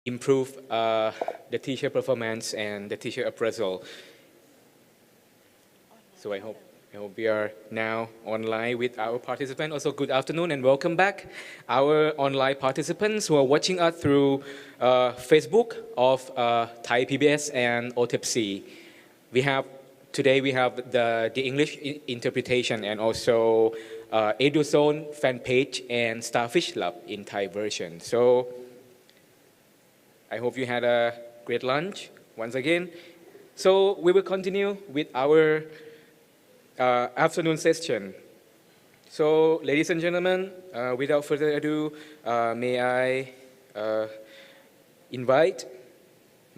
improve the teacher performance and the teacher appraisal. So I hope we are now online with our participants. Also, good afternoon and welcome back, our online participants who are watching us through Facebook of Thai PBS and OTEPC. Today we have the English interpretation and also EduZone fan page and Starfish Lab in Thai version. So I hope you had a great lunch once again. So we will continue with our afternoon session. So ladies and gentlemen, without further ado, may I invite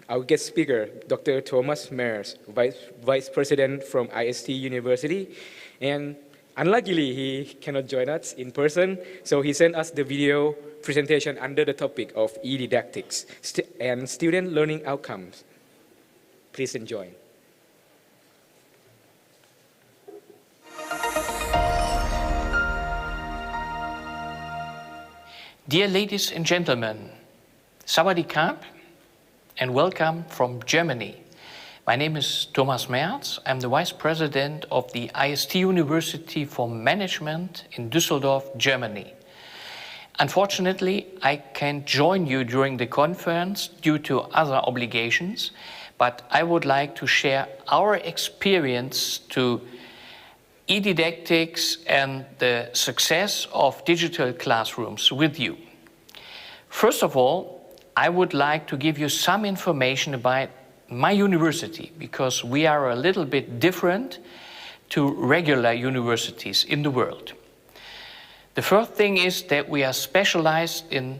our guest speaker, Dr. Thomas Mears, Vice President from IST University. And unluckily, he cannot join us in person, so he sent us the video presentation under the topic of e-didactics and student learning outcomes. Please enjoy. Dear ladies and gentlemen, Sawadee Krap and welcome from Germany. My name is Thomas Mears. I'm the Vice President of the IST University for Management in Düsseldorf, Germany. Unfortunately, I can't join you during the conference due to other obligations, but I would like to share our experience to e-didactics and the success of digital classrooms with you. First of all, I would like to give you some information about my university because we are a little bit different to regular universities in the world. The first thing is that we are specialized in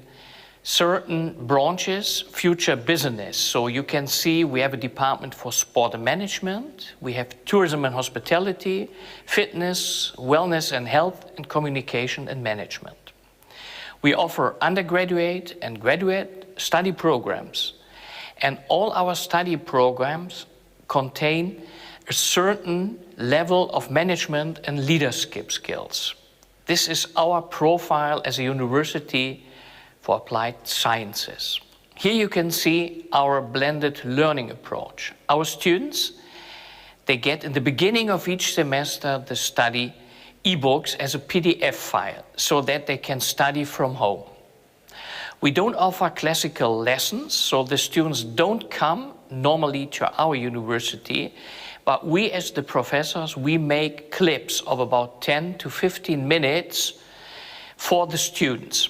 certain branches, future business. So you can see we have a department for sport and management, we have tourism and hospitality, fitness, wellness and health, and communication and management. We offer undergraduate and graduate study programs, and all our study programs contain a certain level of management and leadership skills. This is our profile as a university for applied sciences. Here you can see our blended learning approach. Our students, they get in the beginning of each semester the study e-books as a PDF file so that they can study from home. We don't offer classical lessons, so the students don't come normally to our university, but we as the professors, we make clips of about 10 to 15 minutes for the students.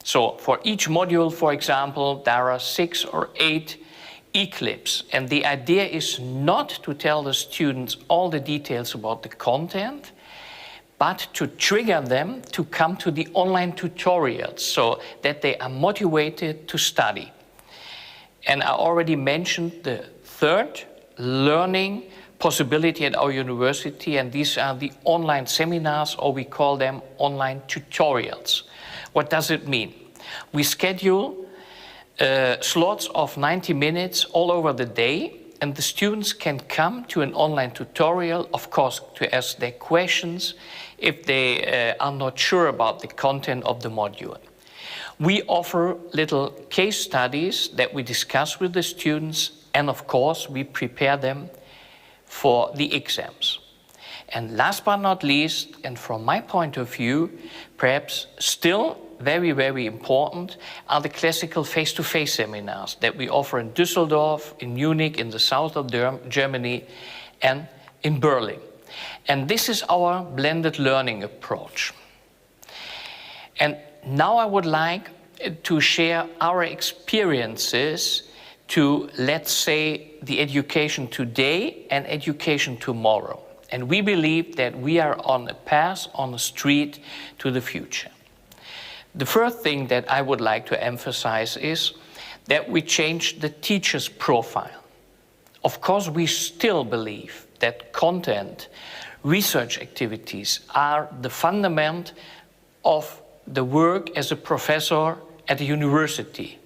So for each module, for example, there are 6 or 8 e-clips. And the idea is not to tell the students all the details about the content, but to trigger them to come to the online tutorials so that they are motivated to study. And I already mentioned the third learning possibility at our university, and these are the online seminars, or we call them online tutorials. What does it mean? We schedule slots of 90 minutes all over the day, and the students can come to an online tutorial, of course, to ask their questions if they are not sure about the content of the module. We offer little case studies that we discuss with the students, and of course, we prepare them for the exams. And last but not least, and from my point of view, perhaps still very, very important, are the classical face-to-face seminars that we offer in Düsseldorf, in Munich, in the south of Germany, and in Berlin. And this is our blended learning approach. And now I would like to share our experiences to, let's say, the education today and education tomorrow. And we believe that we are on a path, on a street to the future. The first thing that I would like to emphasize is that we changed the teacher's profile. Of course, we still believe that content, research activities are the fundament of the work as a professor at a university.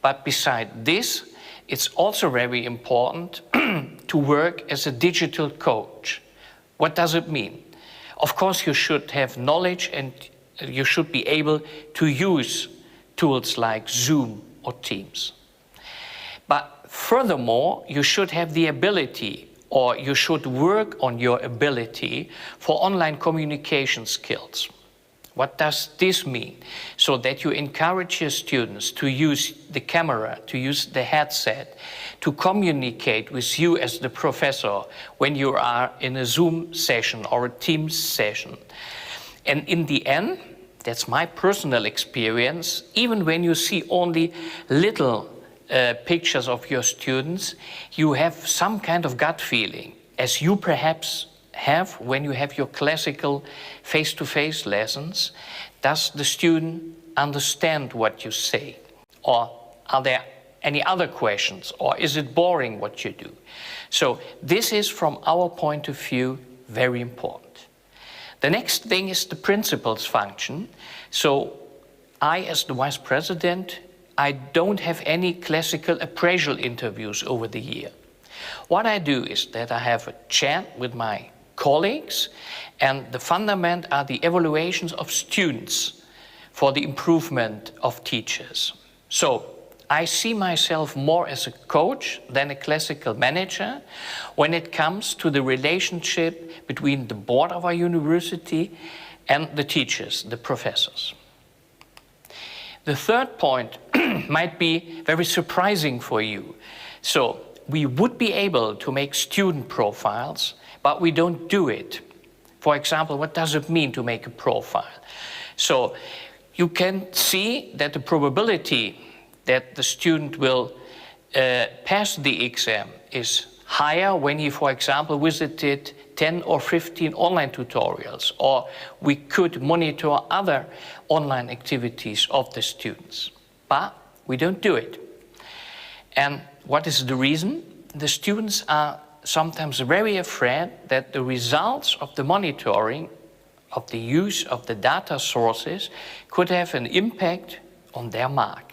But beside this, it's also very important to work as a digital coach. What does it mean? Of course, you should have knowledge and you should be able to use tools like Zoom or Teams. furthermore, you should have the ability, or you should work on your ability for online communication skills. What does this mean? So that you encourage your students to use the camera, to use the headset, to communicate with you as the professor when you are in a Zoom session or a Teams session. And in the end, that's my personal experience, even when you see only little pictures of your students, you have some kind of gut feeling, as you perhaps have when you have your classical face-to-face lessons. Does the student understand what you say? Or are there any other questions? Or is it boring what you do? So this is, from our point of view, very important. The next thing is the principal's function. So I, as the vice president, I don't have any classical appraisal interviews over the year. What I do is that I have a chat with my colleagues, and the fundament are the evaluations of students for the improvement of teachers. So I see myself more as a coach than a classical manager when it comes to the relationship between the board of our university and the teachers, the professors. The third point might be very surprising for you. So we would be able to make student profiles, but we don't do it. For example, what does it mean to make a profile? So you can see that the probability that the student will pass the exam is higher when he, for example, visited 10 or 15 online tutorials, or we could monitor other online activities of the students. But we don't do it. And what is the reason? The students are sometimes very afraid that the results of the monitoring of the use of the data sources could have an impact on their mark.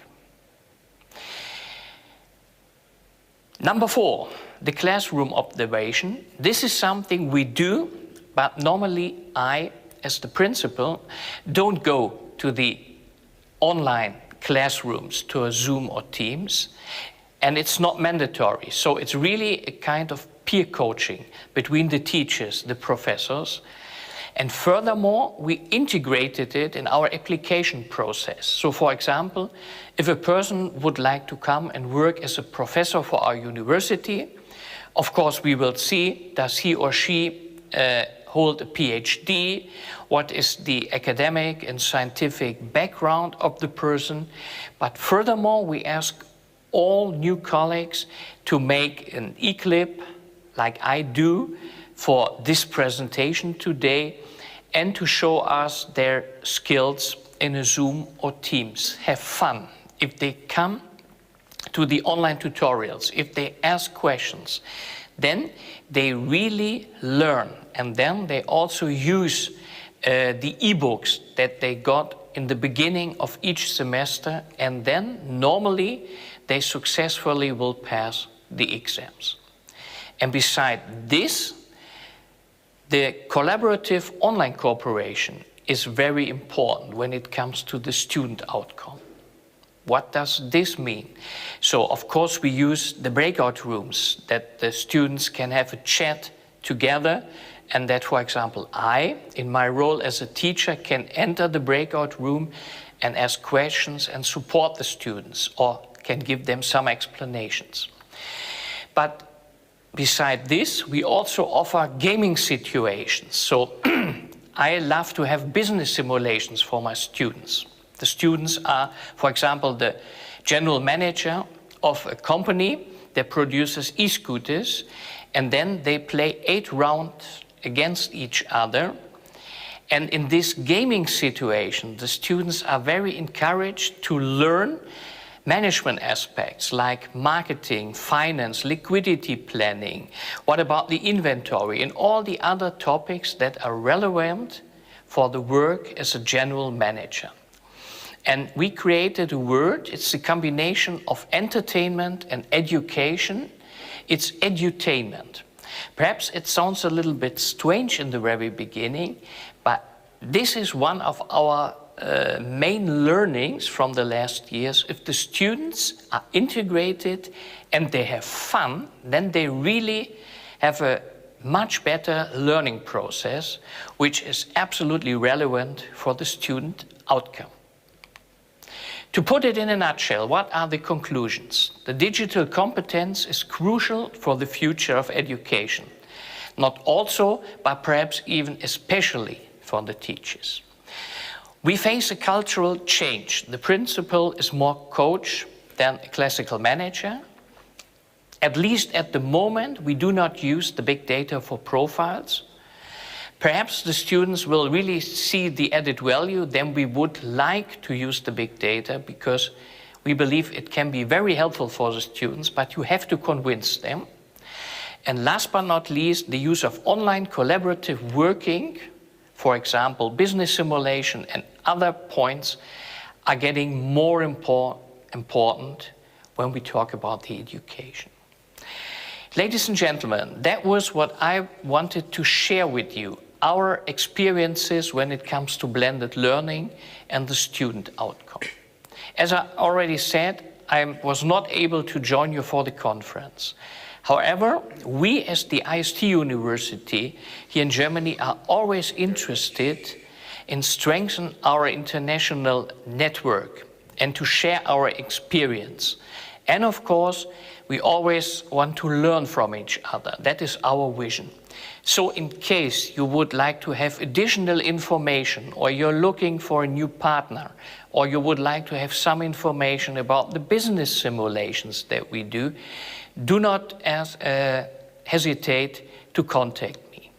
Number 4, the classroom observation. This is something we do, but normally I, as the principal, don't go to the online classrooms, to a Zoom or Teams, and it's not mandatory. So it's really a kind of peer coaching between the teachers, the professors. And furthermore, we integrated it in our application process. So for example, if a person would like to come and work as a professor for our university, of course we will see, does he or she hold a PhD? What is the academic and scientific background of the person? But furthermore, we ask all new colleagues to make an e-clip, like I do for this presentation today, and to show us their skills in a Zoom or Teams. Have fun. If they come to the online tutorials, if they ask questions, then they really learn, and then they also use the e-books that they got in the beginning of each semester, and then normally they successfully will pass the exams. And beside this, the collaborative online cooperation is very important when it comes to the student outcome. What does this mean? So, of course, we use the breakout rooms that the students can have a chat together, and that, for example, I, in my role as a teacher, can enter the breakout room and ask questions and support the students, or can give them some explanations. But beside this, we also offer gaming situations. So I love to have business simulations for my students. The students are, for example, the general manager of a company that produces e-scooters, and then they play 8 rounds against each other. And in this gaming situation, the students are very encouraged to learn management aspects like marketing, finance, liquidity planning. What about the inventory and all the other topics that are relevant for the work as a general manager? And we created a word, it's a combination of entertainment and education. It's edutainment. Perhaps it sounds a little bit strange in the very beginning, but this is one of our main learnings from the last years. If the students are integrated and they have fun, then they really have a much better learning process, which is absolutely relevant for the student outcome. To put it in a nutshell, what are the conclusions? The digital competence is crucial for the future of education, not also, but perhaps even especially for the teachers. We face a cultural change. The principal is more coach than a classical manager. At least at the moment, we do not use the big data for profiles. Perhaps the students will really see the added value, then we would like to use the big data because we believe it can be very helpful for the students, but you have to convince them. And last but not least, the use of online collaborative working, for example, business simulation and other points are getting more important when we talk about the education. Ladies and gentlemen, that was what I wanted to share with you, our experiences when it comes to blended learning and the student outcome. As I already said, I was not able to join you for the conference. However, we as the IST University here in Germany are always interested in strengthening our international network and to share our experience. And of course, we always want to learn from each other. That is our vision. So in case you would like to have additional information, or you're looking for a new partner, or you would like to have some information about the business simulations that we do, do not hesitate to contact me.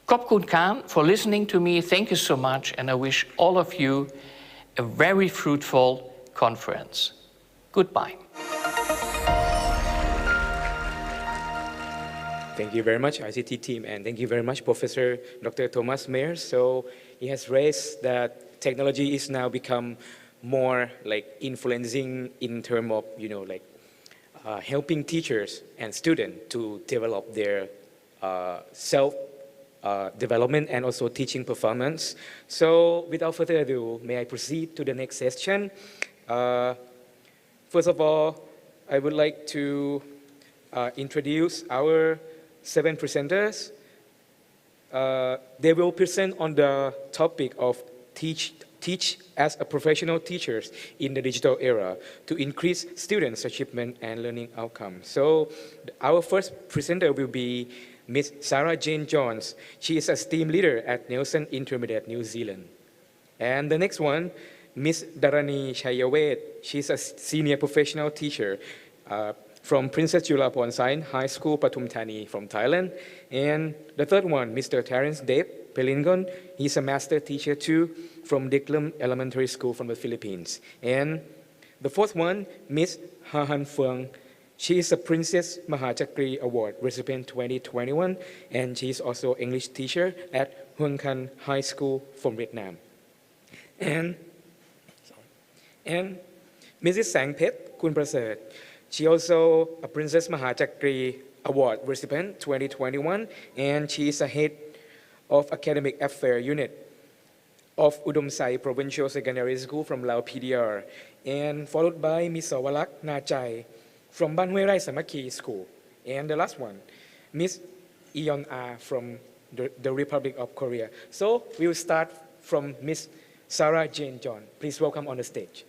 Kopkun Khan for listening to me. Thank you so much, and I wish all of you a very fruitful conference. Goodbye. Thank you very much, ICT team, and thank you very much, Professor Dr. Thomas Mayer. So he has raised that technology is now become more like influencing in terms of, helping teachers and students to develop their self-development and also teaching performance. So without further ado, may I proceed to the next session? First of all, I would like to introduce our 7 presenters. They will present on the topic of teach as a professional teachers in the digital era to increase students' achievement and learning outcomes. So our first presenter will be Ms. Sarah Jane Jones. She is a STEAM leader at Nelson Intermediate, New Zealand. And the next one, Ms. Dharani Chayawet. She's a senior professional teacher from Princess Julapon Science High School, Pathum Thani from Thailand. And the third one, Mr. Terence Deb Pelingon. He's a master teacher too from Diklum Elementary School from the Philippines. And the fourth one, Ms. Ha Han Phượng. She is a Princess Mahachakri Award recipient 2021, and she's also English teacher at Huang Can High School from Vietnam. And Mrs. Sangpet Kunprasert. She also a Princess Mahachakri Award recipient 2021, and she is a head of Academic Affairs Unit of Udom Sai Provincial Secondary School from Lao PDR, and followed by Ms. Sawalak Nachai from Ban Hue Rai Samakhi School. And the last one, Ms. Eon Ah from the Republic of Korea. So we will start from Ms. Sarah Jane John. Please welcome on the stage.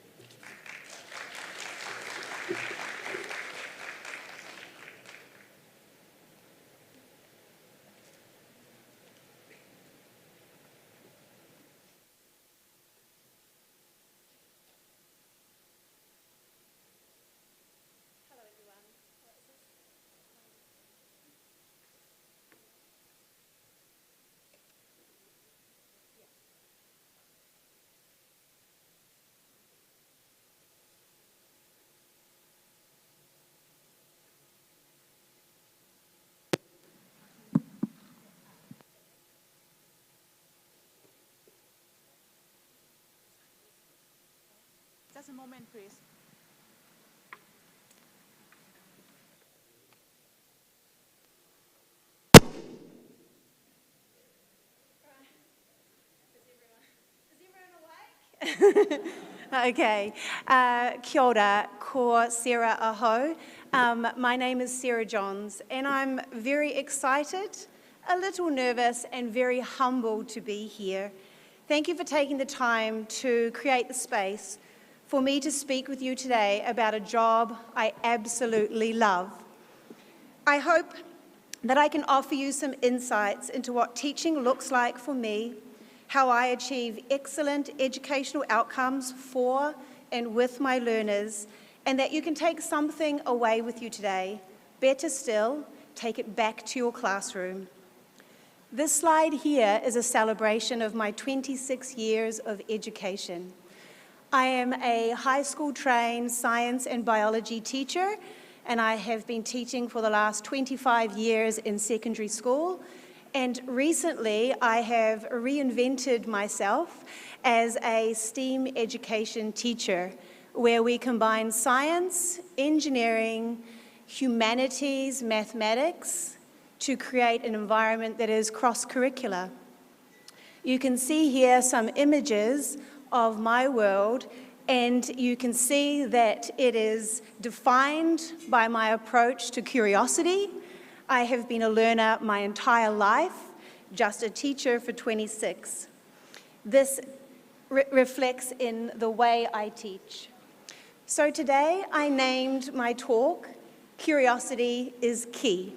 Just a moment, please. Is everyone awake? Okay. Kia ora, ko Sarah aho. My name is Sarah Johns, and I'm very excited, a little nervous, and very humbled to be here. Thank you for taking the time to create the space for me to speak with you today about a job I absolutely love. I hope that I can offer you some insights into what teaching looks like for me, how I achieve excellent educational outcomes for and with my learners, and that you can take something away with you today. Better still, take it back to your classroom. This slide here is a celebration of my 26 years of education. I am a high school trained science and biology teacher, and I have been teaching for the last 25 years in secondary school. And recently, I have reinvented myself as a STEAM education teacher, where we combine science, engineering, humanities, mathematics, to create an environment that is cross-curricular. You can see here some images of my world, and you can see that it is defined by my approach to curiosity. I have been a learner my entire life, just a teacher for 26. This reflects in the way I teach. So today I named my talk, Curiosity is Key.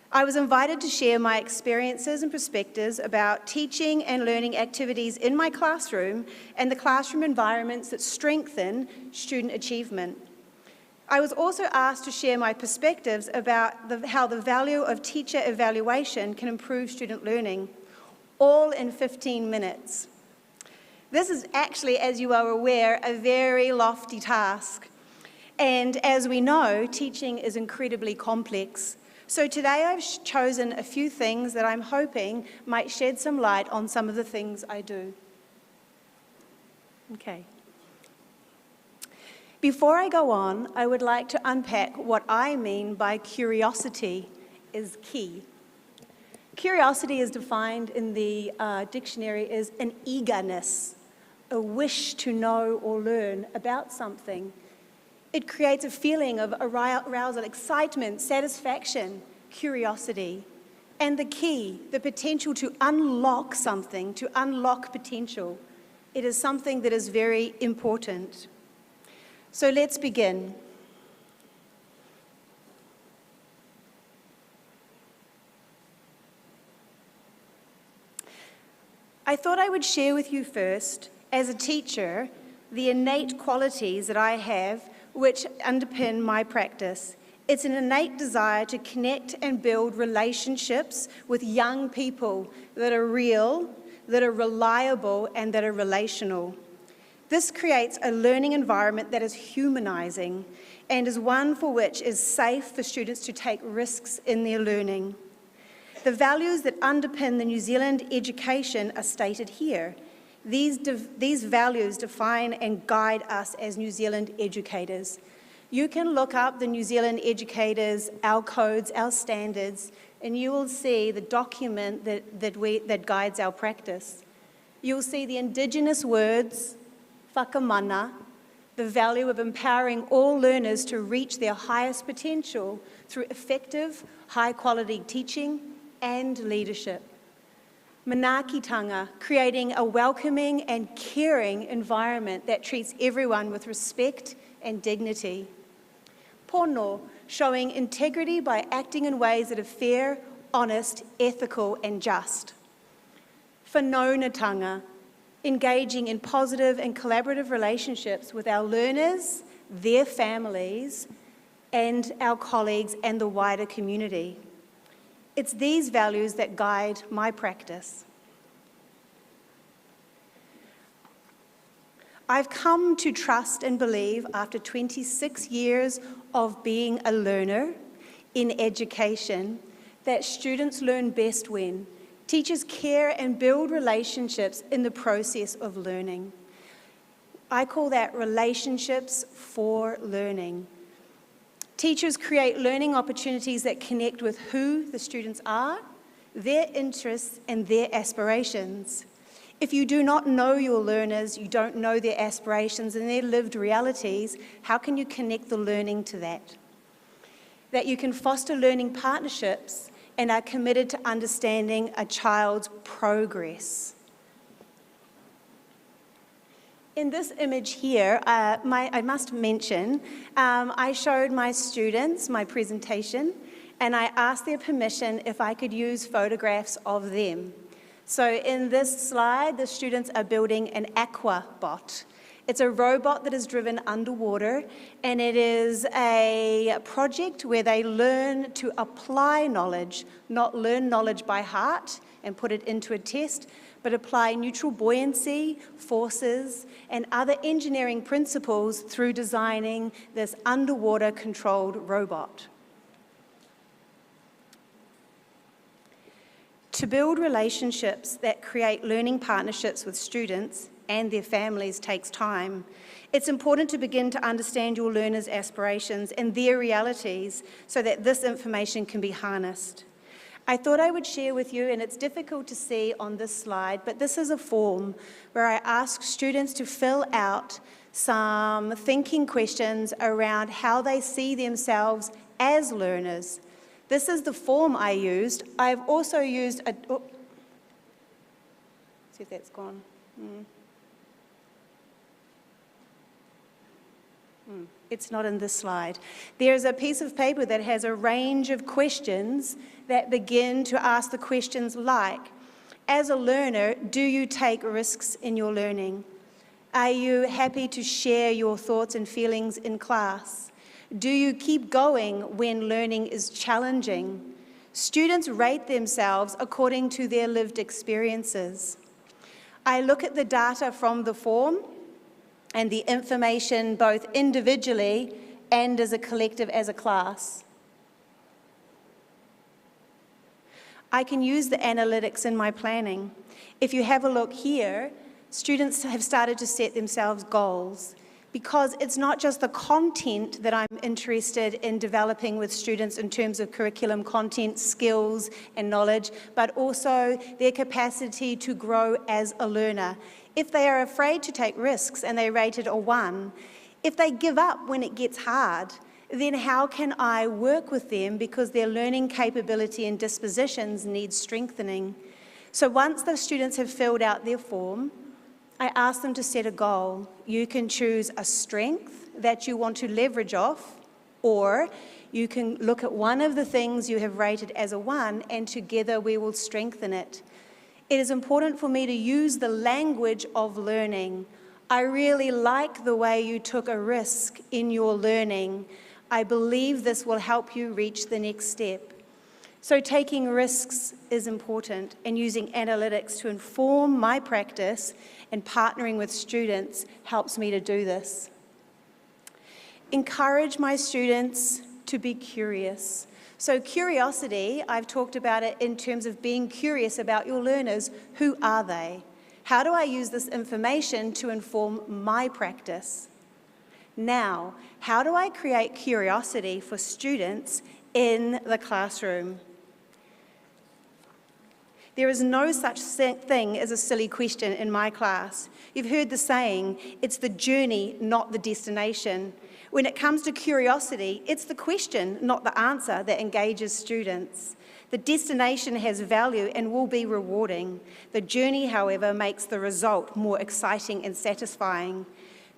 I was invited to share my experiences and perspectives about teaching and learning activities in my classroom and the classroom environments that strengthen student achievement. I was also asked to share my perspectives about how the value of teacher evaluation can improve student learning, all in 15 minutes. This is actually, as you are aware, a very lofty task. And as we know, teaching is incredibly complex. So today I've chosen a few things that I'm hoping might shed some light on some of the things I do. Okay. Before I go on, I would like to unpack what I mean by curiosity is key. Curiosity is defined in the dictionary as an eagerness, a wish to know or learn about something. It creates a feeling of arousal, excitement, satisfaction, curiosity. And the key, the potential to unlock something, to unlock potential. It is something that is very important. So let's begin. I thought I would share with you first, as a teacher, the innate qualities that I have which underpin my practice. It's an innate desire to connect and build relationships with young people that are real, that are reliable, and that are relational. This creates a learning environment that is humanizing and is one for which is safe for students to take risks in their learning. The values that underpin the New Zealand education are stated here. These values define and guide us as New Zealand educators. You can look up the New Zealand educators, our codes, our standards, and you will see the document that guides our practice. You'll see the Indigenous words, whakamana, the value of empowering all learners to reach their highest potential through effective, high-quality teaching and leadership. Manaakitanga, creating a welcoming and caring environment that treats everyone with respect and dignity. Pono, showing integrity by acting in ways that are fair, honest, ethical, and just. Whanaunatanga, engaging in positive and collaborative relationships with our learners, their families, and our colleagues and the wider community. It's these values that guide my practice. I've come to trust and believe, after 26 years of being a learner in education, that students learn best when teachers care and build relationships in the process of learning. I call that relationships for learning. Teachers create learning opportunities that connect with who the students are, their interests and their aspirations. If you do not know your learners, you don't know their aspirations and their lived realities, how can you connect the learning to that? That you can foster learning partnerships and are committed to understanding a child's progress. In this image here, I must mention, I showed my students my presentation and I asked their permission if I could use photographs of them. So in this slide, the students are building an aquabot. It's a robot that is driven underwater, and it is a project where they learn to apply knowledge, not learn knowledge by heart and put it into a test, but apply neutral buoyancy, forces, and other engineering principles through designing this underwater controlled robot. To build relationships that create learning partnerships with students and their families takes time. It's important to begin to understand your learners' aspirations and their realities so that this information can be harnessed. I thought I would share with you, and it's difficult to see on this slide, but this is a form where I ask students to fill out some thinking questions around how they see themselves as learners. This is the form I used. I've also used a... Oh, see if that's gone. It's not in this slide. There's a piece of paper that has a range of questions that begin to ask the questions like, as a learner, do you take risks in your learning? Are you happy to share your thoughts and feelings in class? Do you keep going when learning is challenging? Students rate themselves according to their lived experiences. I look at the data from the form and the information both individually and as a collective, as a class. I can use the analytics in my planning. If you have a look here, students have started to set themselves goals, because it's not just the content that I'm interested in developing with students in terms of curriculum content, skills and knowledge, but also their capacity to grow as a learner. If they are afraid to take risks and they rate it a 1, if they give up when it gets hard, then how can I work with them because their learning capability and dispositions need strengthening? So once the students have filled out their form, I ask them to set a goal. You can choose a strength that you want to leverage off, or you can look at one of the things you have rated as a 1 and together we will strengthen it. It is important for me to use the language of learning. I really like the way you took a risk in your learning. I believe this will help you reach the next step. So taking risks is important, and using analytics to inform my practice and partnering with students helps me to do this. Encourage my students to be curious. So curiosity, I've talked about it in terms of being curious about your learners. Who are they? How do I use this information to inform my practice? Now, how do I create curiosity for students in the classroom? There is no such thing as a silly question in my class. You've heard the saying, it's the journey, not the destination. When it comes to curiosity, it's the question, not the answer, that engages students. The destination has value and will be rewarding. The journey, however, makes the result more exciting and satisfying.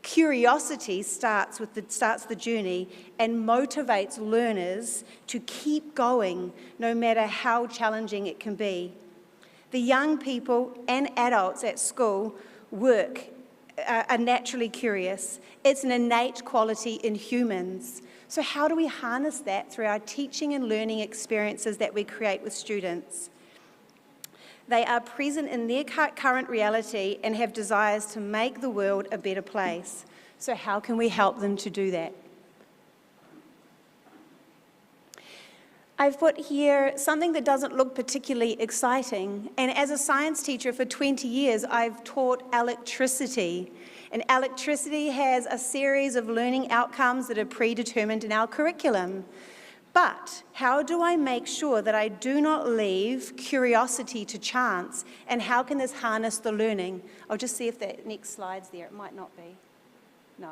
Curiosity starts the journey and motivates learners to keep going, no matter how challenging it can be. The young people and adults at school are naturally curious. It's an innate quality in humans. So how do we harness that through our teaching and learning experiences that we create with students? They are present in their current reality and have desires to make the world a better place. So how can we help them to do that? I've put here something that doesn't look particularly exciting. And as a science teacher for 20 years, I've taught electricity. And electricity has a series of learning outcomes that are predetermined in our curriculum. But how do I make sure that I do not leave curiosity to chance, and how can this harness the learning? I'll just see if that next slide's there. It might not be. No.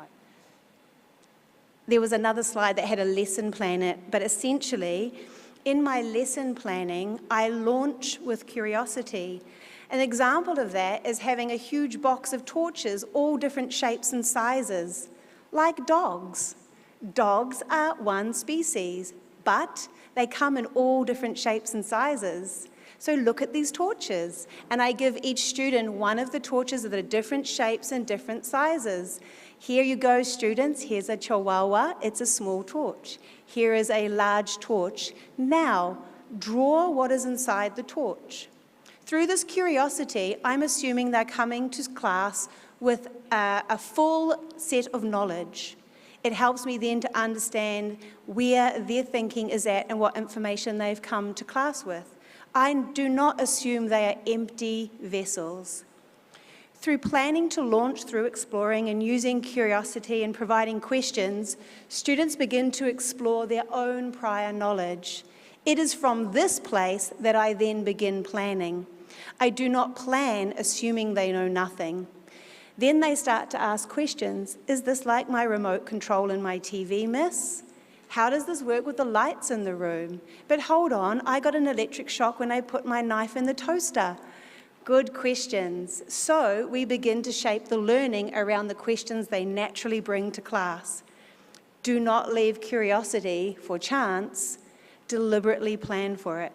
There was another slide that had a lesson plan in it, but essentially, in my lesson planning, I launch with curiosity. An example of that is having a huge box of torches, all different shapes and sizes, like dogs. Dogs are one species, but they come in all different shapes and sizes. So look at these torches, and I give each student one of the torches that are different shapes and different sizes. Here you go, students. Here's a chihuahua. It's a small torch. Here is a large torch. Now, draw what is inside the torch. Through this curiosity, I'm assuming they're coming to class with a full set of knowledge. It helps me then to understand where their thinking is at and what information they've come to class with. I do not assume they are empty vessels. Through planning to launch through exploring and using curiosity and providing questions, students begin to explore their own prior knowledge. It is from this place that I then begin planning. I do not plan assuming they know nothing. Then they start to ask questions. Is this like my remote control in my TV, miss? How does this work with the lights in the room? But hold on, I got an electric shock when I put my knife in the toaster. Good questions. So we begin to shape the learning around the questions they naturally bring to class. Do not leave curiosity for chance. Deliberately plan for it.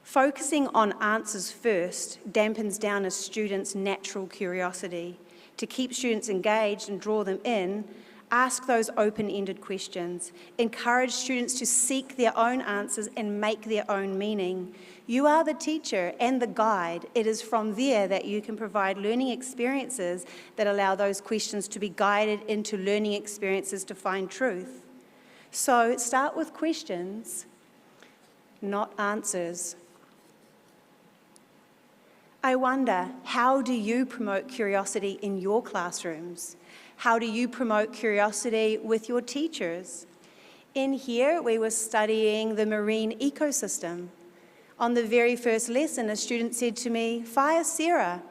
Focusing on answers first dampens down a student's natural curiosity. To keep students engaged and draw them in, ask those open-ended questions. Encourage students to seek their own answers and make their own meaning. You are the teacher and the guide. It is from there that you can provide learning experiences that allow those questions to be guided into learning experiences to find truth. So start with questions, not answers. I wonder, how do you promote curiosity in your classrooms? How do you promote curiosity with your teachers? In here, we were studying the marine ecosystem. On the very first lesson, a student said to me, "Fire Sarah,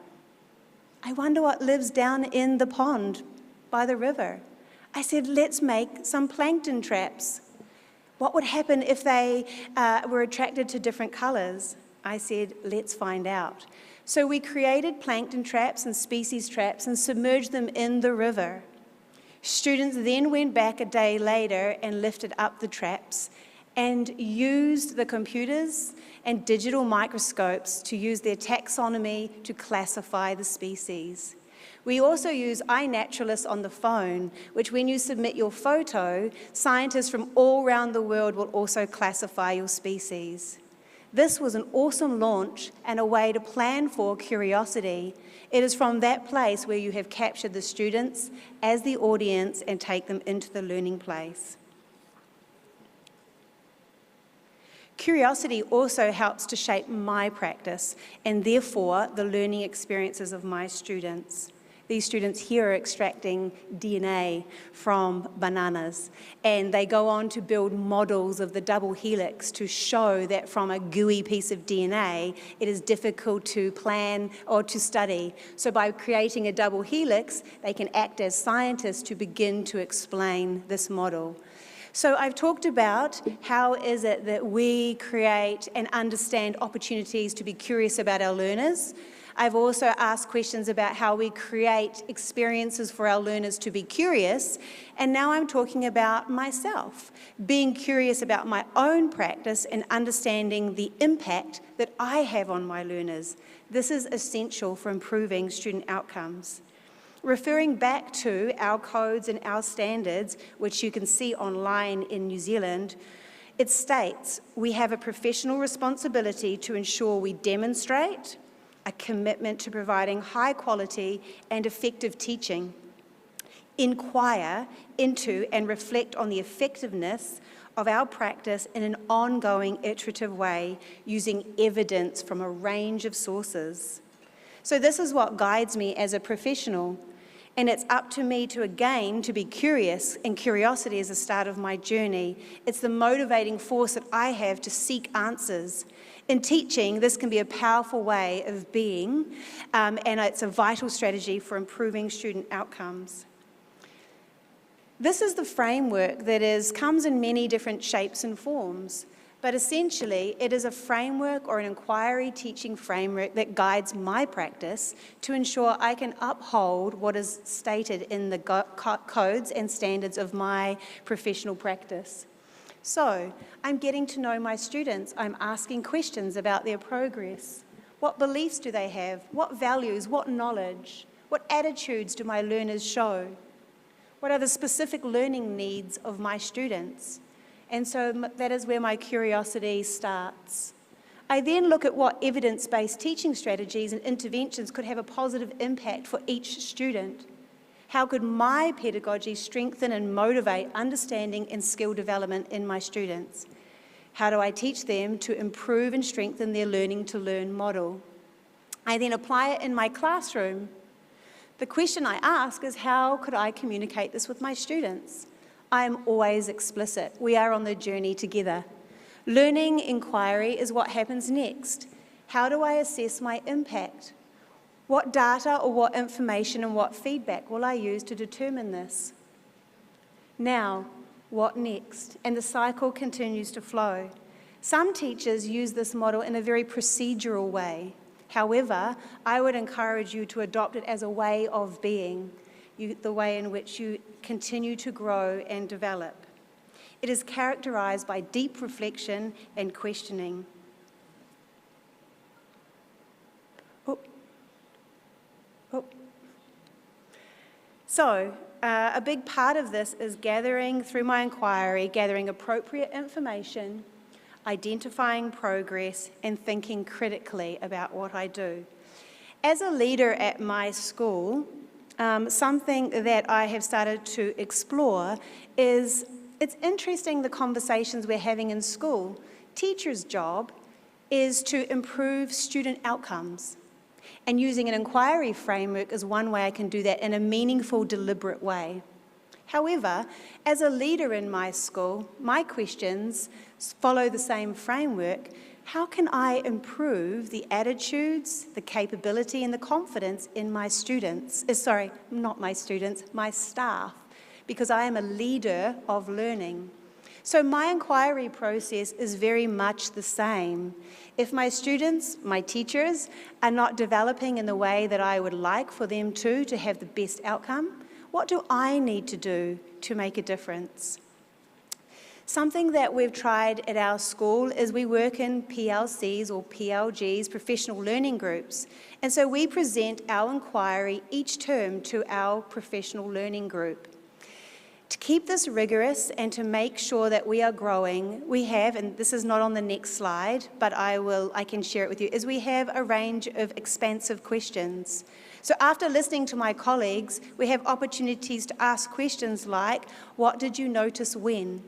I wonder what lives down in the pond by the river." I said, let's make some plankton traps. What would happen if they were attracted to different colours? I said, let's find out. So we created plankton traps and species traps and submerged them in the river. Students then went back a day later and lifted up the traps and used the computers and digital microscopes to use their taxonomy to classify the species. We also use iNaturalist on the phone, which when you submit your photo, scientists from all around the world will also classify your species. This was an awesome launch and a way to plan for curiosity. It is from that place where you have captured the students as the audience and take them into the learning place. Curiosity also helps to shape my practice and therefore the learning experiences of my students. These students here are extracting DNA from bananas, and they go on to build models of the double helix to show that from a gooey piece of DNA, it is difficult to plan or to study. So by creating a double helix, they can act as scientists to begin to explain this model. So I've talked about how is it that we create and understand opportunities to be curious about our learners. I've also asked questions about how we create experiences for our learners to be curious, and now I'm talking about myself, being curious about my own practice and understanding the impact that I have on my learners. This is essential for improving student outcomes. Referring back to our codes and our standards, which you can see online in New Zealand, it states we have a professional responsibility to ensure we demonstrate a commitment to providing high quality and effective teaching, inquire into and reflect on the effectiveness of our practice in an ongoing iterative way using evidence from a range of sources. So this is what guides me as a professional. And it's up to me to be curious, and curiosity is the start of my journey. It's the motivating force that I have to seek answers. In teaching, this can be a powerful way of being, and it's a vital strategy for improving student outcomes. This is the framework that comes in many different shapes and forms, but essentially it is a framework or an inquiry teaching framework that guides my practice to ensure I can uphold what is stated in the codes and standards of my professional practice. So, I'm getting to know my students. I'm asking questions about their progress. What beliefs do they have? What values? What knowledge? What attitudes do my learners show? What are the specific learning needs of my students? And so that is where my curiosity starts. I then look at what evidence-based teaching strategies and interventions could have a positive impact for each student. How could my pedagogy strengthen and motivate understanding and skill development in my students? How do I teach them to improve and strengthen their learning to learn model? I then apply it in my classroom. The question I ask is, how could I communicate this with my students? I am always explicit. We are on the journey together. Learning inquiry is what happens next. How do I assess my impact? What data or what information and what feedback will I use to determine this? Now, what next? And the cycle continues to flow. Some teachers use this model in a very procedural way. However, I would encourage you to adopt it as a way of being, the way in which you continue to grow and develop. It is characterized by deep reflection and questioning. So, a big part of this is gathering, through my inquiry, gathering appropriate information, identifying progress, and thinking critically about what I do. As a leader at my school, something that I have started to explore is, it's interesting the conversations we're having in school. Teachers' job is to improve student outcomes. And using an inquiry framework is one way I can do that in a meaningful, deliberate way. However, as a leader in my school, my questions follow the same framework. How can I improve the attitudes, the capability, and the confidence in my students? Not my students, my staff, because I am a leader of learning. So my inquiry process is very much the same. If my students, my teachers, are not developing in the way that I would like for them to have the best outcome, what do I need to do to make a difference? Something that we've tried at our school is we work in PLCs or PLGs, professional learning groups. And so we present our inquiry each term to our professional learning group. To keep this rigorous and to make sure that we are growing, we have, and this is not on the next slide, but I can share it with you, is we have a range of expansive questions. So after listening to my colleagues, we have opportunities to ask questions like, what did you notice when?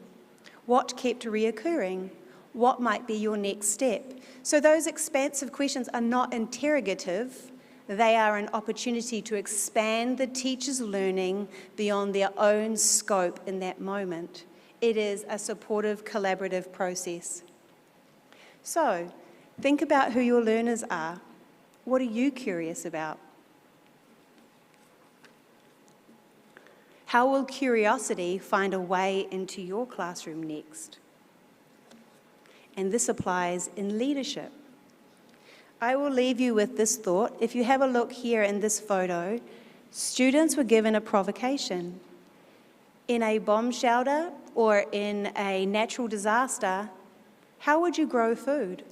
What kept reoccurring? What might be your next step? So those expansive questions are not interrogative. They are an opportunity to expand the teacher's learning beyond their own scope in that moment. It is a supportive, collaborative process. So, think about who your learners are. What are you curious about? How will curiosity find a way into your classroom next? And this applies in leadership. I will leave you with this thought. If you have a look here in this photo, students were given a provocation. In a bomb shelter or in a natural disaster, how would you grow food?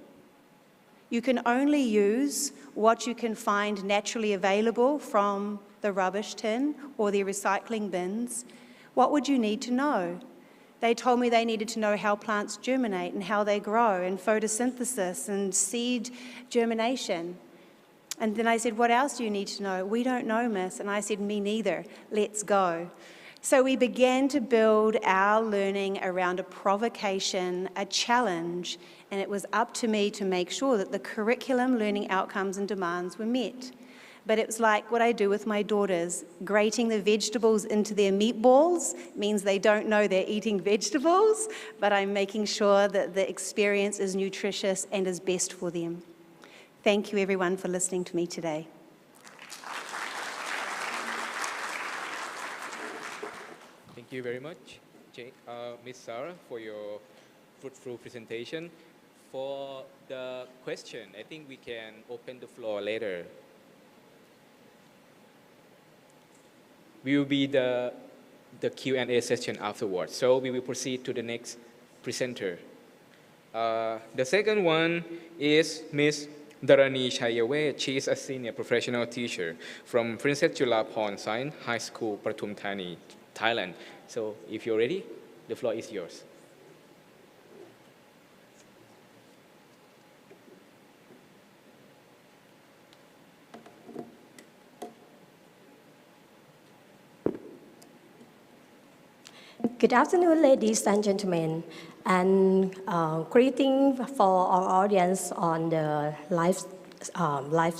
You can only use what you can find naturally available from the rubbish tin or the recycling bins. What would you need to know? They told me they needed to know how plants germinate and how they grow, and photosynthesis and seed germination. And then I said, what else do you need to know? We don't know, miss. And I said, me neither. Let's go. So we began to build our learning around a provocation, a challenge, and it was up to me to make sure that the curriculum learning outcomes and demands were met. But it's like what I do with my daughters. Grating the vegetables into their meatballs means they don't know they're eating vegetables, but I'm making sure that the experience is nutritious and is best for them. Thank you everyone for listening to me today. Thank you very much, Ms. Sarah, for your fruitful presentation. For the question, I think we can open the floor later. We will be the Q&A session afterwards. So we will proceed to the next presenter. The second one is Ms. Dharani Chayavet. She is a senior professional teacher from Princess Chulaporn Science High School, Pathum Thani, Thailand. So if you're ready, the floor is yours. Good afternoon, ladies and gentlemen, and greeting for our audience on the live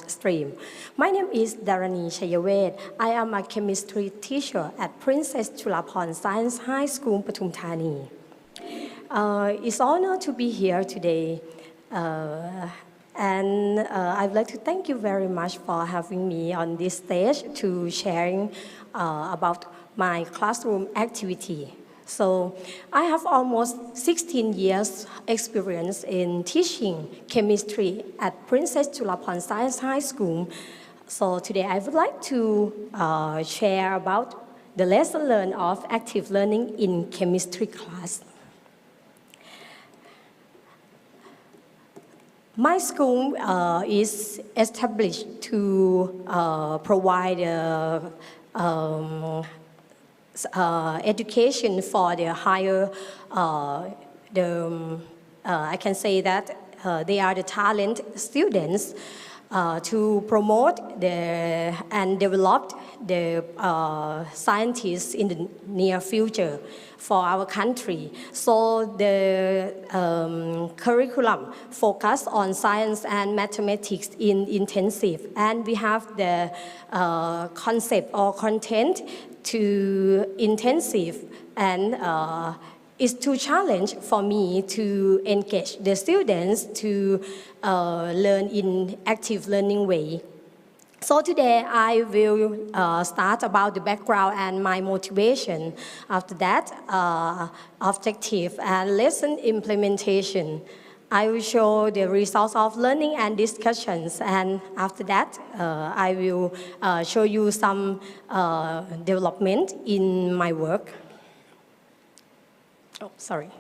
stream. My name is Dharani Chayavet. I am a chemistry teacher at Princess Chulaporn Science High School, Pathum Thani. It's an honor to be here today, and I'd like to thank you very much for having me on this stage to sharing about my classroom activity. So I have almost 16 years experience in teaching chemistry at Princess Chulaporn Science High School. So today I would like to share about the lesson learned of active learning in chemistry class. My school is established to provide education for the higher, I can say that they are the talent students to promote and develop the scientists in the near future for our country. So the curriculum focus on science and mathematics in intensive, and we have the concept or content to intensive, and it's too challenge for me to engage the students to learn in active learning way. So today I will start about the background and my motivation. After that, objective and lesson implementation. I will show the results of learning and discussions, and after that, I will show you some development in my work. Oh, sorry.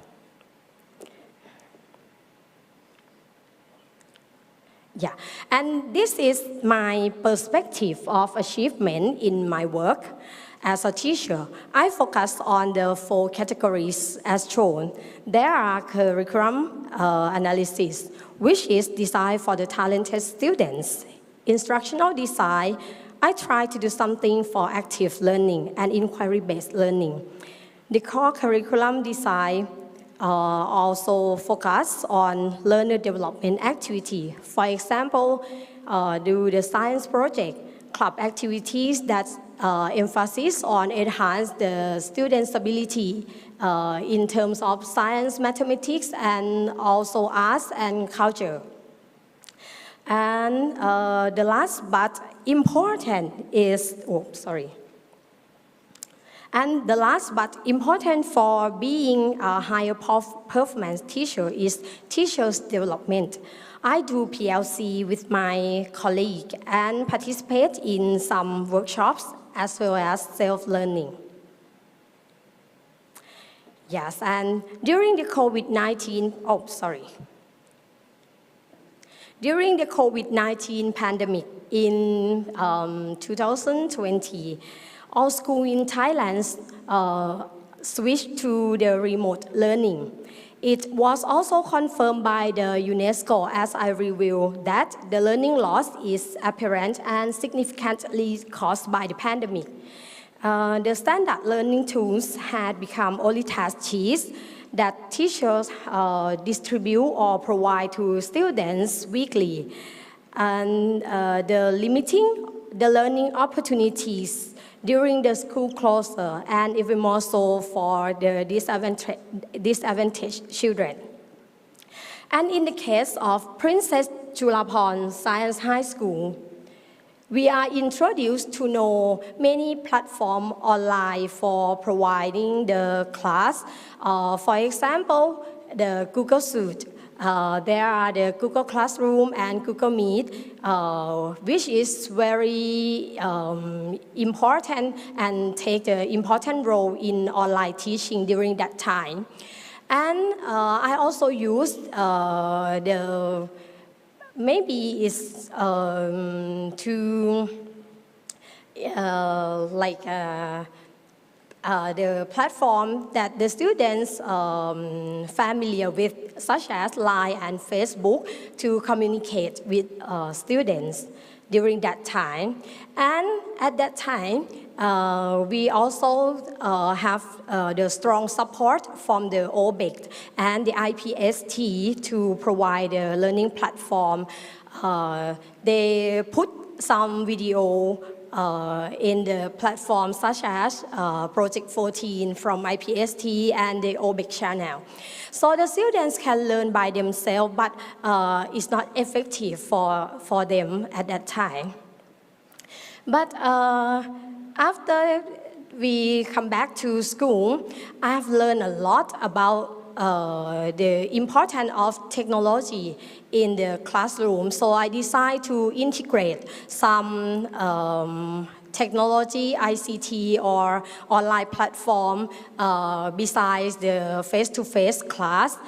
Yeah, and this is my perspective of achievement in my work. As a teacher, I focus on the 4 categories as shown. There are curriculum analysis, which is designed for the talented students. Instructional design, I try to do something for active learning and inquiry-based learning. The core curriculum design also focus on learner development activity. For example, do the science project, club activities that emphasis on enhance the students' ability in terms of science, mathematics, and also arts and culture. And the last but important is, And the last but important for being a higher performance teacher is teacher's development. I do PLC with my colleague and participate in some workshops as well as self-learning. Yes, and during the COVID-19, During the COVID-19 pandemic in 2020, all schools in Thailand switched to the remote learning. It was also confirmed by the UNESCO, as I revealed, that the learning loss is apparent and significantly caused by the pandemic. The standard learning tools had become only task sheets that teachers distribute or provide to students weekly. And the limiting the learning opportunities during the school closure, and even more so for the disadvantaged children. And in the case of Princess Chulapon Science High School, we are introduced to know many platforms online for providing the class. For example, the Google Suite. There are the Google Classroom and Google Meet, which is very important and take an important role in online teaching during that time. And I also used the maybe it's to the platform that the students familiar with, such as Line and Facebook, to communicate with students during that time. And at that time, we also have the strong support from the OTEPC and the IPST to provide a learning platform. They put some video in the platform such as Project 14 from IPST and the OTEPC channel. So the students can learn by themselves, but it's not effective for them at that time. But after we come back to school, I've learned a lot about the importance of technology in the classroom. So I decided to integrate some technology, ICT or online platform besides the face-to-face class.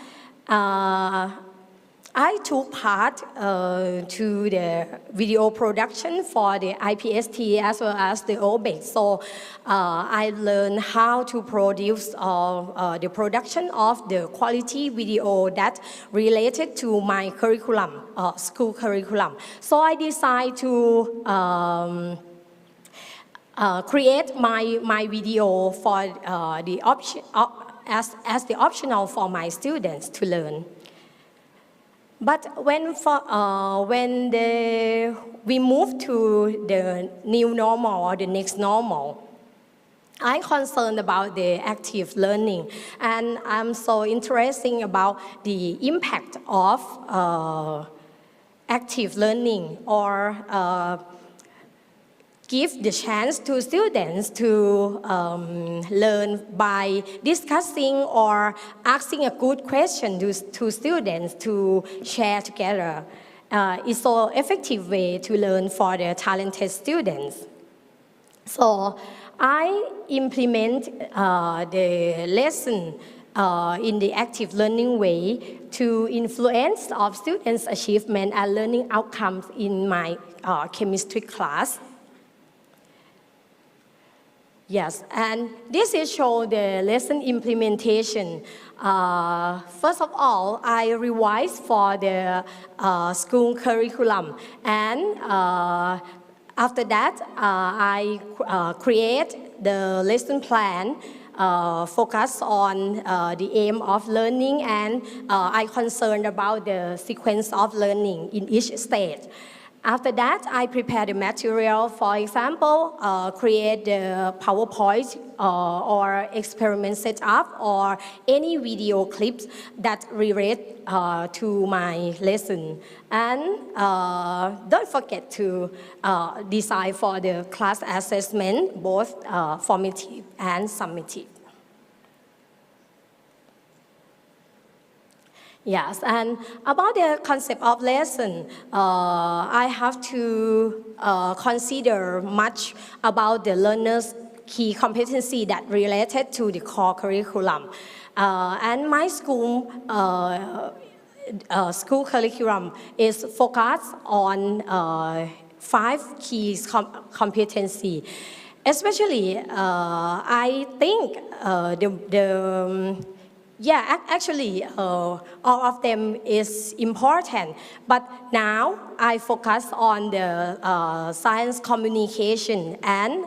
I took part to the video production for the IPST as well as the OTEPC. So I learned how to produce the production of the quality video that related to my curriculum, school curriculum. So I decided to create my video for the option as the optional for my students to learn. But when we moved to the new normal or the next normal, I'm concerned about the active learning, and I'm so interested about the impact of active learning or give the chance to students to learn by discussing or asking a good question to students to share together. It's so effective way to learn for the talented students. So I implement the lesson in the active learning way to influence of students' achievement and learning outcomes in my chemistry class. Yes, and this is show the lesson implementation. First of all, I revised for the school curriculum, and after that, I create the lesson plan, focus on the aim of learning, and I concerned about the sequence of learning in each stage. After that, I prepare the material, for example, create the PowerPoint or experiment setup or any video clips that relate to my lesson. And don't forget to design for the class assessment, both formative and summative. Yes, and about the concept of lesson, I have to consider much about the learner's key competency that related to the core curriculum. And my school curriculum is focused on 5 key competency. Especially, I think actually, all of them is important. But now I focus on the science communication and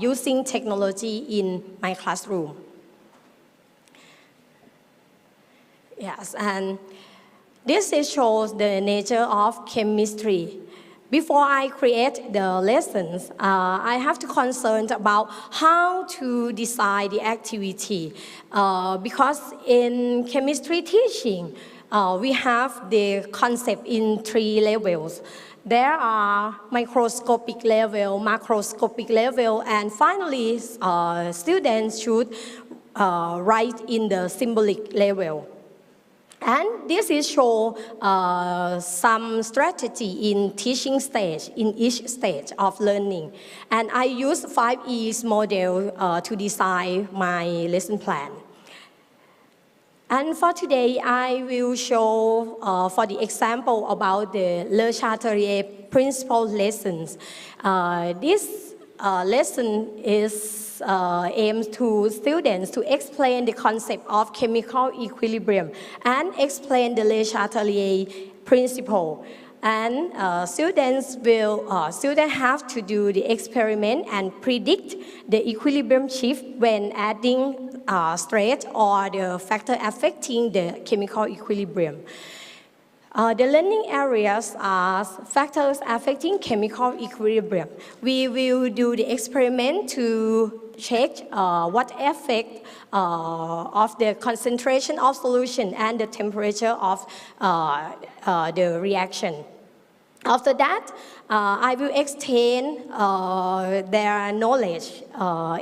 using technology in my classroom. Yes, and this shows the nature of chemistry. Before I create the lessons, I have to concern about how to design the activity. Because in chemistry teaching, we have the concept in 3 levels. There are microscopic level, macroscopic level, and finally, students should write in the symbolic level. And this is show some strategy in teaching stage, in each stage of learning. And I use 5E's model to design my lesson plan. And for today, I will show for the example about the Le Chatelier principle lessons. This lesson is aims to students to explain the concept of chemical equilibrium and explain the Le Chatelier principle. And students have to do the experiment and predict the equilibrium shift when adding stress or the factor affecting the chemical equilibrium. The learning areas are factors affecting chemical equilibrium. We will do the experiment to check what effect of the concentration of solution and the temperature of the reaction. After that, I will extend their knowledge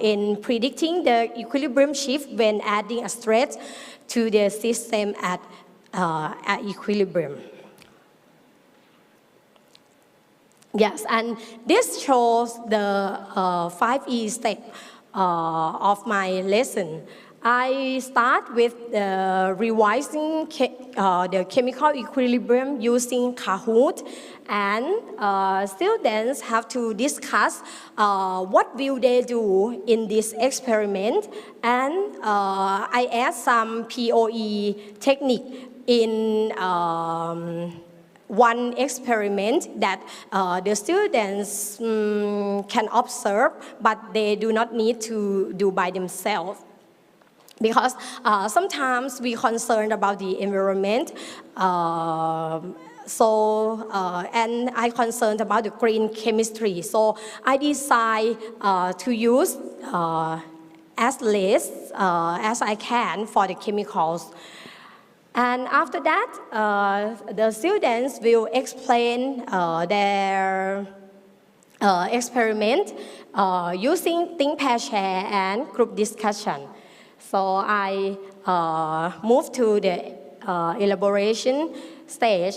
in predicting the equilibrium shift when adding a stress to the system at equilibrium. Yes, and this shows the 5E step of my lesson. I start with revising the chemical equilibrium using Kahoot, and students have to discuss what will they do in this experiment, and I add some POE technique in one experiment that the students can observe, but they do not need to do by themselves. Because sometimes we concerned about the environment, and I concerned about the green chemistry. So I decide to use as less as I can for the chemicals. And after that, the students will explain their experiment using think, pair, share, and group discussion. So I move to the elaboration stage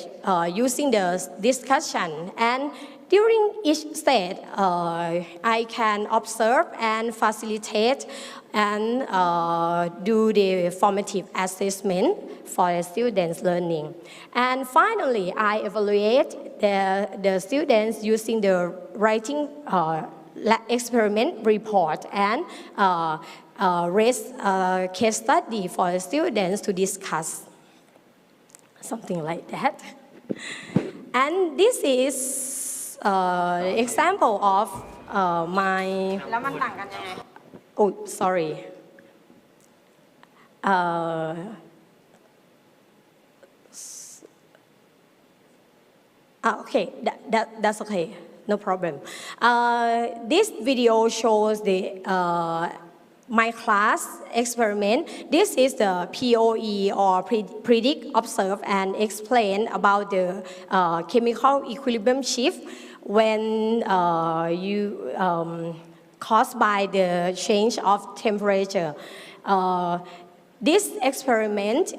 using the discussion, and during each stage I can observe and facilitate and do the formative assessment for the students' learning. And finally, I evaluate the students using the writing experiment report and raise case study for the students to discuss, something like that. And this is example of my. Oh, sorry. Okay, that's okay, no problem. This video shows the my class experiment. This is the POE, or predict, observe, and explain about the chemical equilibrium shift when caused by the change of temperature. This experiment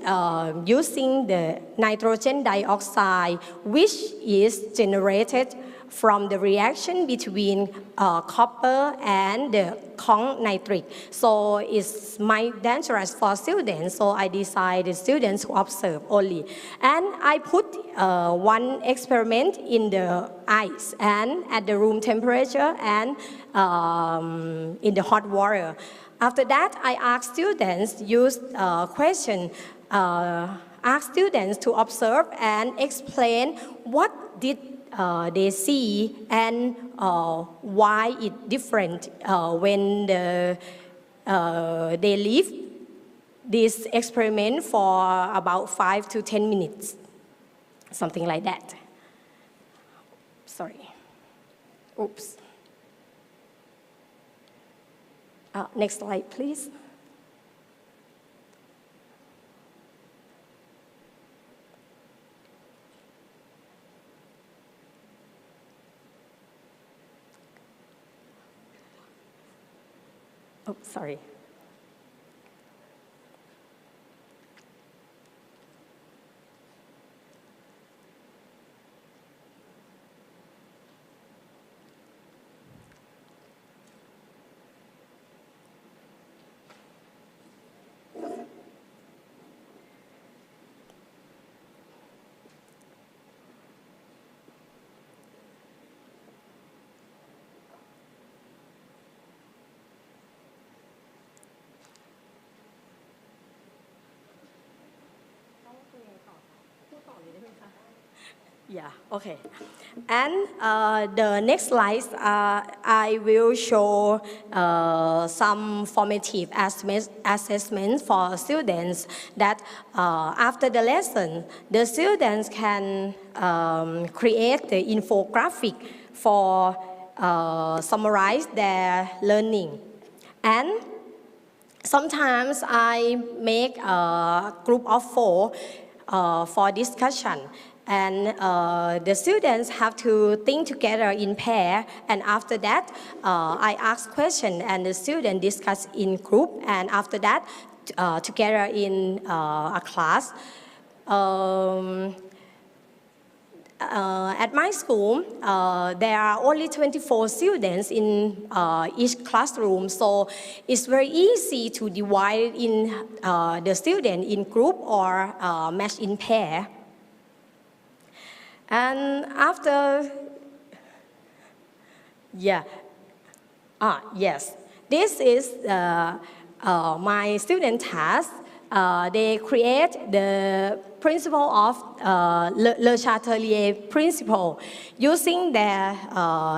using the nitrogen dioxide, which is generated from the reaction between copper and the corn nitric. So it's might dangerous for students, so I decided the students to observe only. And I put one experiment in the ice and at the room temperature and in the hot water. After that, I ask students use question, ask students to observe and explain what did they see and why it different when they leave this experiment for about 5 to 10 minutes, something like that. sorry. Oops. Next slide, please. Oh, sorry. Yeah, okay. And the next slides, I will show some formative assessments for students that after the lesson, the students can create the infographic for summarize their learning. And sometimes I make a group of 4 for discussion. And the students have to think together in pair, and after that, I ask questions, and the students discuss in group, and after that, together in a class. At my school, there are only 24 students in each classroom, so it's very easy to divide in the student in group or match in pair. And after, yes, this is my student task. They create the principle of Le Chatelier principle using their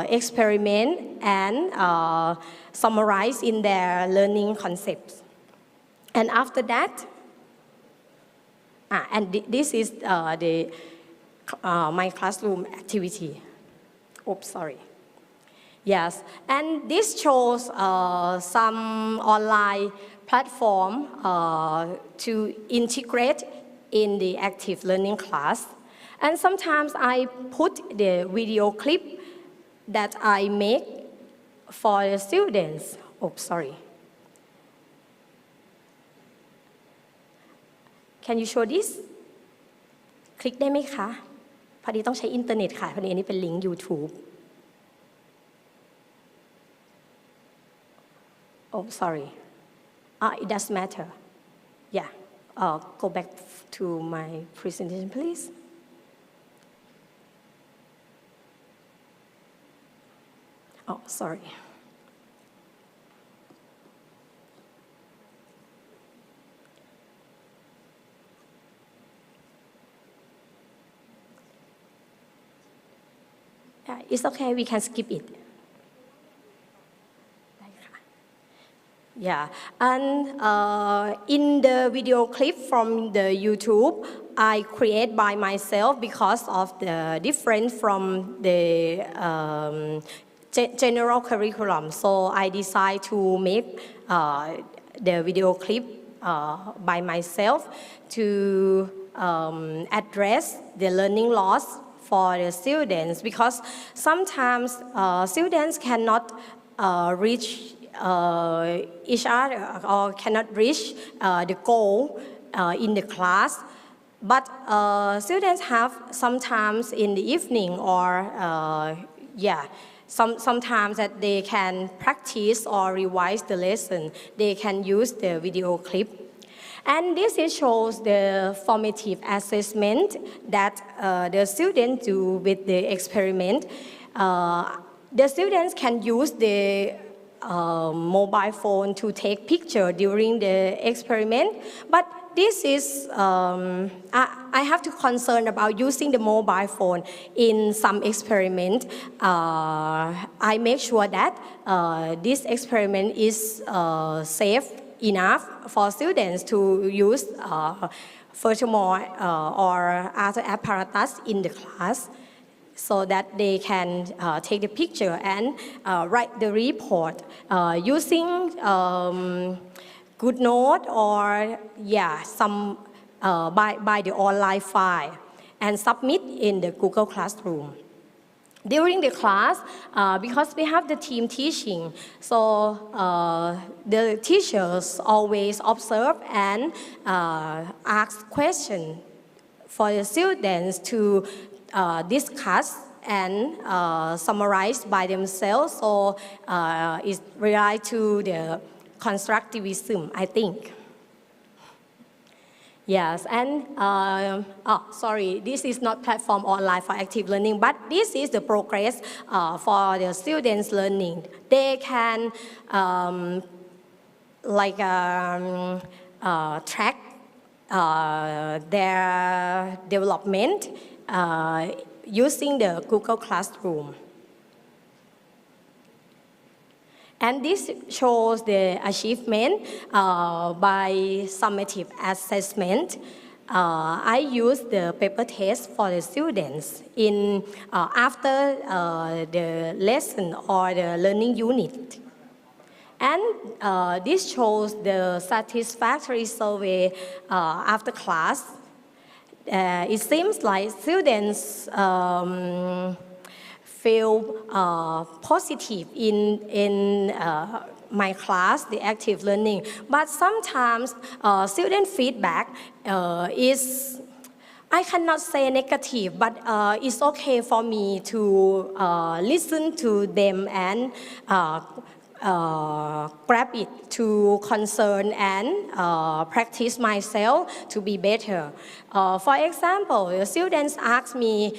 experiment and summarize in their learning concepts. And after that, and this is my classroom activity. Oops, sorry. Yes, and this shows some online platform to integrate in the active learning class. And sometimes I put the video clip that I make for the students. Oops, sorry. Can you show this? คลิกได้ไหมคะพอดีต้องใช้อินเทอร์เน็ตค่ะพอดีอันนี้เป็นลิงก์ YouTube. Oh, sorry. It doesn't matter. Yeah. Go back to my presentation, please. Oh, sorry. It's okay, we can skip it. Yeah, and in the video clip from the YouTube, I create by myself because of the difference from the general curriculum. So I decide to make the video clip by myself to address the learning loss for the students, because sometimes students cannot reach each other or cannot reach the goal in the class. But students have sometimes in the evening or sometimes that they can practice or revise the lesson. They can use the video clip. And this shows the formative assessment that the students do with the experiment. The students can use the mobile phone to take picture during the experiment, but this is, I have to concern about using the mobile phone in some experiment. I make sure that this experiment is safe enough for students to use furthermore or other apparatus in the class. so that they can take the picture and write the report using good note or some by the online file and submit in the Google Classroom. During the class, because we have the team teaching, so the teachers always observe and ask questions for the students to discuss and summarize by themselves. So it relies to the constructivism, I think. Yes, and sorry, this is not platform online for active learning, but this is the progress for the students learning. They can track their development using the Google Classroom. And this shows the achievement by summative assessment. I use the paper test for the students in after the lesson or the learning unit. And this shows the satisfactory survey after class. It seems like students feel positive in my class, the active learning. But sometimes student feedback is, I cannot say negative, but it's okay for me to listen to them and grab it to concern and practice myself to be better. For example, the students ask me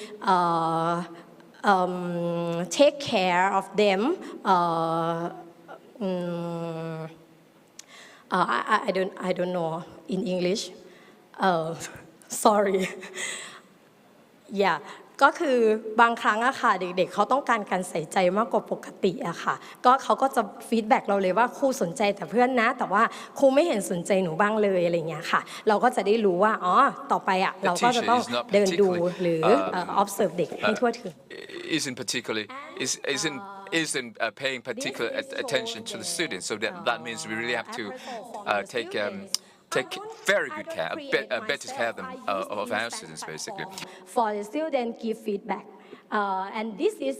take care of them. I don't know in English. Sorry. Yeah. ก็คือบางครั้งอะค่ะเด็กๆเขาต้องการการใส่ใจมากกว่าปกติอะค่ะก็เขาก็จะฟีดแบ็กเราเลยว่าครูสนใจแต่เพื่อนนะแต่ว่าครูไม่เห็นสนใจหนูบ้างเลยอะไรเงี้ยค่ะเราก็จะได้รู้ว่าอ๋อต่อไปอะเราก็จะต้องเดินดูหรือ observe เด็กให้ทั่วถึง isn't paying particular attention to the students, so that means we really have to take very good care, better care of our students, basically. For the student, give feedback. And this is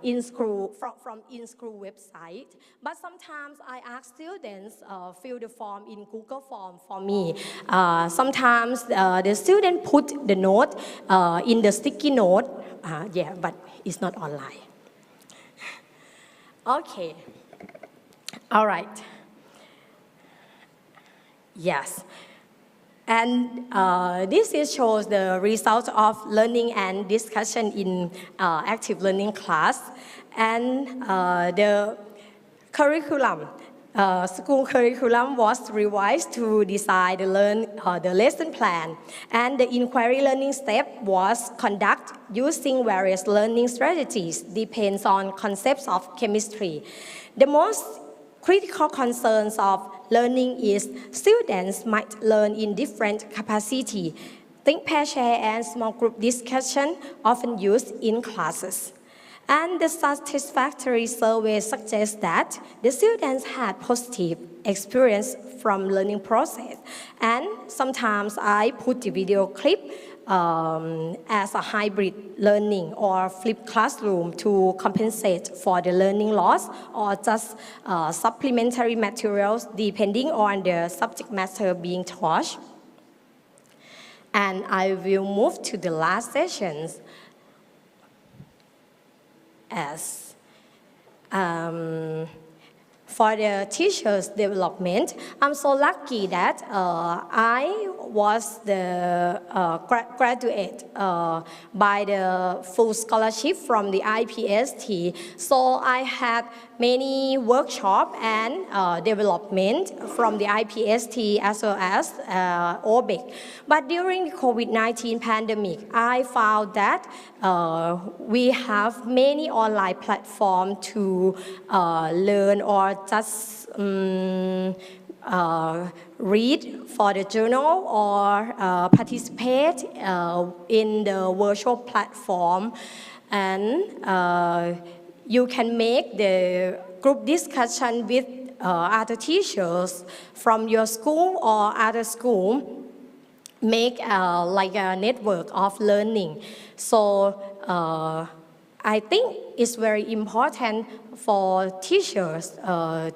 in school from in school website. But sometimes I ask students fill the form in Google Form for me. Sometimes the student put the note in the sticky note. But it's not online. Okay. All right. Yes. And this shows the results of learning and discussion in active learning class. And the curriculum, school curriculum was revised to decide the lesson plan. And the inquiry learning step was conducted using various learning strategies, depends on concepts of chemistry. The most critical concerns of learning is students might learn in different capacity. Think, pair, share, and small group discussion often used in classes. And the satisfactory survey suggests that the students had positive experience from learning process. And sometimes I put the video clip as a hybrid learning or flipped classroom to compensate for the learning loss or just supplementary materials depending on the subject matter being taught. And I will move to the last sessions as for the teachers' development, I'm so lucky that I was the graduate by the full scholarship from the IPST. So I had many workshops and development from the IPST as well as OTEPC. But during the COVID-19 pandemic, I found that we have many online platforms to learn or just read for the journal or participate in the virtual platform, and you can make the group discussion with other teachers from your school or other school, make like a network of learning. So I think it's very important for teachers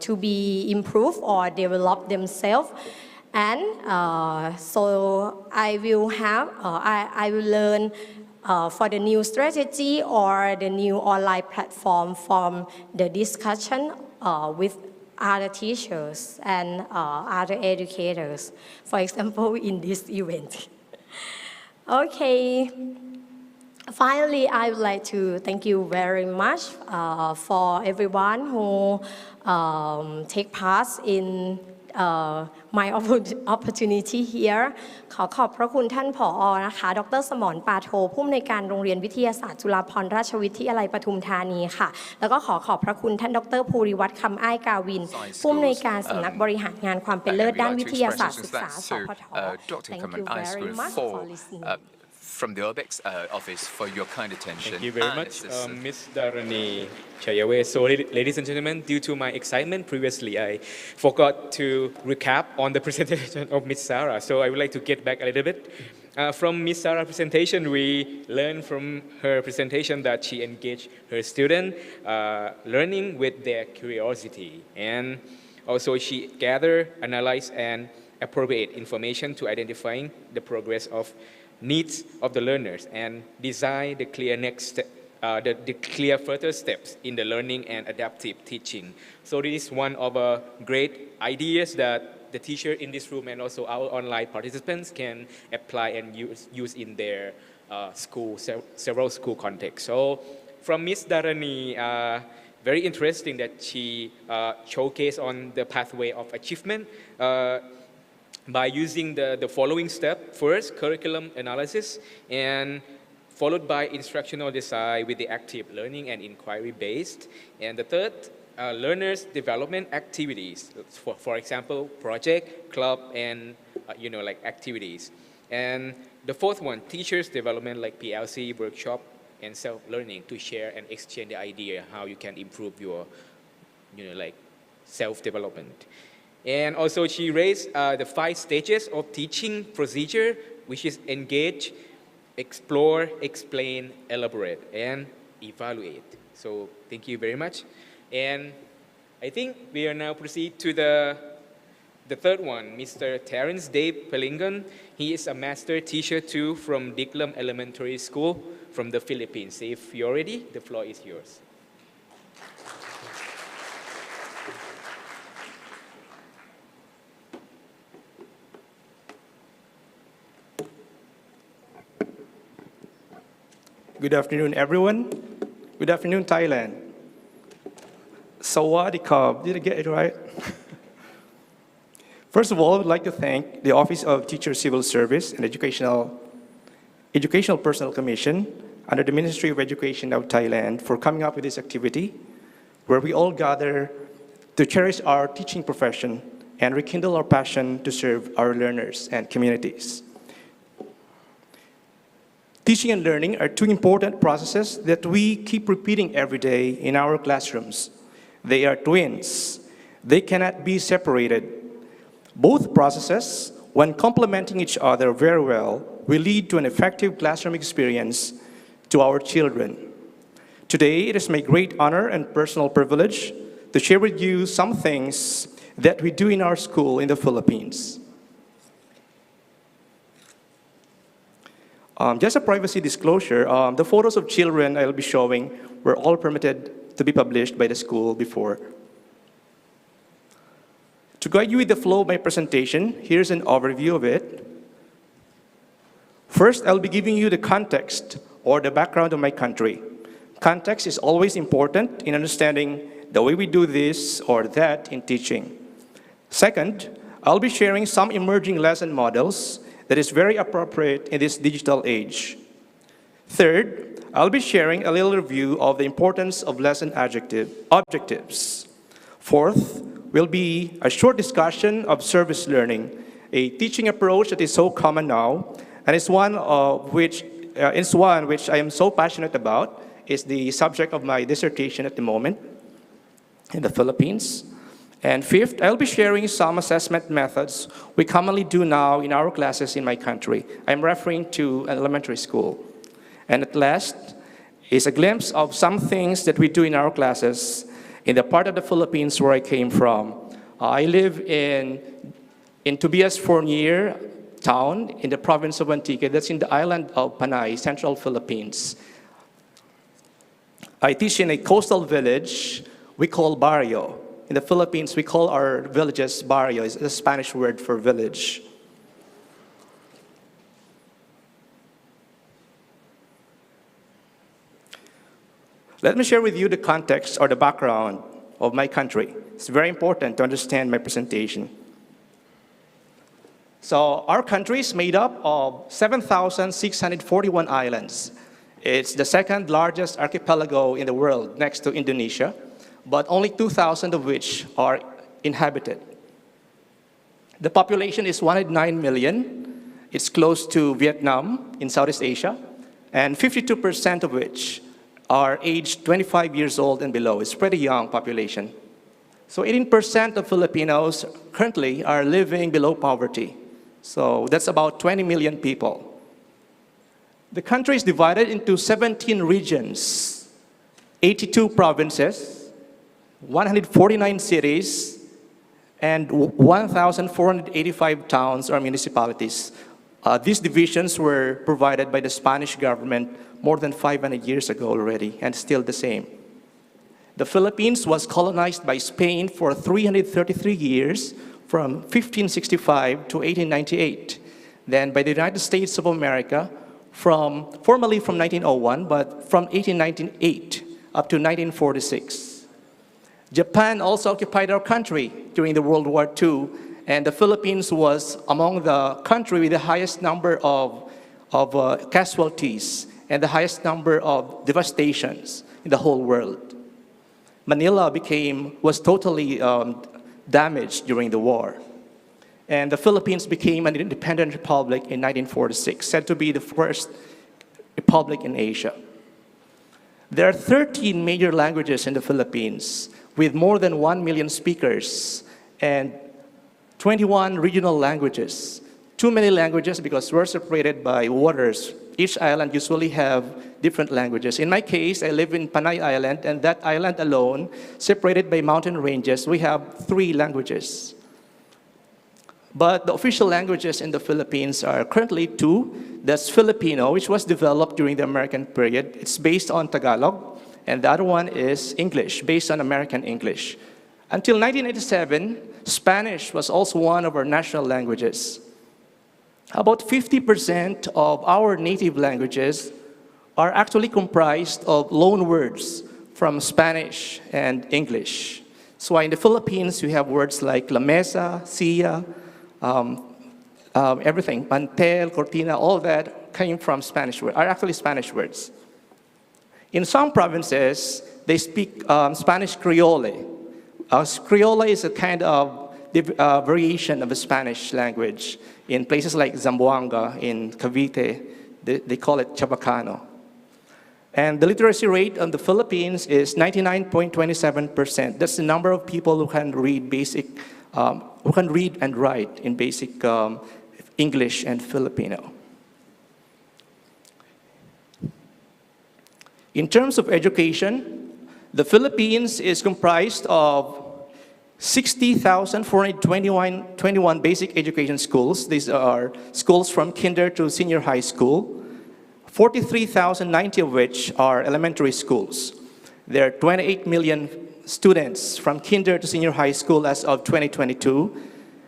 to be improved or develop themselves. And so I will have, I will learn for the new strategy or the new online platform from the discussion with other teachers and other educators, for example, in this event. Okay. Finally, I would like to thank you very much for everyone who take part in my opportunity here ขอขอบพระคุณท่านผอ.นะคะดร.สมรปาโทผู้อำนวยการโรงเรียนวิทยาศาสตร์จุฬาภรณราชวิทยาลัยปทุมธานีค่ะแล้วก็ขอขอบพระคุณท่านดร.ภูริวัฒน์คำอ้ายกาวินผู้อำนวยการสำนักบริหารงานความเป็นเลิศด้านวิทยาศาสตร์ศึกษาสพท Thank you very much for listening from the OTEPC office for your kind attention. Thank you very much, Ms. Dharani Chayawe. So, ladies and gentlemen, due to my excitement previously, I forgot to recap on the presentation of Ms. Sarah. So, I would like to get back a little bit. From Ms. Sarah's presentation, we learned from her presentation that she engaged her student learning with their curiosity. And also, she gathered, analyzed, and appropriate information to identifying the progress of needs of the learners and design the clear next step, the clear further steps in the learning and adaptive teaching. So this is one of the great ideas that the teacher in this room and also our online participants can apply and use in their school, several school contexts. So from Ms. Dharani, very interesting that she showcased on the pathway of achievement by using the following step. First, curriculum analysis, and followed by instructional design with the active learning and inquiry based. And the third, learners development activities, for example, project, club, and like activities. And the fourth one, teachers development like PLC, workshop, and self-learning to share and exchange the idea how you can improve your like self-development. And also she raised the 5 stages of teaching procedure, which is engage, explore, explain, elaborate, and evaluate. So thank you very much. And I think we are now proceed to the third one, Mr. Terrence Dave Pelingon. He is a master teacher too from Diklam Elementary School from the Philippines. If you're ready, the floor is yours. Good afternoon, everyone. Good afternoon, Thailand. Sawadee Krap. Did I get it right? First of all, I would like to thank the Office of Teacher Civil Service and Educational Personnel Commission under the Ministry of Education of Thailand for coming up with this activity, where we all gather to cherish our teaching profession and rekindle our passion to serve our learners and communities. Teaching and learning are 2 important processes that we keep repeating every day in our classrooms. They are twins. They cannot be separated. Both processes, when complementing each other very well, will lead to an effective classroom experience to our children. Today, it is my great honor and personal privilege to share with you some things that we do in our school in the Philippines. Just a privacy disclosure, the photos of children I'll be showing were all permitted to be published by the school before. To guide you with the flow of my presentation, here's an overview of it. First, I'll be giving you the context or the background of my country. Context is always important in understanding the way we do this or that in teaching. Second, I'll be sharing some emerging lesson models that is very appropriate in this digital age. Third, I'll be sharing a little review of the importance of lesson objectives. Fourth, will be a short discussion of service learning, a teaching approach that is so common now, and it's one which I am so passionate about. It's the subject of my dissertation at the moment in the Philippines. And fifth, I'll be sharing some assessment methods we commonly do now in our classes in my country. I'm referring to an elementary school. And at last is a glimpse of some things that we do in our classes in the part of the Philippines where I came from. I live in Tobias Fournier town in the province of Antique. That's in the island of Panay, central Philippines. I teach in a coastal village we call barrio. In the Philippines, we call our villages barrio. It's a Spanish word for village. Let me share with you the context or the background of my country. It's very important to understand my presentation. So our country is made up of 7,641 islands. It's the second largest archipelago in the world next to Indonesia, but only 2,000 of which are inhabited. The population is 109 million. It's close to Vietnam in Southeast Asia, and 52% of which are aged 25 years old and below. It's a pretty young population. So 18% of Filipinos currently are living below poverty. So that's about 20 million people. The country is divided into 17 regions, 82 provinces, 149 cities, and 1,485 towns or municipalities. These divisions were provided by the Spanish government more than 500 years ago already, and still the same. The Philippines was colonized by Spain for 333 years, from 1565 to 1898. Then by the United States of America, formally from 1901, but from 1898 up to 1946. Japan also occupied our country during the World War II, and the Philippines was among the country with the highest number of casualties and the highest number of devastations in the whole world. Manila was totally damaged during the war. And the Philippines became an independent republic in 1946, said to be the first republic in Asia. There are 13 major languages in the Philippines, with more than 1 million speakers, and 21 regional languages. Too many languages because we're separated by waters. Each island usually have different languages. In my case, I live in Panay Island, and that island alone, separated by mountain ranges, we have 3 languages. But the official languages in the Philippines are currently 2. That's Filipino, which was developed during the American period. It's based on Tagalog, and the other one is English, based on American English. Until 1987, Spanish was also one of our national languages. About 50% of our native languages are actually comprised of loan words from Spanish and English. So in the Philippines, we have words like la mesa, silla, everything, mantel, cortina, all that came from Spanish words, are actually Spanish words. In some provinces, they speak Spanish Creole. Creole is a kind of variation of the Spanish language. In places like Zamboanga, in Cavite, they call it Chabacano. And the literacy rate in the Philippines is 99.27%. That's the number of people who can read who can read and write in basic English and Filipino. In terms of education, the Philippines is comprised of 60,421 basic education schools. These are schools from kinder to senior high school, 43,090 of which are elementary schools. There are 28 million students from kinder to senior high school as of 2022,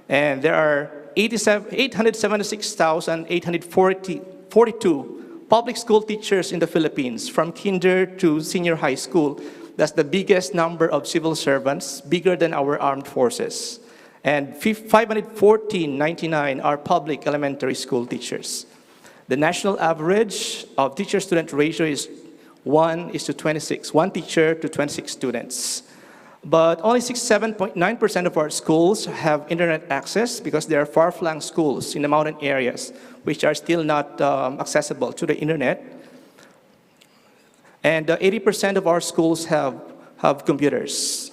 and there are 876,842 public school teachers in the Philippines from kinder to senior high school. That's the biggest number of civil servants, bigger than our armed forces. And 514,099 are public elementary school teachers. The national average of teacher-student ratio is 1:26, 1 teacher to 26 students. But only 67.9% of our schools have internet access because they are far-flung schools in the mountain areas, which are still not accessible to the internet. And 80% of our schools have computers.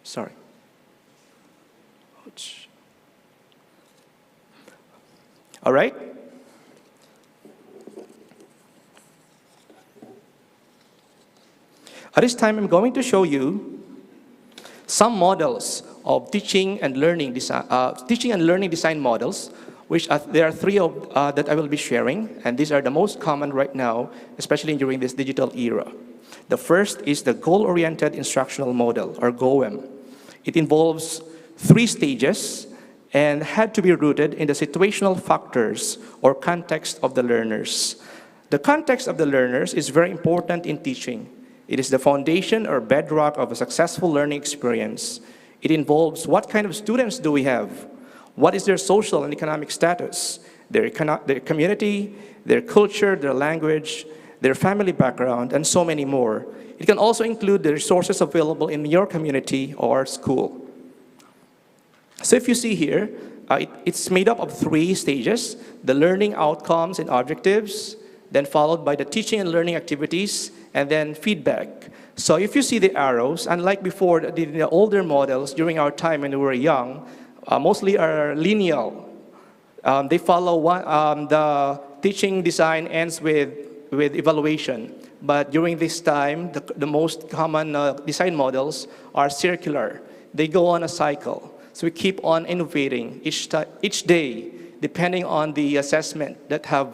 Sorry. Ouch. All right. At this time, I'm going to show you some models of teaching and learning design models, which there are three that I will be sharing, and these are the most common right now, especially during this digital era. The first is the goal-oriented instructional model, or GOEM. It involves 3 stages and had to be rooted in the situational factors or context of the learners. The context of the learners is very important in teaching. It is the foundation or bedrock of a successful learning experience. It involves what kind of students do we have? What is their social and economic status? Their community, their culture, their language, their family background, and so many more. It can also include the resources available in your community or school. So if you see here, it's made up of 3 stages: the learning outcomes and objectives, then followed by the teaching and learning activities, and then feedback. So if you see the arrows, unlike before, the older models during our time when we were young, mostly are lineal. They follow the teaching design ends with evaluation. But during this time, the most common design models are circular. They go on a cycle. So we keep on innovating each day, depending on the assessment that have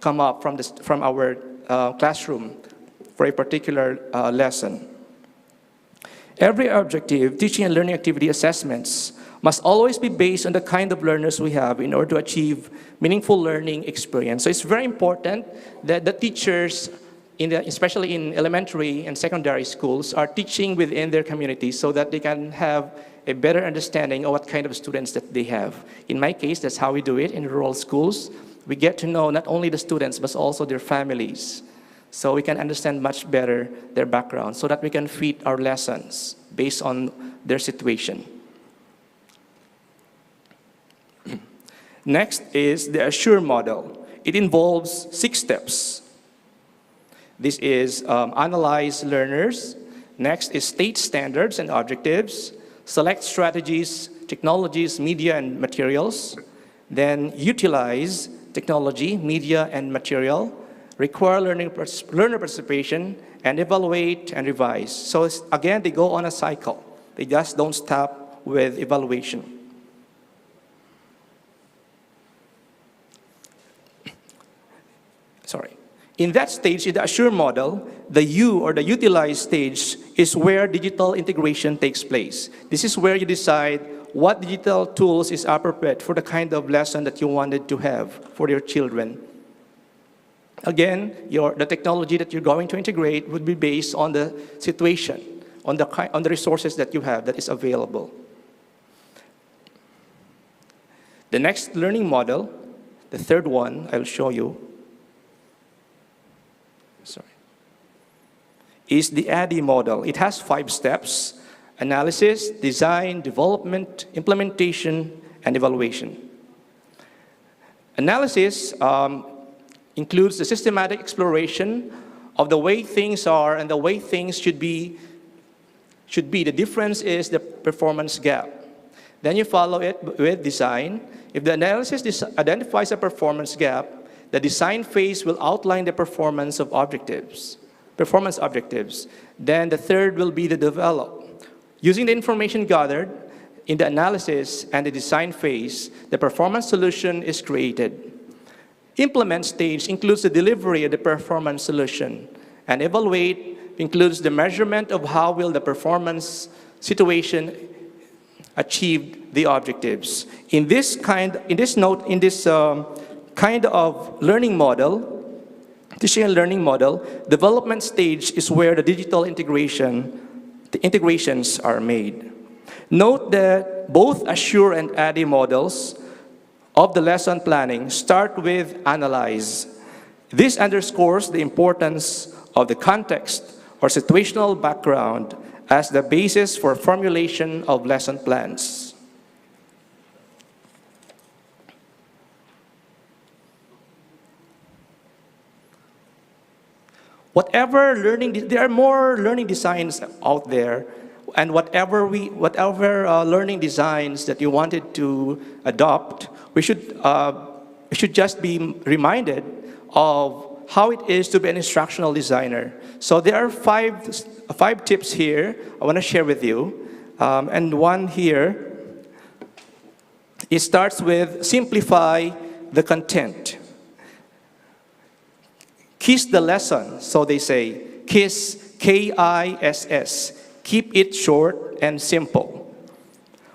come up from our classroom for a particular lesson. Every objective, teaching and learning activity assessments must always be based on the kind of learners we have in order to achieve meaningful learning experience. So it's very important that the teachers, especially in elementary and secondary schools, are teaching within their communities so that they can have a better understanding of what kind of students that they have. In my case, that's how we do it in rural schools. We get to know not only the students, but also their families. So we can understand much better their background so that we can fit our lessons based on their situation. Next is the Assure model. It involves 6 steps. This is analyze learners. Next is state standards and objectives. Select strategies, technologies, media, and materials. Then utilize technology, media, and material. Require learner participation, and evaluate and revise. So again, they go on a cycle. They just don't stop with evaluation. Sorry. In that stage, in the Assure model, the U, or the utilize stage, is where digital integration takes place. This is where you decide what digital tools is appropriate for the kind of lesson that you wanted to have for your children. Again, the technology that you're going to integrate would be based on the situation, on the resources that you have that is available. The next learning model, the third one I'll show you, is the ADDIE model. It has 5 steps: analysis, design, development, implementation, and evaluation. Analysis includes the systematic exploration of the way things are and the way things should be. The difference is the performance gap. Then you follow it with design. If the analysis identifies a performance gap, the design phase will outline the performance objectives. Then the third will be the develop. Using the information gathered in the analysis and the design phase, the performance solution is created. Implement stage includes the delivery of the performance solution, and evaluate includes the measurement of how will the performance situation achieve the objectives. In this kind of learning model, teaching and learning model, development stage is where the digital integrations are made. Note that both Assure and ADDIE models of the lesson planning start with analyze. This underscores the importance of the context or situational background as the basis for formulation of lesson plans. There are more learning designs out there, and whatever learning designs that you wanted to adopt, we should just be reminded of how it is to be an instructional designer. So there are five tips here I want to share with you, and one here, it starts with simplify the content. Kiss the lesson, so they say. KISS, K-I-S-S. Keep it short and simple.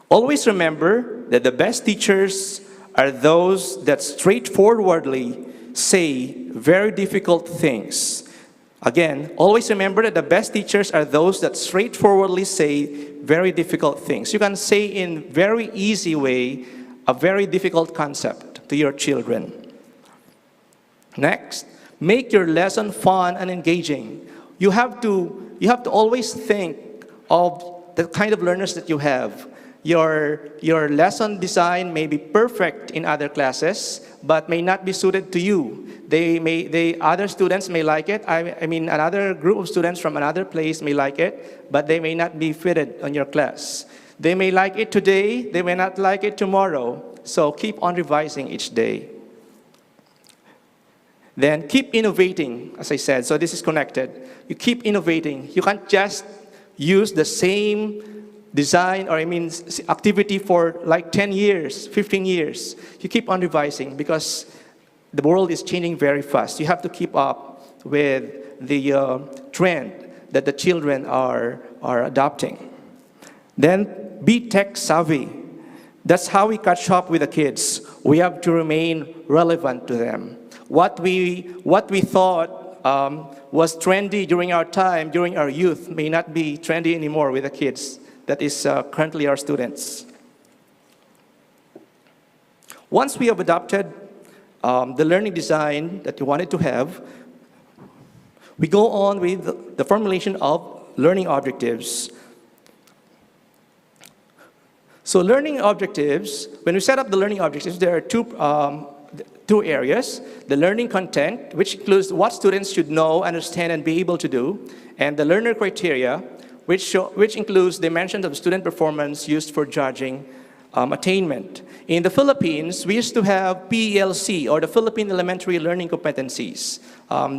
Always remember that the best teachers are those that straightforwardly say very difficult things. Again, always remember that the best teachers are those that straightforwardly say very difficult things. You can say in very easy way a very difficult concept to your children. Next, make your lesson fun and engaging. You have to always think of the kind of learners that you have. Your lesson design may be perfect in other classes, but may not be suited to you. Other students may like it. I mean, another group of students from another place may like it, but they may not be fitted on your class. They may like it today, they may not like it tomorrow. So keep on revising each day. Then keep innovating, as I said. So this is connected. You keep innovating. You can't just use the same design or activity for like 10 years, 15 years. You keep on revising because the world is changing very fast. You have to keep up with the trend that the children are adopting. Then be tech savvy. That's how we catch up with the kids. We have to remain relevant to them. What we thought was trendy during our time, during our youth, may not be trendy anymore with the kids. That is currently our students. Once we have adopted the learning design that you wanted to have, we go on with the formulation of learning objectives. So learning objectives, when we set up the learning objectives, there are two areas. The learning content, which includes what students should know, understand, and be able to do, and the learner criteria, which includes dimensions of student performance used for judging attainment. In the Philippines, we used to have PELC, or the Philippine Elementary Learning Competencies.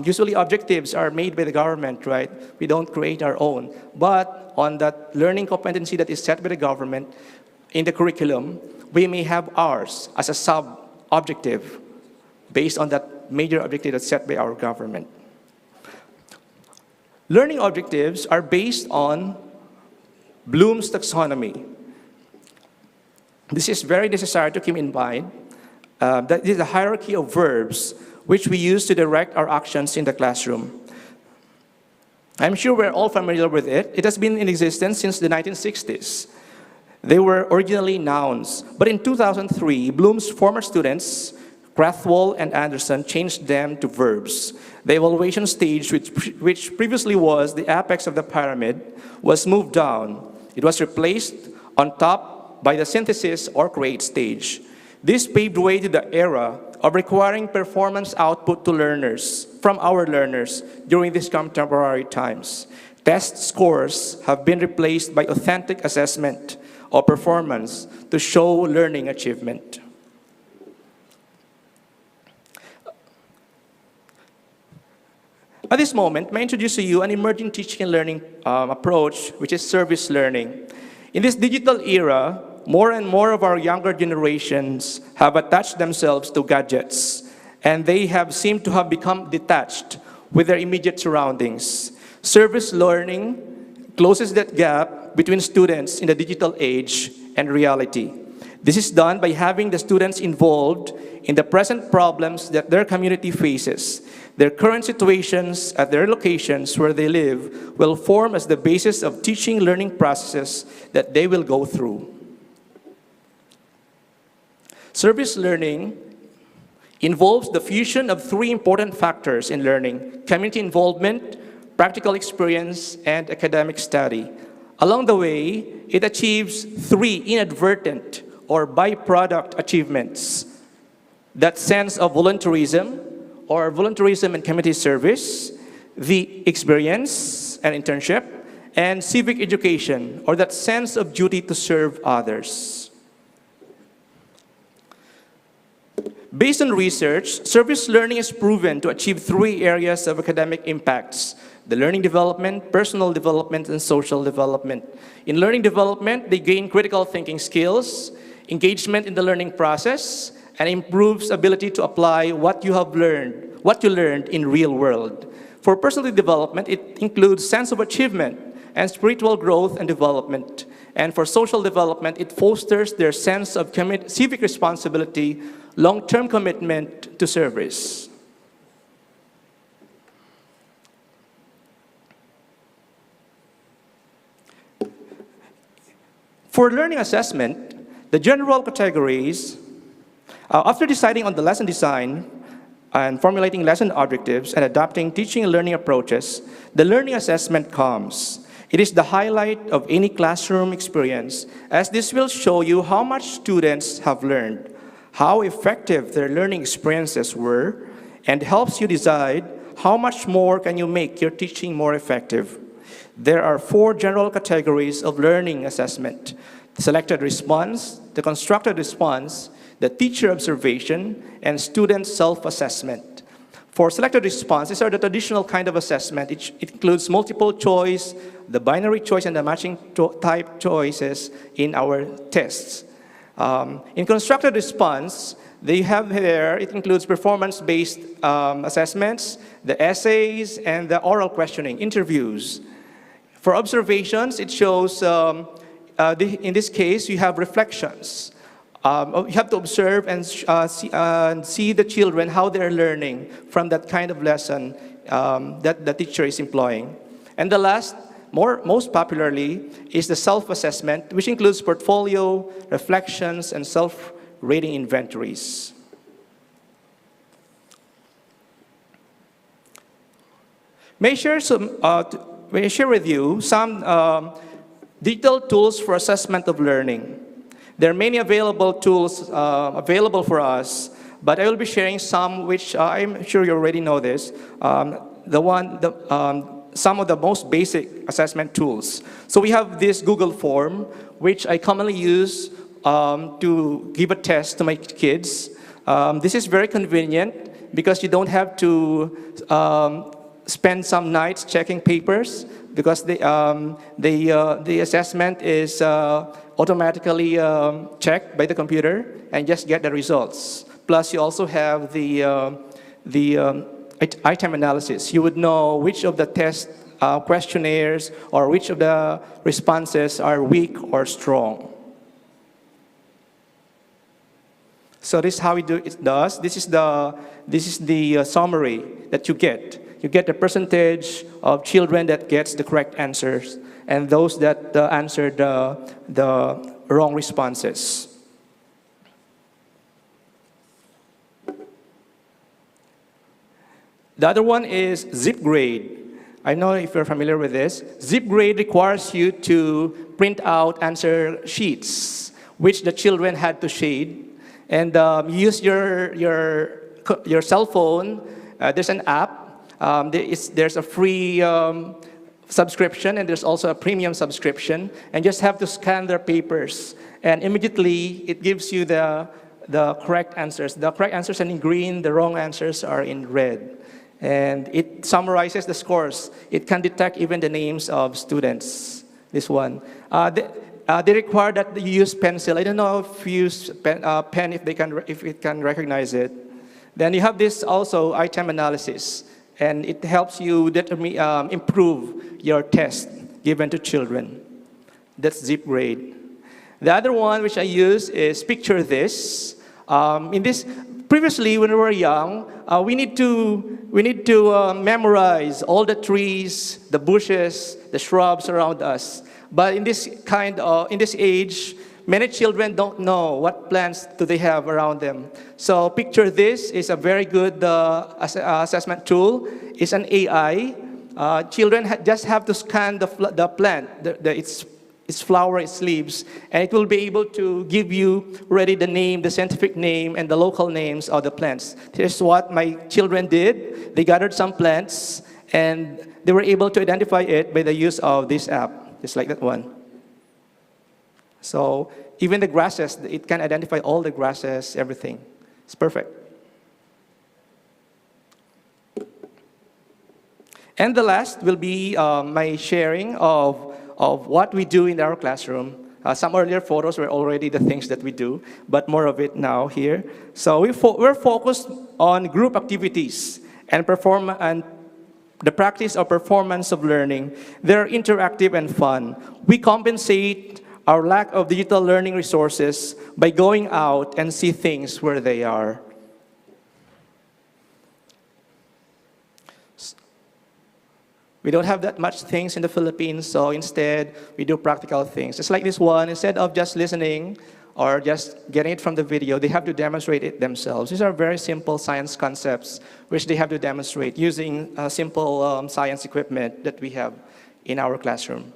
Usually objectives are made by the government, right? We don't create our own. But on that learning competency that is set by the government, in the curriculum, we may have ours as a sub-objective based on that major objective that's set by our government. Learning objectives are based on Bloom's taxonomy. This is very necessary to keep in mind. That is a hierarchy of verbs which we use to direct our actions in the classroom. I'm sure we're all familiar with it. It has been in existence since the 1960s. They were originally nouns, but in 2003, Bloom's former students, Krathwohl and Anderson, changed them to verbs. The evaluation stage, which previously was the apex of the pyramid, was moved down. It was replaced on top by the synthesis or create stage. This paved way to the era of requiring performance output to learners, from our learners, during these contemporary times. Test scores have been replaced by authentic assessment of performance to show learning achievement. At this moment, may I introduce to you an emerging teaching and learning approach, which is service learning. In this digital era, more and more of our younger generations have attached themselves to gadgets, and they have seemed to have become detached with their immediate surroundings. Service learning closes that gap between students in the digital age and reality. This is done by having the students involved in the present problems that their community faces. Their current situations at their locations where they live will form as the basis of teaching learning processes that they will go through. Service learning involves the fusion of three important factors in learning: community involvement, practical experience, and academic study. Along the way, it achieves three inadvertent or byproduct achievements: that sense of voluntarism and community service, the experience and internship, and civic education, or that sense of duty to serve others. Based on research, service learning is proven to achieve three areas of academic impacts: the learning development, personal development, and social development. In learning development, they gain critical thinking skills, engagement in the learning process, and improves ability to apply what you learned in real world. For personal development, it includes sense of achievement and spiritual growth and development. And for social development, it fosters their sense of civic responsibility, long-term commitment to service. For learning assessment, the general categories, after deciding on the lesson design and formulating lesson objectives and adopting teaching and learning approaches, the learning assessment comes. It is the highlight of any classroom experience, as this will show you how much students have learned, how effective their learning experiences were, and helps you decide how much more can you make your teaching more effective. There are four general categories of learning assessment: the selected response, the constructed response, the teacher observation, and student self-assessment. For selected response, these are the traditional kind of assessment. It includes multiple choice, the binary choice, and the matching type choices in our tests. In constructed response, they have here, it includes performance-based assessments, the essays, and the oral questioning, interviews. For observations, it shows, in this case, you have reflections. You have to observe and see the children, how they're learning from that kind of lesson that the teacher is employing. And the last, most popularly, is the self-assessment, which includes portfolio, reflections, and self-rating inventories. May I share with you some digital tools for assessment of learning. There are many available tools available for us, but I will be sharing some which I'm sure you already know this. Some of the most basic assessment tools. So we have this Google form, which I commonly use to give a test to my kids. This is very convenient because you don't have to spend some nights checking papers, because the assessment is automatically checked by the computer and just get the results. Plus, you also have the item analysis. You would know which of the test questionnaires or which of the responses are weak or strong. So this is how it does. This is the summary that you get. You get the percentage of children that gets the correct answers and those that answered the wrong responses. The other one is ZipGrade. I know if you're familiar with this. ZipGrade requires you to print out answer sheets, which the children had to shade, and use your cell phone. There's an app. There's a free subscription, and there's also a premium subscription, and just have to scan their papers, and immediately it gives you the correct answers. The correct answers are in green, the wrong answers are in red. And it summarizes the scores. It can detect even the names of students, this one. They require that you use pencil. I don't know if you use pen if it can recognize it. Then you have this also item analysis, and it helps you improve your test given to children. That's ZipGrade. The other one which I use is Picture This. Previously, when we were young, we need to memorize all the trees, the bushes, the shrubs around us. But in this age, many children don't know what plants do they have around them. So picture this is a very good assessment tool. It's an AI. Children just have to scan the plant, its flower, its leaves, and it will be able to give you already the name, the scientific name, and the local names of the plants. Here's what my children did. They gathered some plants, and they were able to identify it by the use of this app, just like that one. So even the grasses, it can identify all the grasses, everything. It's perfect. And the last will be my sharing of what we do in our classroom. Some earlier photos were already the things that we do, but more of it now here. So we're focused on group activities and the practice of performance of learning. They're interactive and fun. We compensate our lack of digital learning resources by going out and see things where they are. We don't have that much things in the Philippines, so instead, we do practical things. Just like this one, instead of just listening or just getting it from the video, they have to demonstrate it themselves. These are very simple science concepts which they have to demonstrate using simple science equipment that we have in our classroom.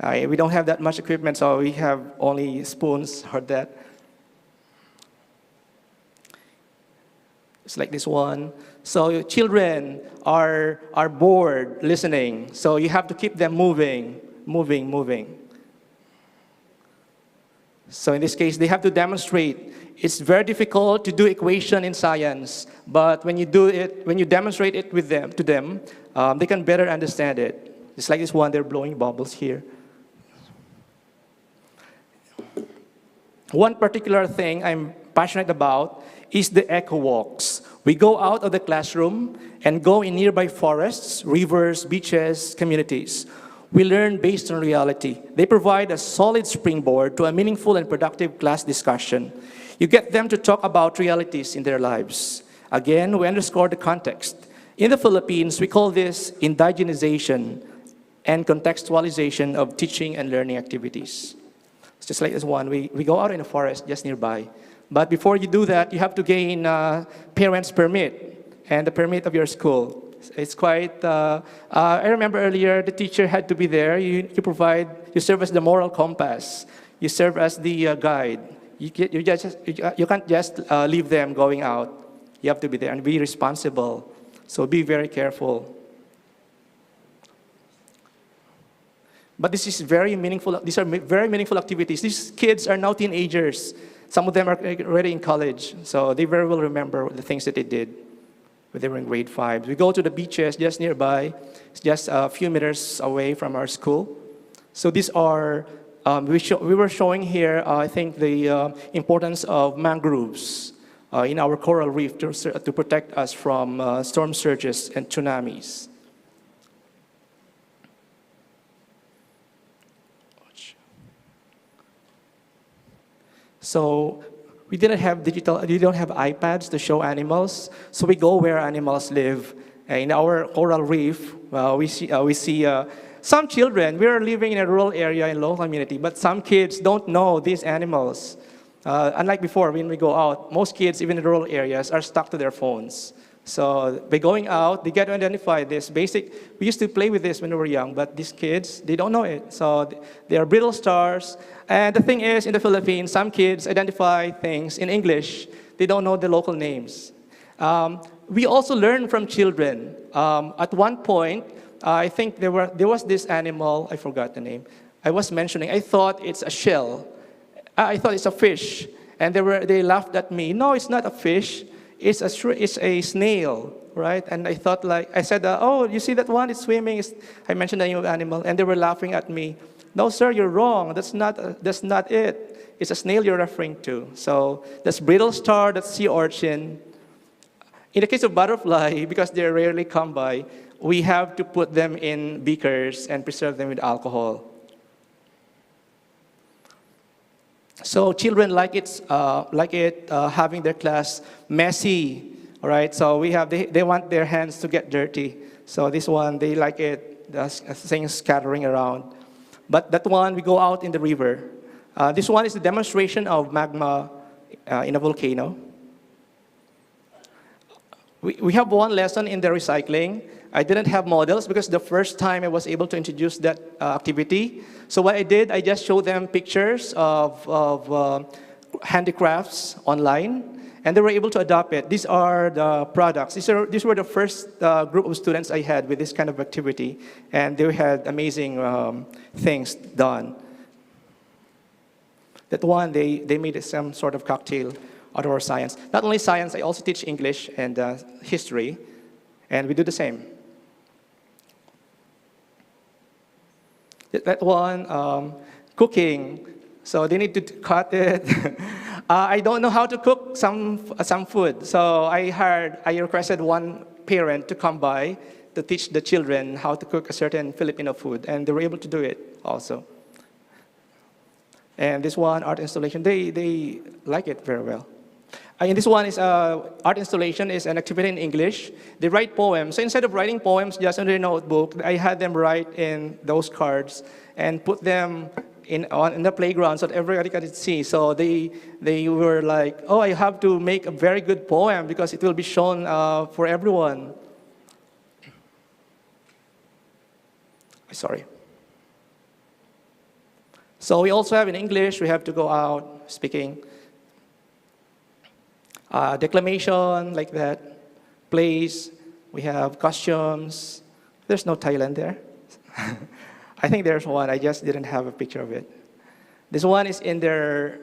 We don't have that much equipment, so we have only spoons or that. It's like this one. So children are bored listening, so you have to keep them moving. So in this case, they have to demonstrate. It's very difficult to do equation in science, but when you demonstrate it to them, they can better understand it. It's like this one, they're blowing bubbles here. One particular thing I'm passionate about is the eco walks. We go out of the classroom and go in nearby forests, rivers, beaches, communities. We learn based on reality. They provide a solid springboard to a meaningful and productive class discussion. You get them to talk about realities in their lives. Again, we underscore the context. In the Philippines, we call this indigenization and contextualization of teaching and learning activities. It's just like this one. We go out in the forest just nearby. But before you do that, you have to gain parents' permit and the permit of your school. It's quite, I remember earlier the teacher had to be there. You serve as the moral compass. You serve as the guide. You can't just leave them going out. You have to be there and be responsible. So be very careful. But this is very meaningful. These are very meaningful activities. These kids are now teenagers. Some of them are already in college, so they very well remember the things that they did when they were in grade 5. We go to the beaches just nearby. It's just a few meters away from our school. So these are, we were showing here, I think, the importance of mangroves in our coral reef to protect us from storm surges and tsunamis. So we don't have iPads to show animals, so we go where animals live. In our coral reef, we see some children. We are living in a rural area in low community, but some kids don't know these animals. Unlike before, when we go out, most kids, even in rural areas, are stuck to their phones. So by going out, they get to identify this basic. We used to play with this when we were young, but these kids, they don't know it. So they are brittle stars. And the thing is, in the Philippines, some kids identify things in English. They don't know the local names. We also learn from children. At one point, I think there was this animal, I forgot the name. I was mentioning, I thought it's a shell. I thought it's a fish. And they laughed at me. No, it's not a fish. It's a snail, right? And I thought I said, oh, you see that one? It's swimming. I mentioned the name of the animal, and they were laughing at me. No, sir, you're wrong. That's not it. It's a snail you're referring to. So that's brittle star, that's sea urchin. In the case of butterfly, because they rarely come by, we have to put them in beakers and preserve them with alcohol. So children like it having their class messy, all right? So they want their hands to get dirty. So this one, they like it, things scattering around. But that one, we go out in the river. This one is a demonstration of magma in a volcano. We have one lesson in the recycling. I didn't have models because the first time I was able to introduce that activity. So what I did, I just showed them pictures of handicrafts online, and they were able to adopt it. These are the products. These were the first group of students I had with this kind of activity, and they had amazing things done. That one, they made some sort of cocktail out of our science. Not only science, I also teach English and history, and we do the same. That one, cooking. So they need to cut it. I don't know how to cook some food, so I requested one parent to come by to teach the children how to cook a certain Filipino food, and they were able to do it also. And this one, art installation, they like it very well. And this one is art installation is an activity in English. They write poems. So instead of writing poems just on their notebook, I had them write in those cards and put them in the playground so that everybody could see. So they were like, oh, I have to make a very good poem because it will be shown for everyone. Sorry. So we also have in English, we have to go out speaking. Declamation, like that. Plays, we have costumes. There's no Thailand there. I think there's one, I just didn't have a picture of it. This one is in their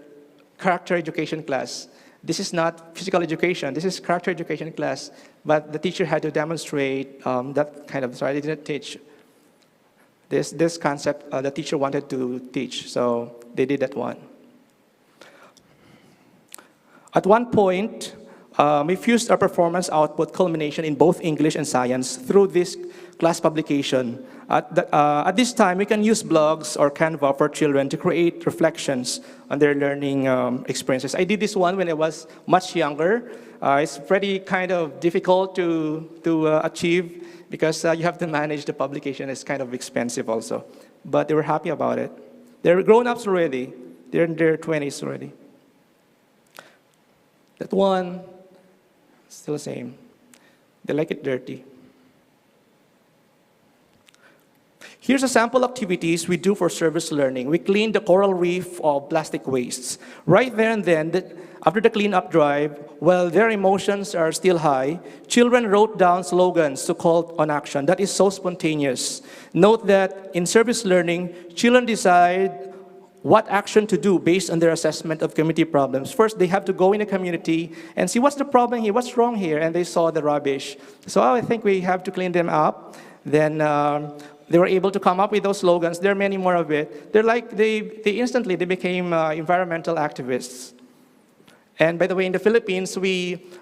character education class. This is not physical education, this is character education class, but the teacher had to demonstrate that kind of, so I didn't teach. This concept the teacher wanted to teach, so they did that one. At one point, we fused our performance output culmination in both English and science through this class publication. At this time, we can use blogs or Canva for children to create reflections on their learning experiences. I did this one when I was much younger. It's pretty kind of difficult to achieve because you have to manage the publication. It's kind of expensive also. But they were happy about it. They're grown-ups already. They're in their 20s already. That one, still the same. They like it dirty. Here's a sample activities we do for service learning. We clean the coral reef of plastic wastes. Right there and then, after the cleanup drive, while their emotions are still high, children wrote down slogans to call on action. That is so spontaneous. Note that in service learning, children decide what action to do based on their assessment of community problems. First, they have to go in a community and see what's the problem here, what's wrong here, and they saw the rubbish. So I think we have to clean them up. Then they were able to come up with those slogans. There are many more of it. They're like, they instantly became environmental activists. And by the way, in the Philippines,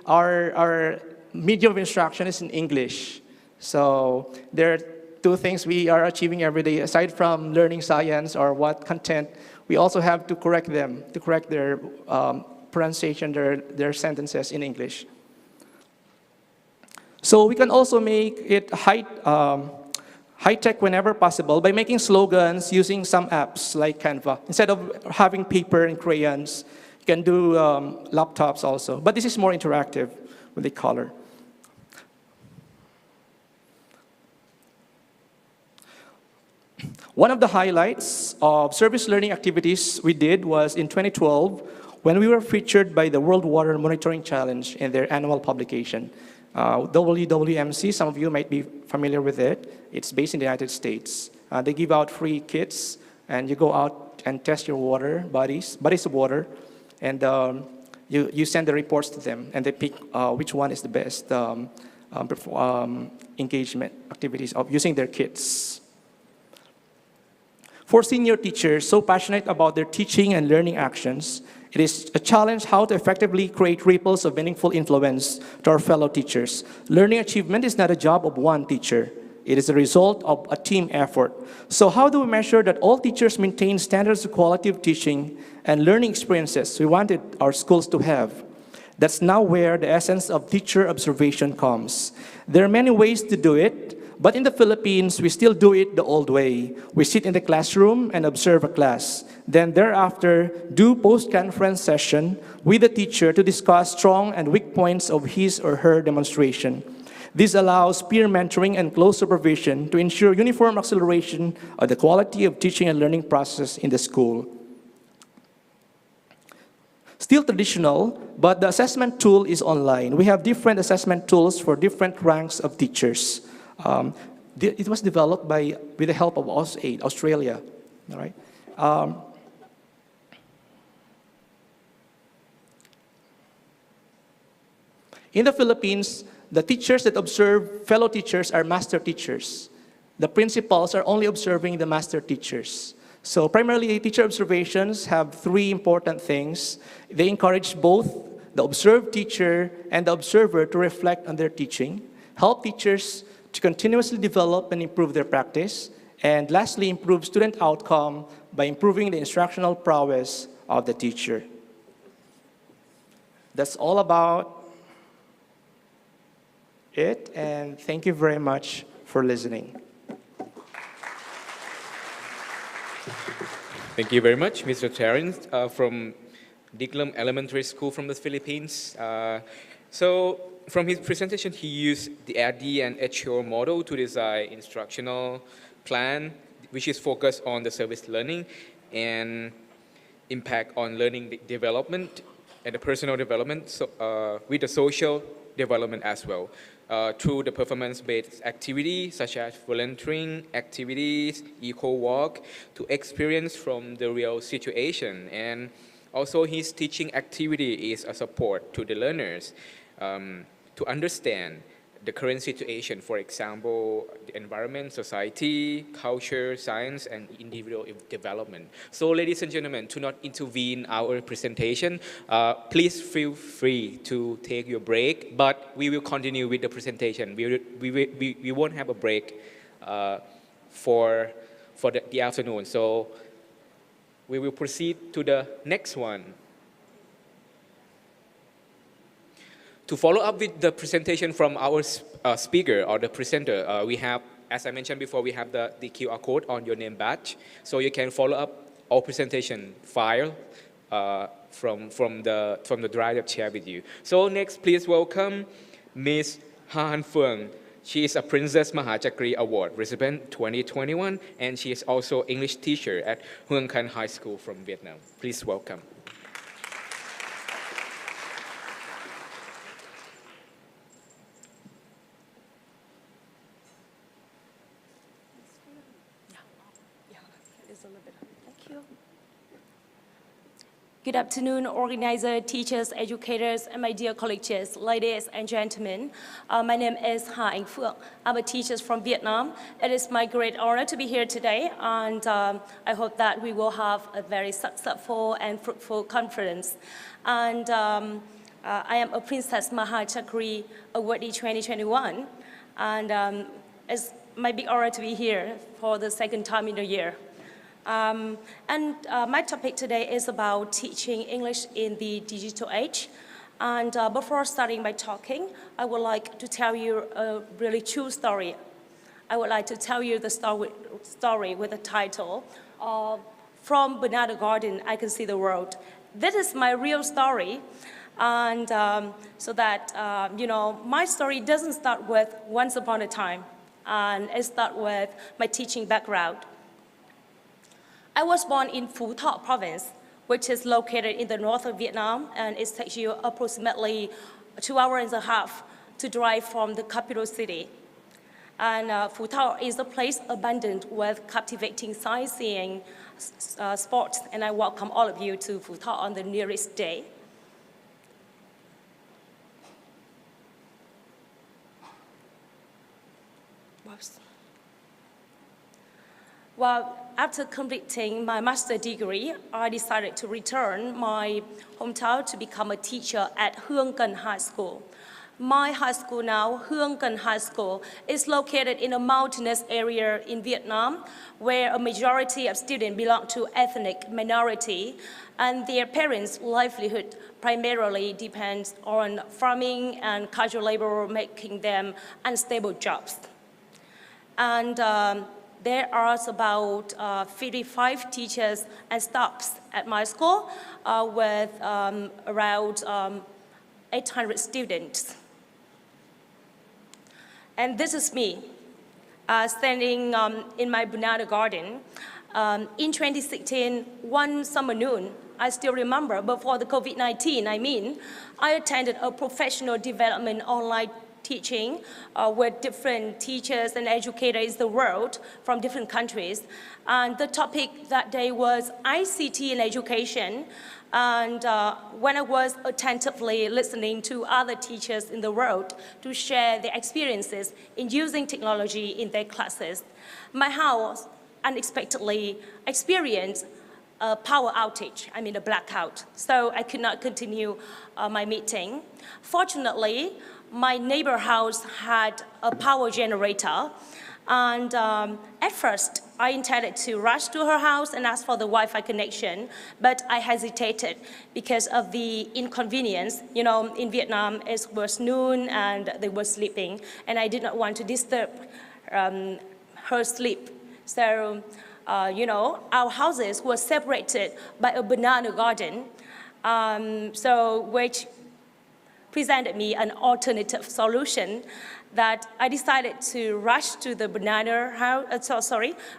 our medium of instruction is in English. So there are two things we are achieving every day. Aside from learning science or what content, we also have to correct them, to correct their pronunciation, their sentences in English. So we can also make it high-tech whenever possible by making slogans using some apps like Canva. Instead of having paper and crayons, you can do laptops also. But this is more interactive with the color. One of the highlights of service learning activities we did was in 2012 when we were featured by the World Water Monitoring Challenge in their annual publication. WWMC, some of you might be familiar with it. It's based in the United States. They give out free kits, and you go out and test your water, bodies of water, and you send the reports to them, and they pick which one is the best engagement activities of using their kits. For senior teachers so passionate about their teaching and learning actions, it is a challenge how to effectively create ripples of meaningful influence to our fellow teachers. Learning achievement is not a job of one teacher. It is a result of a team effort. So how do we measure that all teachers maintain standards of quality of teaching and learning experiences we wanted our schools to have? That's now where the essence of teacher observation comes. There are many ways to do it, But in the Philippines, we still do it the old way. We sit in the classroom and observe a class. Then thereafter, do post-conference session with the teacher to discuss strong and weak points of his or her demonstration. This allows peer mentoring and close supervision to ensure uniform acceleration of the quality of teaching and learning process in the school. Still traditional, but the assessment tool is online. We have different assessment tools for different ranks of teachers. It was developed with the help of AusAid, Australia. All right. In the Philippines, the teachers that observe fellow teachers are master teachers. The principals are only observing the master teachers. So primarily, teacher observations have three important things. They encourage both the observed teacher and the observer to reflect on their teaching, help teachers to continuously develop and improve their practice, and lastly, improve student outcome by improving the instructional prowess of the teacher. That's all about it, and thank you very much for listening. Thank you very much, Mr. Terence from Diglum Elementary School from the Philippines. So from his presentation, he used the ADDIE and HO model to design instructional plan, which is focused on the service learning and impact on learning development and the personal development with the social development as well. Through the performance-based activities such as volunteering activities, eco-walk, to experience from the real situation. And also his teaching activity is a support to the learners to understand the current situation, for example, the environment, society, culture, science, and individual development. So ladies and gentlemen, to not intervene our presentation, please feel free to take your break, but we will continue with the presentation. We won't have a break for the afternoon. So we will proceed to the next one. To follow up with the presentation from our speaker or the presenter, we have, as I mentioned before, we have the QR code on your name badge. So you can follow up our presentation file from the drive I've shared with you. So next, please welcome Ms. Han Phuong. She is a Princess Mahachakri Award recipient 2021, and she is also English teacher at Huang Can High School from Vietnam. Please welcome. Good afternoon, organizers, teachers, educators, and my dear colleagues, ladies and gentlemen. My name is Ha Anh Phuong. I'm a teacher from Vietnam. It is my great honor to be here today, and I hope that we will have a very successful and fruitful conference. And I am a Princess Mahachakri Awardee 2021, and it's my big honor to be here for the second time in a year. My topic today is about teaching English in the digital age. And before starting my talking, I would like to tell you a really true story. I would like to tell you the story with the title, From Banana Garden, I Can See the World. This is my real story. And so that, my story doesn't start with once upon a time. And it starts with my teaching background. I was born in Phu Thọ province, which is located in the north of Vietnam, and it takes you approximately 2 hours and a half to drive from the capital city. And Phu Thọ is a place abundant with captivating sightseeing spots, and I welcome all of you to Phu Thọ on the nearest day. Well, after completing my master's degree, I decided to return my hometown to become a teacher at Huang Can High School. My high school now, Huang Can High School, is located in a mountainous area in Vietnam where a majority of students belong to ethnic minority, and their parents' livelihood primarily depends on farming and casual labor, making them unstable jobs. And there are about 55 teachers and staffs at my school with around 800 students. And this is me standing in my banana garden. In 2016, one summer noon, I still remember, before the COVID-19, I attended a professional development online teaching with different teachers and educators in the world from different countries. And the topic that day was ICT in education. And when I was attentively listening to other teachers in the world to share their experiences in using technology in their classes, my house unexpectedly experienced a power outage, a blackout. So I could not continue my meeting. Fortunately, my neighbor house had a power generator, and at first I intended to rush to her house and ask for the Wi-Fi connection, but I hesitated because of the inconvenience. In Vietnam it was noon and they were sleeping, and I did not want to disturb her sleep. So, our houses were separated by a banana garden, which presented me an alternative solution that I decided to rush to the banana house.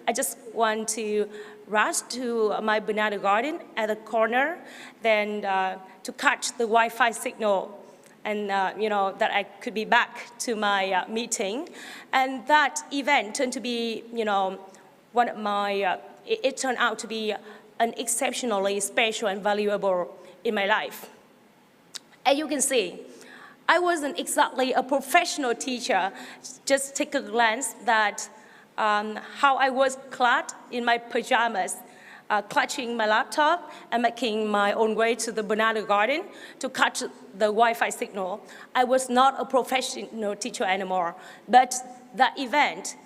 I just want to rush to my banana garden at the corner, then to catch the Wi-Fi signal, and that I could be back to my meeting. And that event turned to be, one of my, it turned out to be an exceptionally special and valuable in my life. As you can see, I wasn't exactly a professional teacher. Just take a glance at how I was clad in my pajamas, clutching my laptop and making my own way to the banana garden to catch the Wi-Fi signal. I was not a professional teacher anymore, but that event,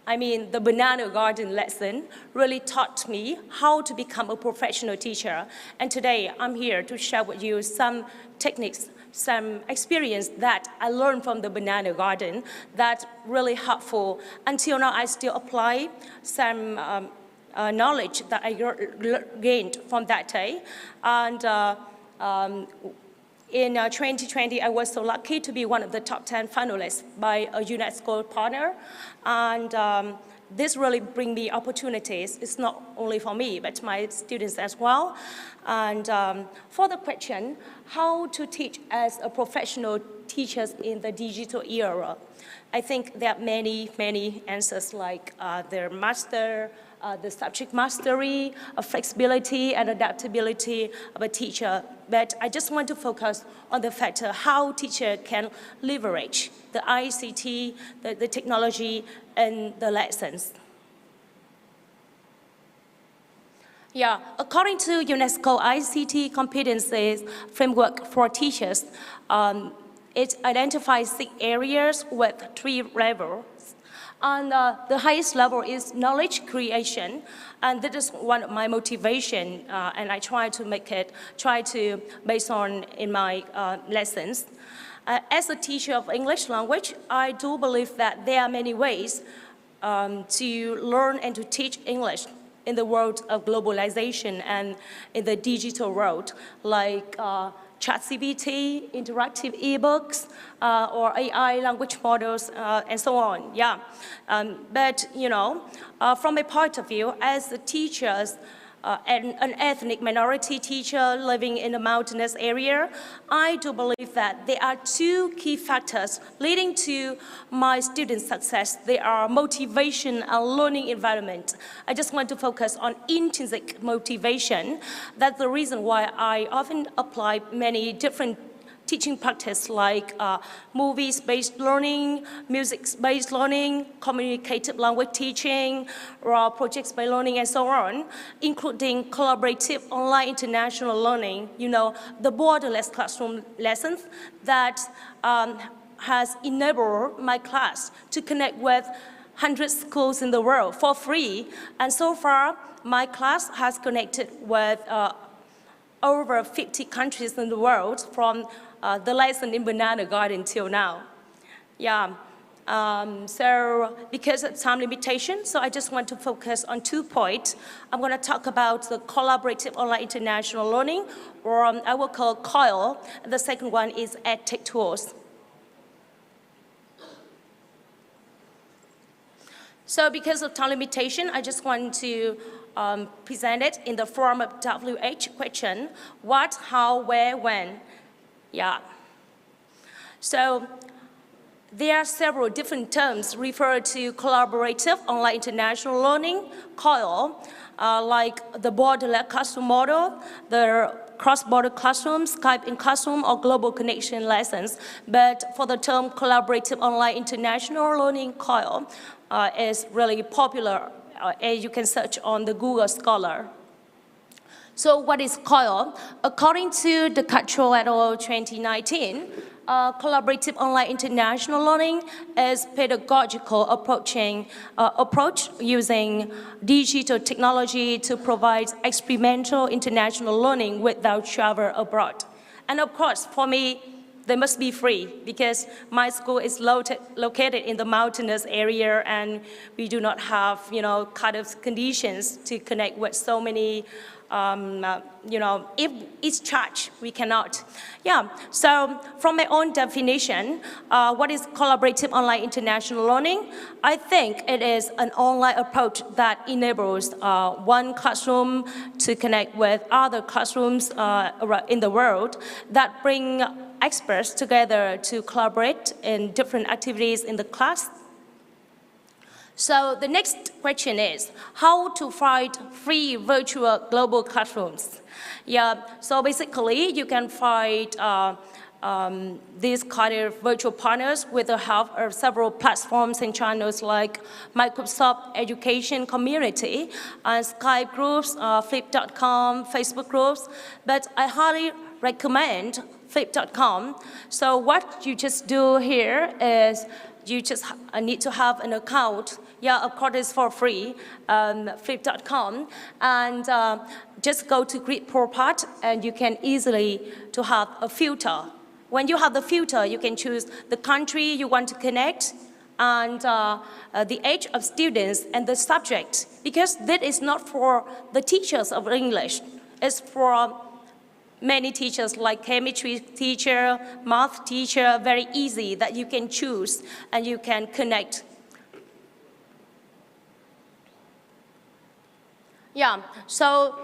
the banana garden lesson, really taught me how to become a professional teacher. And today I'm here to share with you some techniques, some experience that I learned from the banana garden that really helpful. Until now, I still apply some knowledge that I gained from that day. And in 2020, I was so lucky to be one of the top 10 finalists by a UNESCO partner. And this really brings me opportunities. It's not only for me, but my students as well. And for the question, how to teach as a professional teacher in the digital era, I think there are many answers, like the subject mastery, flexibility and adaptability of a teacher. But I just want to focus on the factor how teacher can leverage the ICT, the technology, and the lessons. Yeah, according to UNESCO ICT competencies framework for teachers, it identifies 6 areas with 3 levels. And the highest level is knowledge creation, and that is one of my motivation, and I try to based on in my lessons. As a teacher of English language, I do believe that there are many ways to learn and to teach English in the world of globalization and in the digital world, like ChatGPT, interactive ebooks, or AI language models, and so on. Yeah, but from my point of view, as a teacher, an ethnic minority teacher living in a mountainous area, I do believe that there are 2 key factors leading to my students' success. They are motivation and learning environment. I just want to focus on intrinsic motivation. That's the reason why I often apply many different teaching practice, like movies-based learning, music-based learning, communicative language teaching, or projects-based learning, and so on, including collaborative online international learning, the borderless classroom lessons that has enabled my class to connect with 100 schools in the world for free. And so far, my class has connected with over 50 countries in the world, from the lesson in Banana Garden till now. Yeah, So because of time limitation, so I just want to focus on 2 points. I'm going to talk about the collaborative online international learning, or I will call COIL. And the second one is EdTech tools. So because of time limitation, I just want to present it in the form of WH question: what, how, where, when. Yeah. So there are several different terms referred to collaborative online international learning, COIL, like the borderless classroom model, the cross-border classroom, Skype in classroom, or global connection lessons. But for the term collaborative online international learning, COIL, is really popular, as you can search on the Google Scholar. So what is COIL? According to the Cuttrell et al. 2019, collaborative online international learning is pedagogical approach using digital technology to provide experimental international learning without travel abroad. And of course, for me, they must be free because my school is located in the mountainous area and we do not have, kind of conditions to connect with so many if it's charged, we cannot. Yeah, so from my own definition, what is collaborative online international learning? I think it is an online approach that enables one classroom to connect with other classrooms in the world that bring experts together to collaborate in different activities in the class. So the next question is, how to find free virtual global classrooms? Yeah, so basically you can find these kind of virtual partners with the help of several platforms and channels like Microsoft Education Community, Skype groups, Flip.com, Facebook groups, but I highly recommend Flip.com. So what you just do here is you just need to have an account. Yeah, of course it's for free, Flip.com, and just go to grid profile and you can easily to have a filter. When you have the filter, you can choose the country you want to connect and the age of students and the subject, because that is not for the teachers of English, it's for many teachers like chemistry teacher, math teacher, very easy that you can choose and you can connect. Yeah, so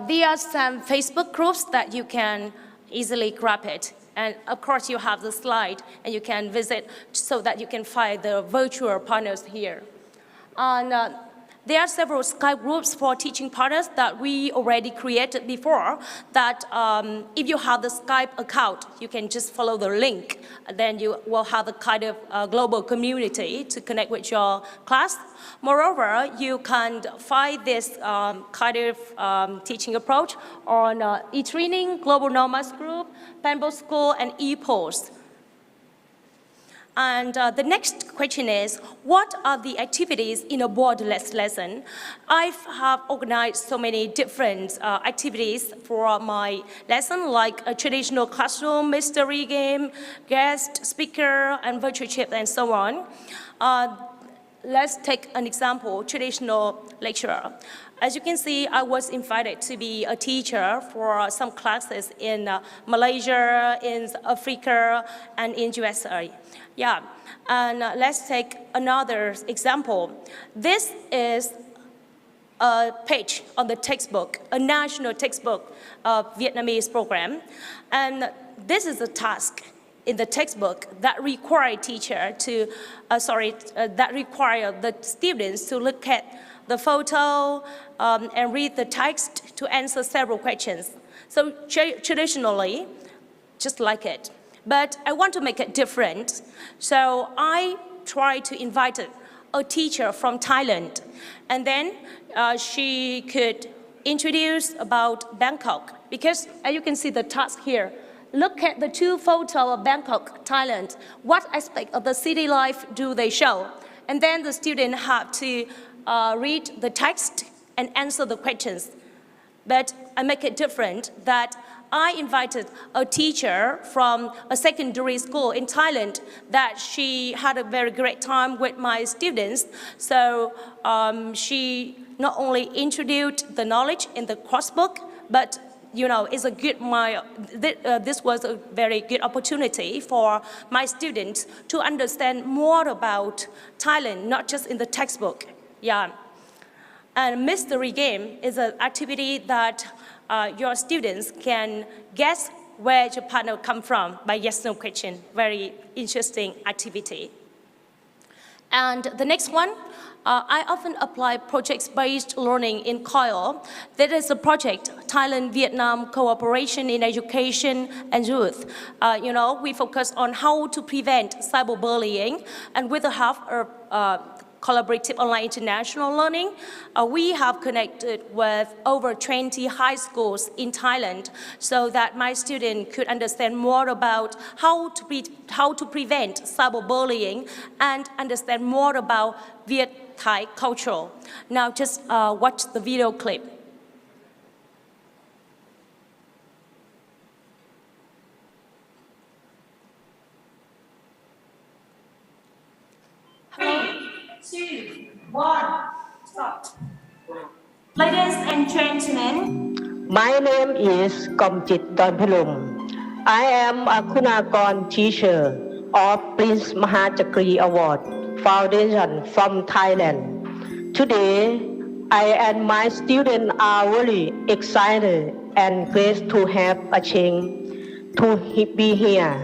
there are some Facebook groups that you can easily grab it. And of course you have the slide and you can visit so that you can find the virtual partners here. And there are several Skype groups for teaching partners that we already created before that if you have the Skype account, you can just follow the link. And then you will have a kind of global community to connect with your class. Moreover, you can find this kind of teaching approach on e-training, Global Nomads Group, Penbo School, and ePost. And the next question is, what are the activities in a borderless lesson? I have organized so many different activities for my lesson, like a traditional classroom, mystery game, guest speaker, and virtual chip, and so on. Let's take an example, traditional lecturer. As you can see, I was invited to be a teacher for some classes in Malaysia, in Africa, and in USA. Yeah, and let's take another example. This is a page on the textbook, a national textbook of Vietnamese program. And this is a task in the textbook that require teacher to, that require the students to look at the photo and read the text to answer several questions. So traditionally, just like it. But I want to make it different. So I tried to invite a teacher from Thailand. And then she could introduce about Bangkok. Because as you can see the task here, look at the two photos of Bangkok, Thailand. What aspect of the city life do they show? And then the student have to read the text and answer the questions. But I make it different that I invited a teacher from a secondary school in Thailand that she had a very great time with my students. So she not only introduced the knowledge in the coursebook, but it's a good, this was a very good opportunity for my students to understand more about Thailand, not just in the textbook. Yeah. And mystery game is an activity that your students can guess where your partner come from by yes/no question. Very interesting activity. And the next one, I often apply project-based learning in COIL. That is a project, Thailand-Vietnam Cooperation in Education and Youth. We focus on how to prevent cyberbullying, and with the help of collaborative online international learning, we have connected with over 20 high schools in Thailand so that my students could understand more about how to prevent cyberbullying and understand more about Viet Thai culture. Now just watch the video clip. Two, one, start. Ladies and gentlemen, my name is Komjit Donpalum. I am a Kunakon teacher of Prince Mahachakri Award Foundation from Thailand. Today, I and my students are very excited and glad to have a chance to be here.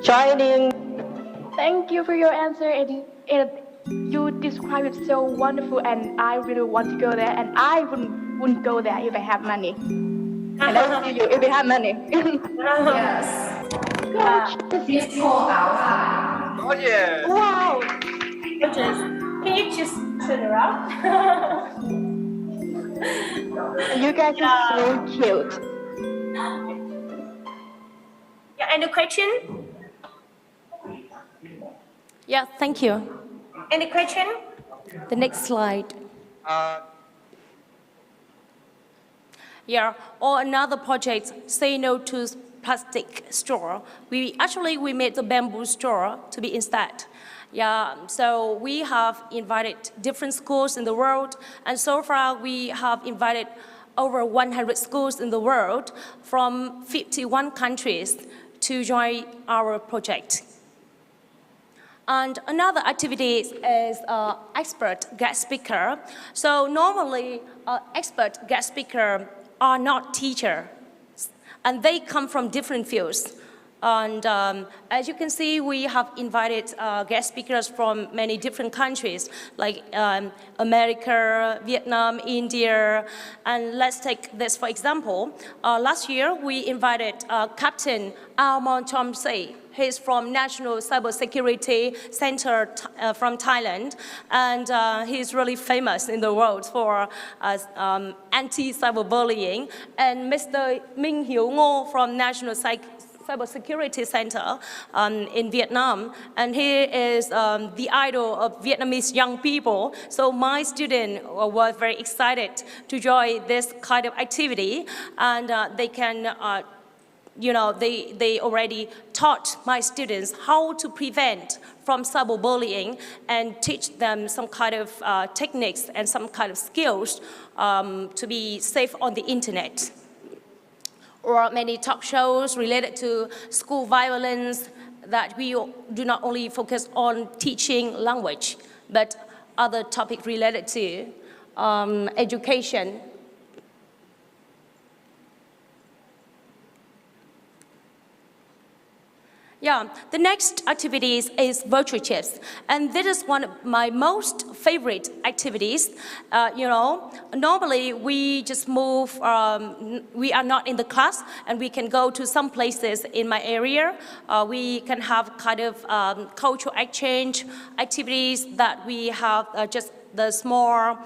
Joining. Thank you for your answer. You describe it so wonderful, and I really want to go there, and I wouldn't go there if I have money. And I see you if I have money. Yes. Please call out. Oh yeah. Wow. Can you just turn around? You guys are so cute. Yeah, and the question? Yeah, thank you. Any question? The next slide. Yeah, or another project, say no to plastic straw. We made the bamboo straw to be instead. Yeah, so we have invited different schools in the world, and so far we have invited over 100 schools in the world from 51 countries to join our project. And another activity is expert guest speaker. So normally, expert guest speaker are not teachers, and they come from different fields. And as you can see, we have invited guest speakers from many different countries, like America, Vietnam, India. And let's take this for example. Last year, we invited Captain Almon Chomsei. He's from National Cybersecurity Center from Thailand, and he's really famous in the world for anti-cyberbullying. And Mr. Minh Hiếu Ngô from National Cybersecurity Center in Vietnam, and he is the idol of Vietnamese young people. So my students were very excited to join this kind of activity, and they can they already taught my students how to prevent from cyberbullying and teach them some kind of techniques and some kind of skills to be safe on the internet. Or many talk shows related to school violence that we do not only focus on teaching language, but other topics related to education. Yeah, the next activity is virtual chess, and this is one of my most favorite activities. Normally we just move, we are not in the class, and we can go to some places in my area. We can have kind of cultural exchange activities that we have just the small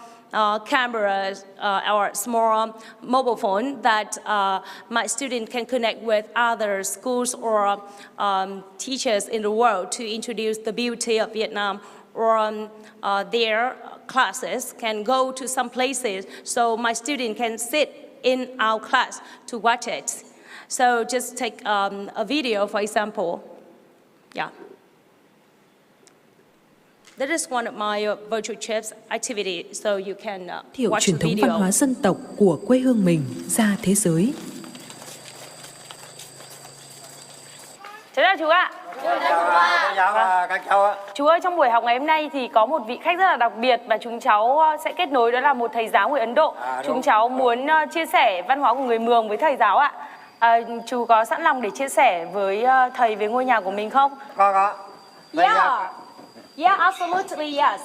cameras or small mobile phone that my student can connect with other schools or teachers in the world to introduce the beauty of Vietnam, or their classes can go to some places so my student can sit in our class to watch it. So just take a video, for example. Yeah. That is one of my virtual trips activity, so you can Thiệu watch truyền the thống văn video. hóa dân tộc của quê hương mình ra thế giới. Chào chú ạ. Chào các cháu ạ. Chú ơi, trong buổi học ngày hôm nay thì có một vị khách rất là đặc biệt và chúng cháu sẽ kết nối, đó là một thầy giáo người Ấn Độ. Chúng cháu muốn chia sẻ văn hóa của người Mường với thầy giáo ạ. Chú có sẵn lòng để chia sẻ với thầy về ngôi nhà của mình không? Có. Yeah. Yeah, absolutely yes.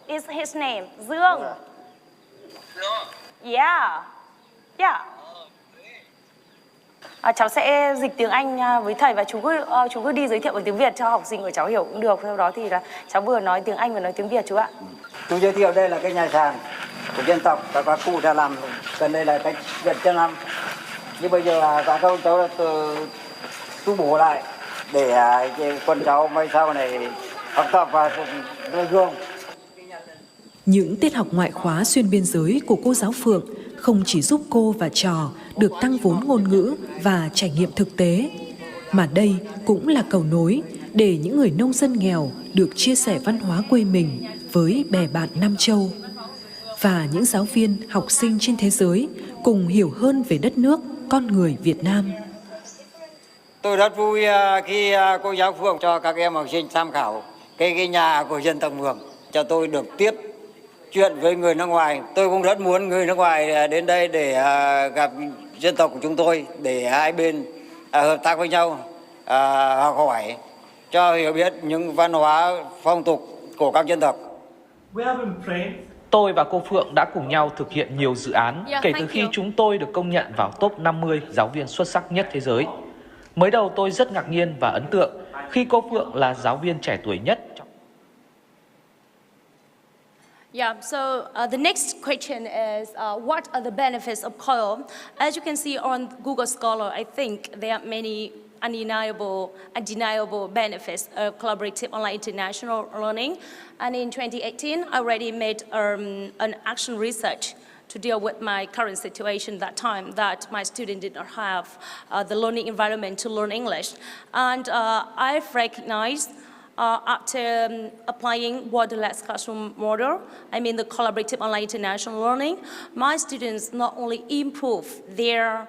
Is his name Dương? Yeah. Yeah. Cháu sẽ dịch tiếng Anh với thầy và chú cứ đi giới thiệu bằng tiếng Việt cho học sinh của cháu hiểu cũng được. Sau đó thì là cháu vừa nói tiếng Anh vừa nói tiếng Việt chú ạ. Chú giới thiệu đây là cái nhà sàn của dân tộc và các cụ đã làm, gần đây là cái gần trăm năm. Nhưng bây giờ là các cháu là tu bổ lại để con cháu mai sau này học tập và nuôi dưỡng. Những tiết học ngoại khóa xuyên biên giới của cô giáo Phượng không chỉ giúp cô và trò được tăng vốn ngôn ngữ và trải nghiệm thực tế, mà đây cũng là cầu nối để những người nông dân nghèo được chia sẻ văn hóa quê mình với bè bạn Nam Châu. Và những giáo viên, học sinh trên thế giới cùng hiểu hơn về đất nước, con người Việt Nam. Tôi rất vui khi cô giáo Phượng cho các em học sinh tham khảo cái nhà của dân tộc Mường, cho tôi được tiếp chuyện với người nước ngoài. Tôi cũng rất muốn người nước ngoài đến đây để gặp dân tộc của chúng tôi, để hai bên hợp tác với nhau, học hỏi, cho hiểu biết những văn hóa phong tục của các dân tộc. Tôi và cô Phượng đã cùng nhau thực hiện nhiều dự án kể từ khi chúng tôi được công nhận vào top 50 giáo viên xuất sắc nhất thế giới. Mới đầu tôi rất ngạc nhiên và ấn tượng khi cô Phượng là giáo viên trẻ tuổi nhất. Yeah, so the next question is, what are the benefits of COIL? As you can see on Google Scholar, I think there are many undeniable benefits of collaborative online international learning. And in 2018, I already made an action research to deal with my current situation that time, that my student did not have the learning environment to learn English. And I've recognized after applying borderless classroom model, I mean the collaborative online international learning, my students not only improve their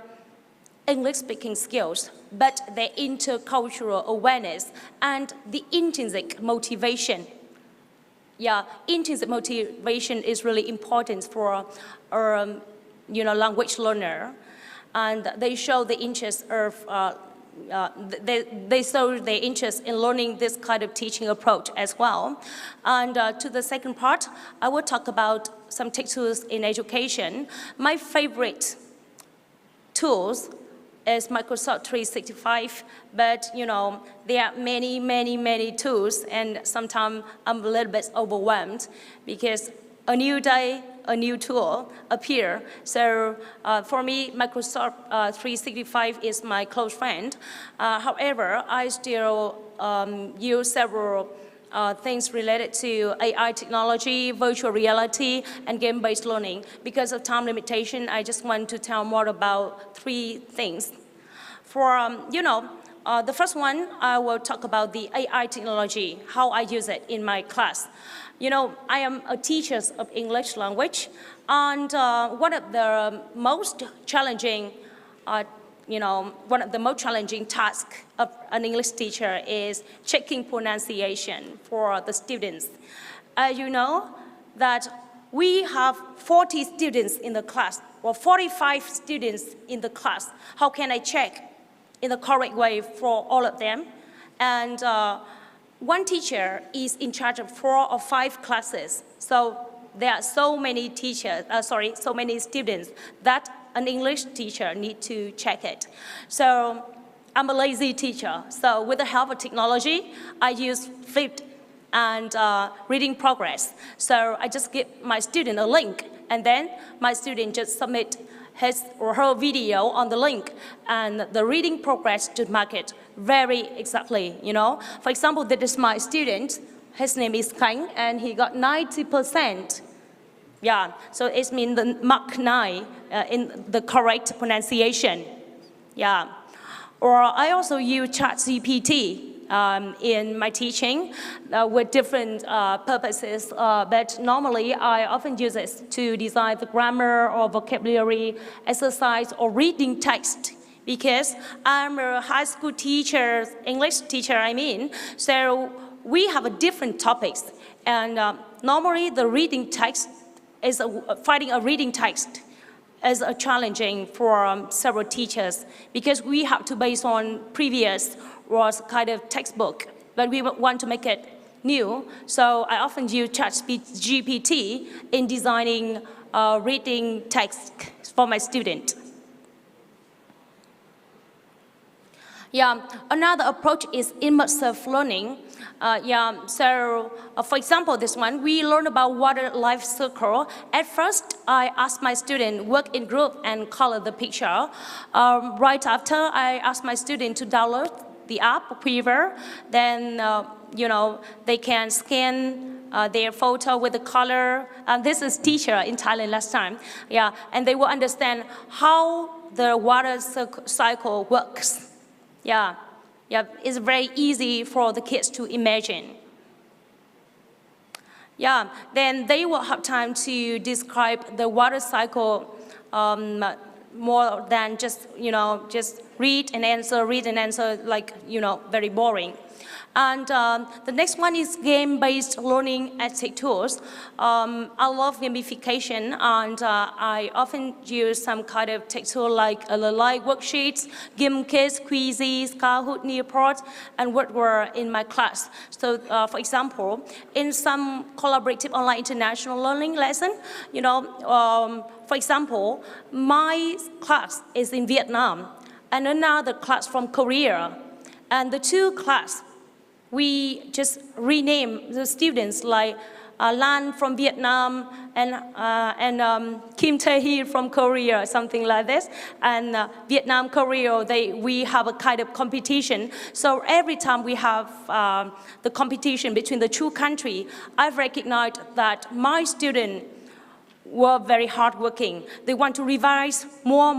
English speaking skills, but their intercultural awareness and the intrinsic motivation. Yeah, intrinsic motivation is really important for language learner, and they show the interest of they show their interest in learning this kind of teaching approach as well. And to the second part, I will talk about some tech tools in education. My favorite tools is Microsoft 365, but there are many tools, and sometimes I'm a little bit overwhelmed because a new day, a new tool appear. So for me, Microsoft 365 is my close friend. However, I still use several things related to AI technology, virtual reality, and game-based learning. Because of time limitation, I just want to tell more about 3 things. For, the first one, I will talk about the AI technology, how I use it in my class. I am a teacher of English language, and one of the most challenging tasks of an English teacher is checking pronunciation for the students. You know that we have 40 students in the class, or 45 students in the class. How can I check in the correct way for all of them? And one teacher is in charge of 4 or 5 classes. So there are so many students that an English teacher needs to check it. So I'm a lazy teacher. So with the help of technology, I use flipped and reading progress. So I just give my student a link, and then my student just submit his or her video on the link, and the reading progress to mark it very exactly, For example, this is my student. His name is Kang, and he got 90%. Yeah, so it means the mark 9 in the correct pronunciation. Yeah. Or I also use ChatGPT in my teaching with different purposes, but normally I often use it to design the grammar or vocabulary exercise or reading text, because I'm a high school teacher, English teacher I mean, so we have a different topics, and normally the reading text is finding a reading text is challenging for several teachers, because we have to base on previous was kind of textbook, but we want to make it new. So I often use ChatGPT in designing reading text for my student. Yeah, another approach is immersive learning. For example, this one, we learn about water life cycle. At first, I asked my student work in group and color the picture. Right after, I asked my student to download the app, Quiver. Then, they can scan their photo with the color. This is teacher in Thailand last time. Yeah, and they will understand how the water cycle works. Yeah, it's very easy for the kids to imagine. Yeah, then they will have time to describe the water cycle more than just read and answer like, very boring. And the next one is game-based learning ethic tools. I love gamification, and I often use some kind of tech tool like worksheets, game kits, quizzes, Kahoot, Neoport, and WordWord in my class. So, for example, in some collaborative online international learning lesson, for example, my class is in Vietnam, and another class from Korea, and the two classes, we just rename the students like Lan from Vietnam and Kim Tae-hee from Korea, something like this. And Vietnam, Korea, we have a kind of competition. So every time we have the competition between the two countries, I've recognized that my students were very hardworking. They want to revise more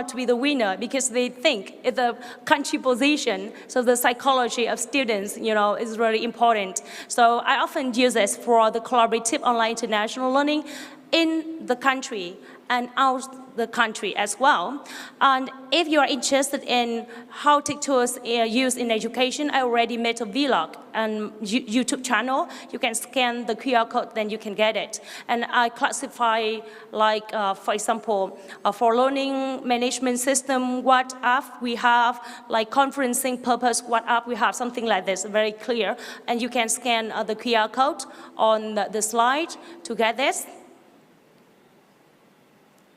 to be the winner, because they think it's the country position. So the psychology of students, is really important. So I often use this for the collaborative online international learning in the country and out the country as well. And if you are interested in how tech tools are used in education, I already made a vlog and YouTube channel. You can scan the QR code, then you can get it. And I classify, like, for example, for learning management system, what app we have, like conferencing purpose, what app we have, something like this, very clear. And you can scan the QR code on the slide to get this.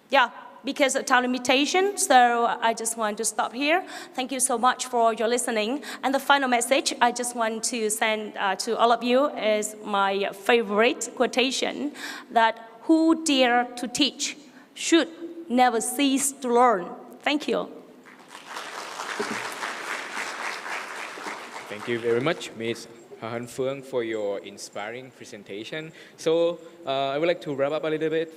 Yeah, because of time limitation, so I just want to stop here. Thank you so much for your listening. And the final message I just want to send to all of you is my favorite quotation, that who dare to teach should never cease to learn. Thank you. Thank you very much, Ms. Han Phuong, for your inspiring presentation. So I would like to wrap up a little bit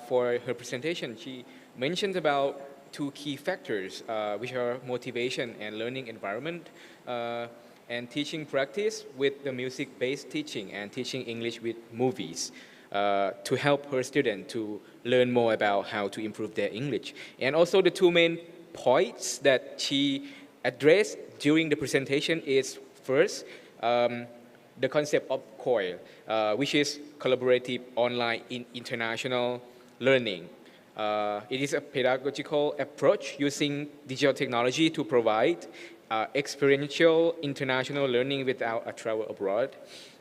for her presentation. She mentioned about two key factors, which are motivation and learning environment, and teaching practice with the music-based teaching and teaching English with movies to help her student to learn more about how to improve their English. And also the two main points that she addressed during the presentation is, first, the concept of COIL, which is collaborative online international learning. It is a pedagogical approach using digital technology to provide experiential international learning without a travel abroad.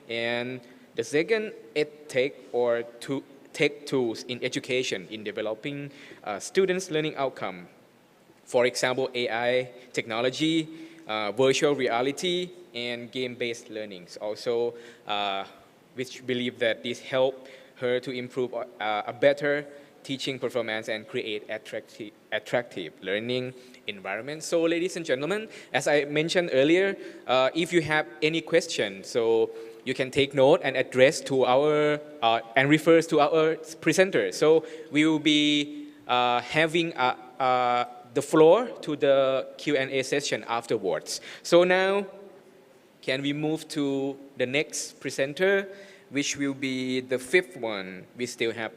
And the second, EdTech or tech tools in education in developing students' learning outcome. For example, AI technology, virtual reality, and game-based learnings. Also, which believe that this help her to improve a better teaching performance and create attractive learning environment. So, ladies and gentlemen, as I mentioned earlier, if you have any questions, so you can take note and address to our and refers to our presenters. So we will be having the floor to the Q&A session afterwards. So now, can we move to the next presenter, which will be the fifth one. We still have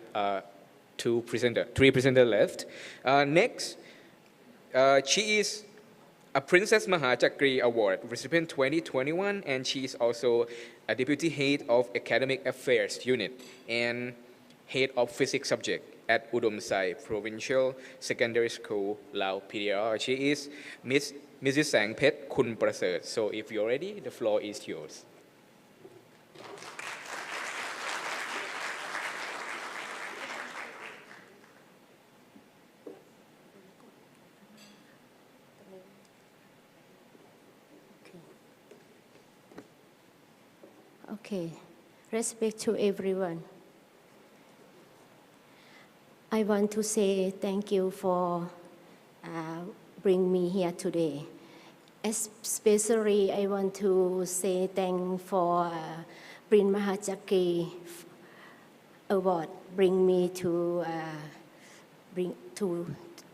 three presenters left. Next, she is a Princess Mahachakri Award recipient 2021, and she is also a Deputy Head of Academic Affairs Unit and Head of Physics Subject at Udom Sai Provincial Secondary School, Lao PDR. She is Mrs. Sangpet Kun Prasert. So if you're ready, the floor is yours. Okay, respect to everyone. I want to say thank you for bringing me here today. Especially, I want to say thank for Prince Mahachakri Award, bring me to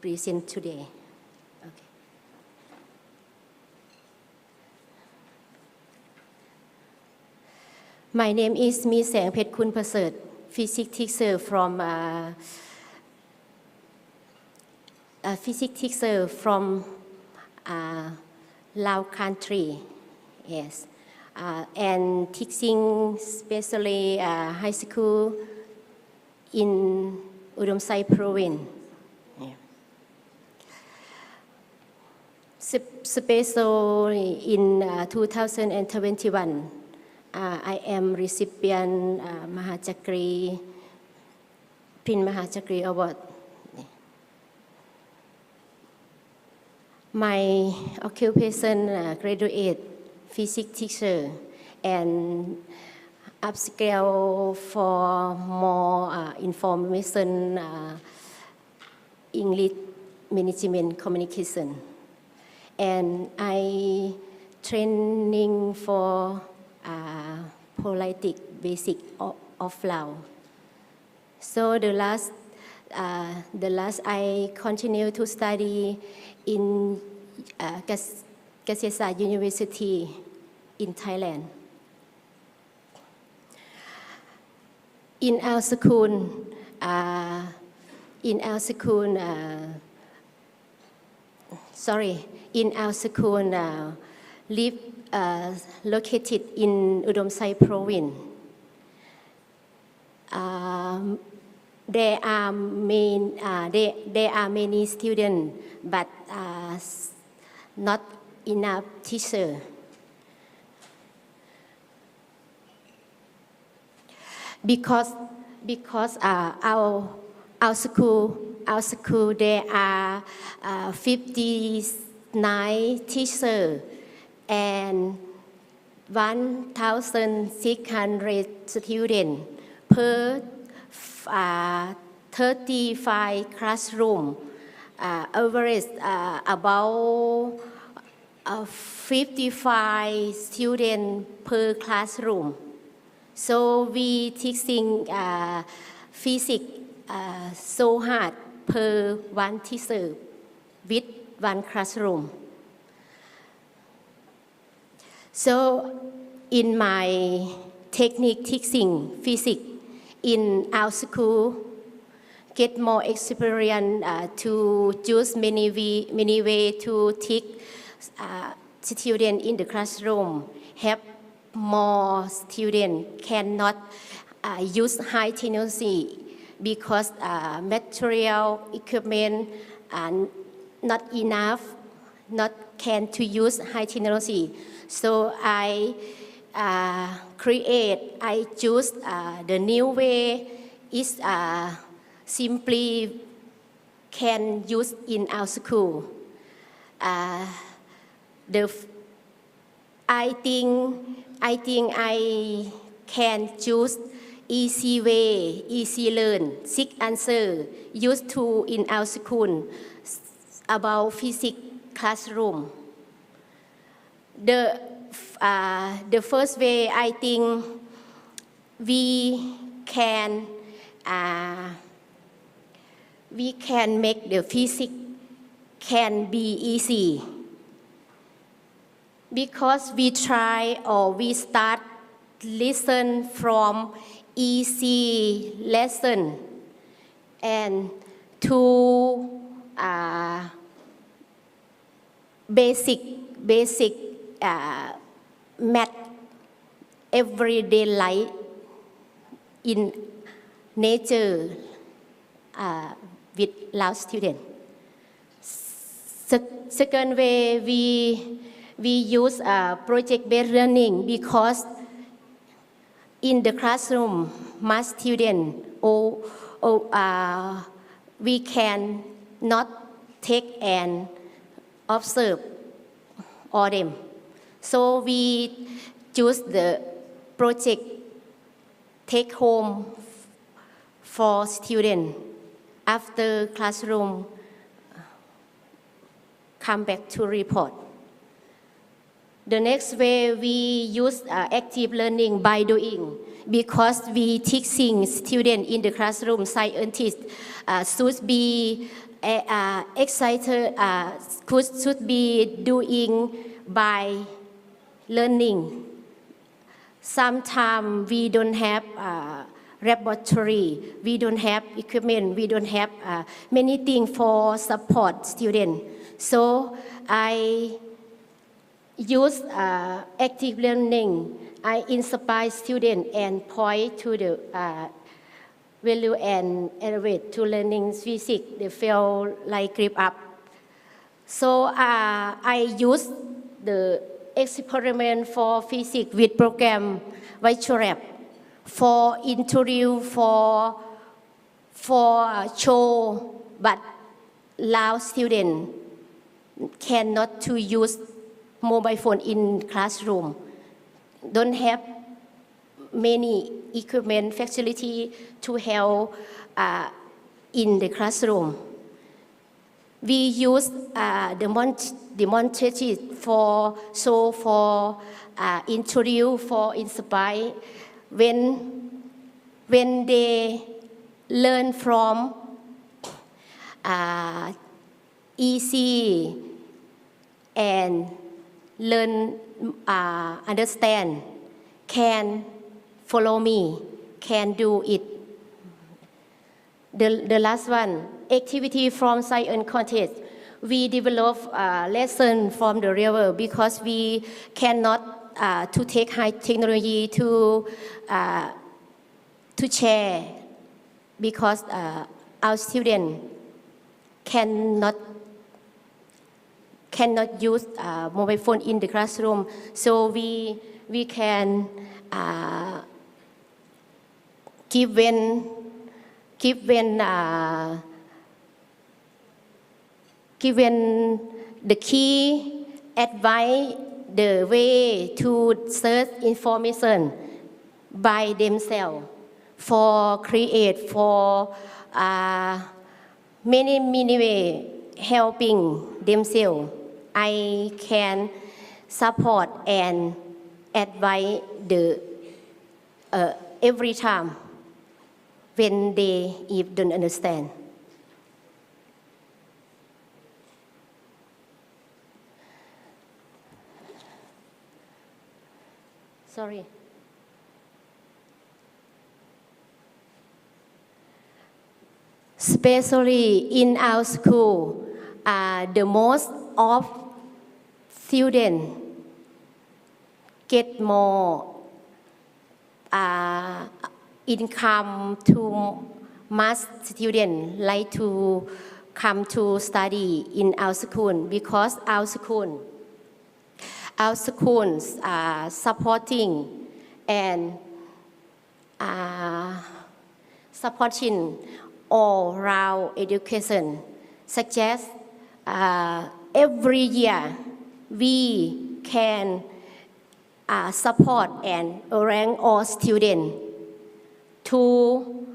present today. Okay. My name is Miss Sangpet Kun Prasert, physics teacher from Lao country, yes, and teaching especially high school in Udom Sai province. Yeah. Especially in 2021. I am recipient Mahachakri, Prince Mahachakri Award. My occupation graduate physics teacher and upscale for more information English management communication. And I training for politic basic of Lao. So the last I continue to study in Kasesa University in Thailand. In our school, live located in Udom Sai province. There are many students, but not enough teachers. Because our school there are 59 teachers and 1,600 students per 35 classroom. Average about 55 students per classroom. So we teaching physics so hard per one teacher with one classroom. So in my technique teaching physics in our school, get more experience to use many way to teach students in the classroom. Have more students cannot use high technology because material equipment not enough, not can to use high technology. So I choose the new way is simply can use in our school. I think I can choose easy way, easy learn, 6 answer used to in our school about physics classroom. The first way I think we can make the physics can be easy because we try or we start listen from easy lesson and to basic math everyday life in nature with Lao student. Second way, we use project-based learning because in the classroom, math student we can not take and observe all them. So we choose the project take home for student after classroom come back to report. The next way we use active learning by doing because we teaching students in the classroom, scientists should be excited, should be doing by learning. Sometimes we don't have laboratory, we don't have equipment, we don't have many things for support students. So I use active learning. I inspire students and point to the value and elevate to learning physics. They feel like grip up. So I use the experiment for physics with program virtual lab for interview for show, but Lao students cannot to use mobile phone in classroom, don't have many equipment facility to help in the classroom. We use demonstrative for show, for interview, for inspire. When they learn from easy and learn, understand, can follow me, can do it. The last one, activity from science contest. We develop lesson from the real world because we cannot to take high technology to share because our students cannot use mobile phone in the classroom. So we can given the key advice, the way to search information by themselves for create for many way helping themselves. I can support and advise the every time when they if don't understand. Sorry. Especially in our school, the most of students get more income to mass students like to come to study in our school because our schools are supporting and supporting all-round education, such as every year we can support and rank all students to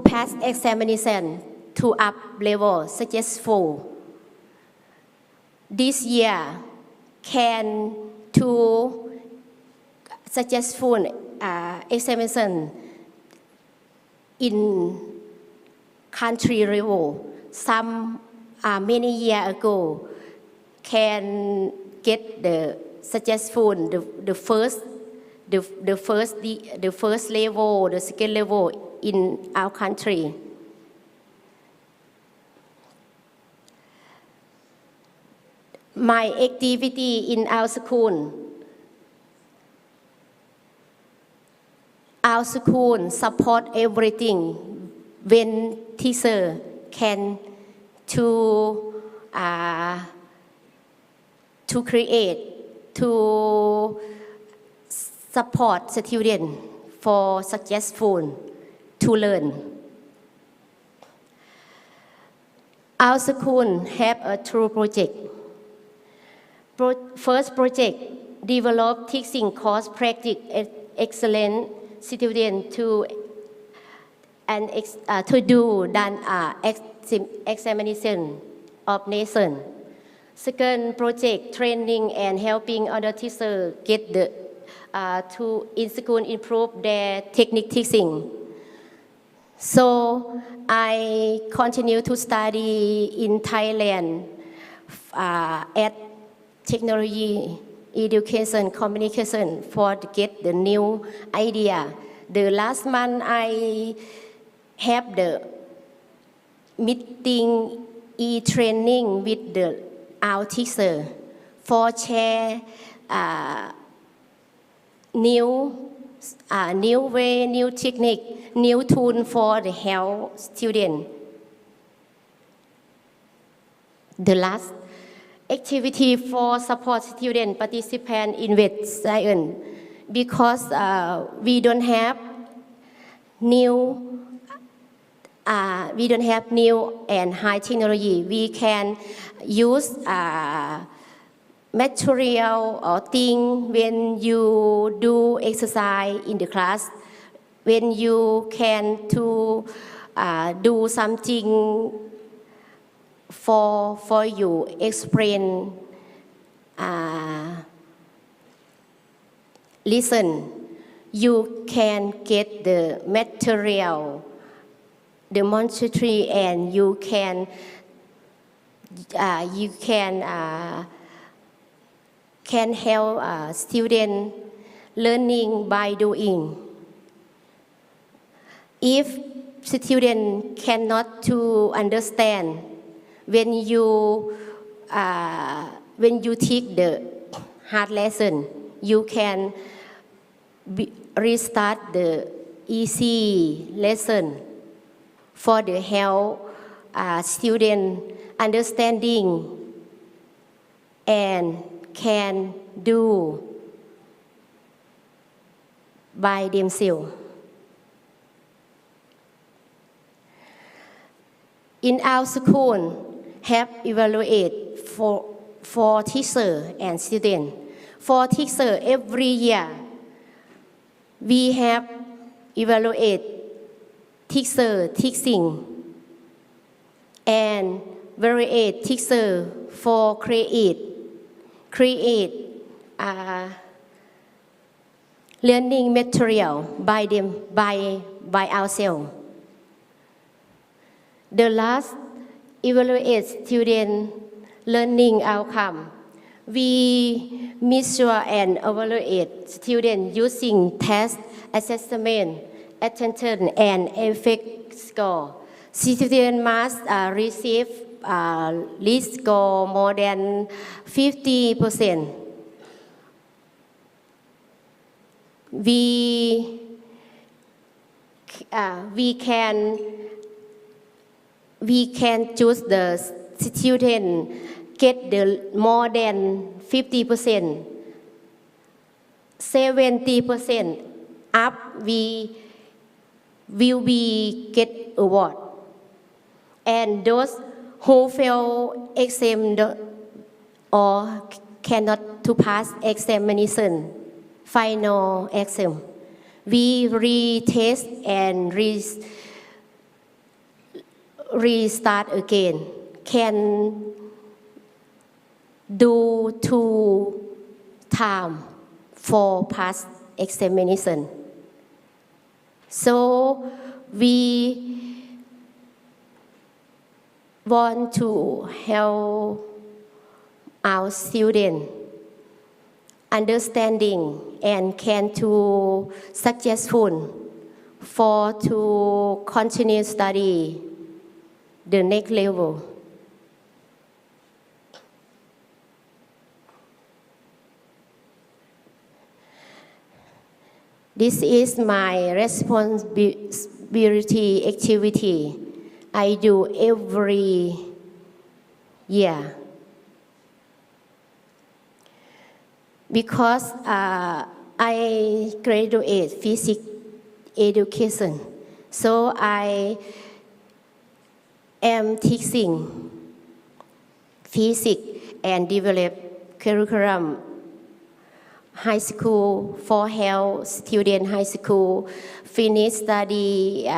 pass examination to up level successful. This year can to successful examination in country level some many years ago can get the successful the first level, the second level in our country. My activity in our school support everything when teacher can to create, to support students for successful to learn. Our school have a true project. First project, develop teaching course practice excellent student to do examination of nation. Second project, training and helping other teachers get the to in school improve their technique teaching. So I continue to study in Thailand at technology, education, communication for to get the new idea. The last month I have the meeting e-training with our teacher for share new way, new technique, new tool for the health student. The last activity for support student participant in with science because we don't have new and high technology. We can use material or thing when you do exercise in the class, when you can to do something for you explain, listen, you can get the material, the monetary, and you can help student learning by doing. If student cannot to understand, when you take the hard lesson, you can restart the easy lesson for the help student understanding and can do by themselves. In our school, have evaluate for teacher and student. For teacher, every year we have evaluate teacher teaching and evaluate teacher for create learning material by ourselves. The last evaluate student learning outcome. We measure and evaluate students using test, assessment, attention, and effect score. Students must receive least score more than 50%. We can choose the student get the more than 50%, 70% up, we will be get award. And those who fail exam or cannot to pass examination, final exam, we retest and restart again, can do 2 times for pass examination. So we want to help our students understanding and can to successful for to continue study the next level. This is my responsibility activity I do every year. Because I graduate physics education, so I am teaching physics and develop curriculum high school for health student high school, finish study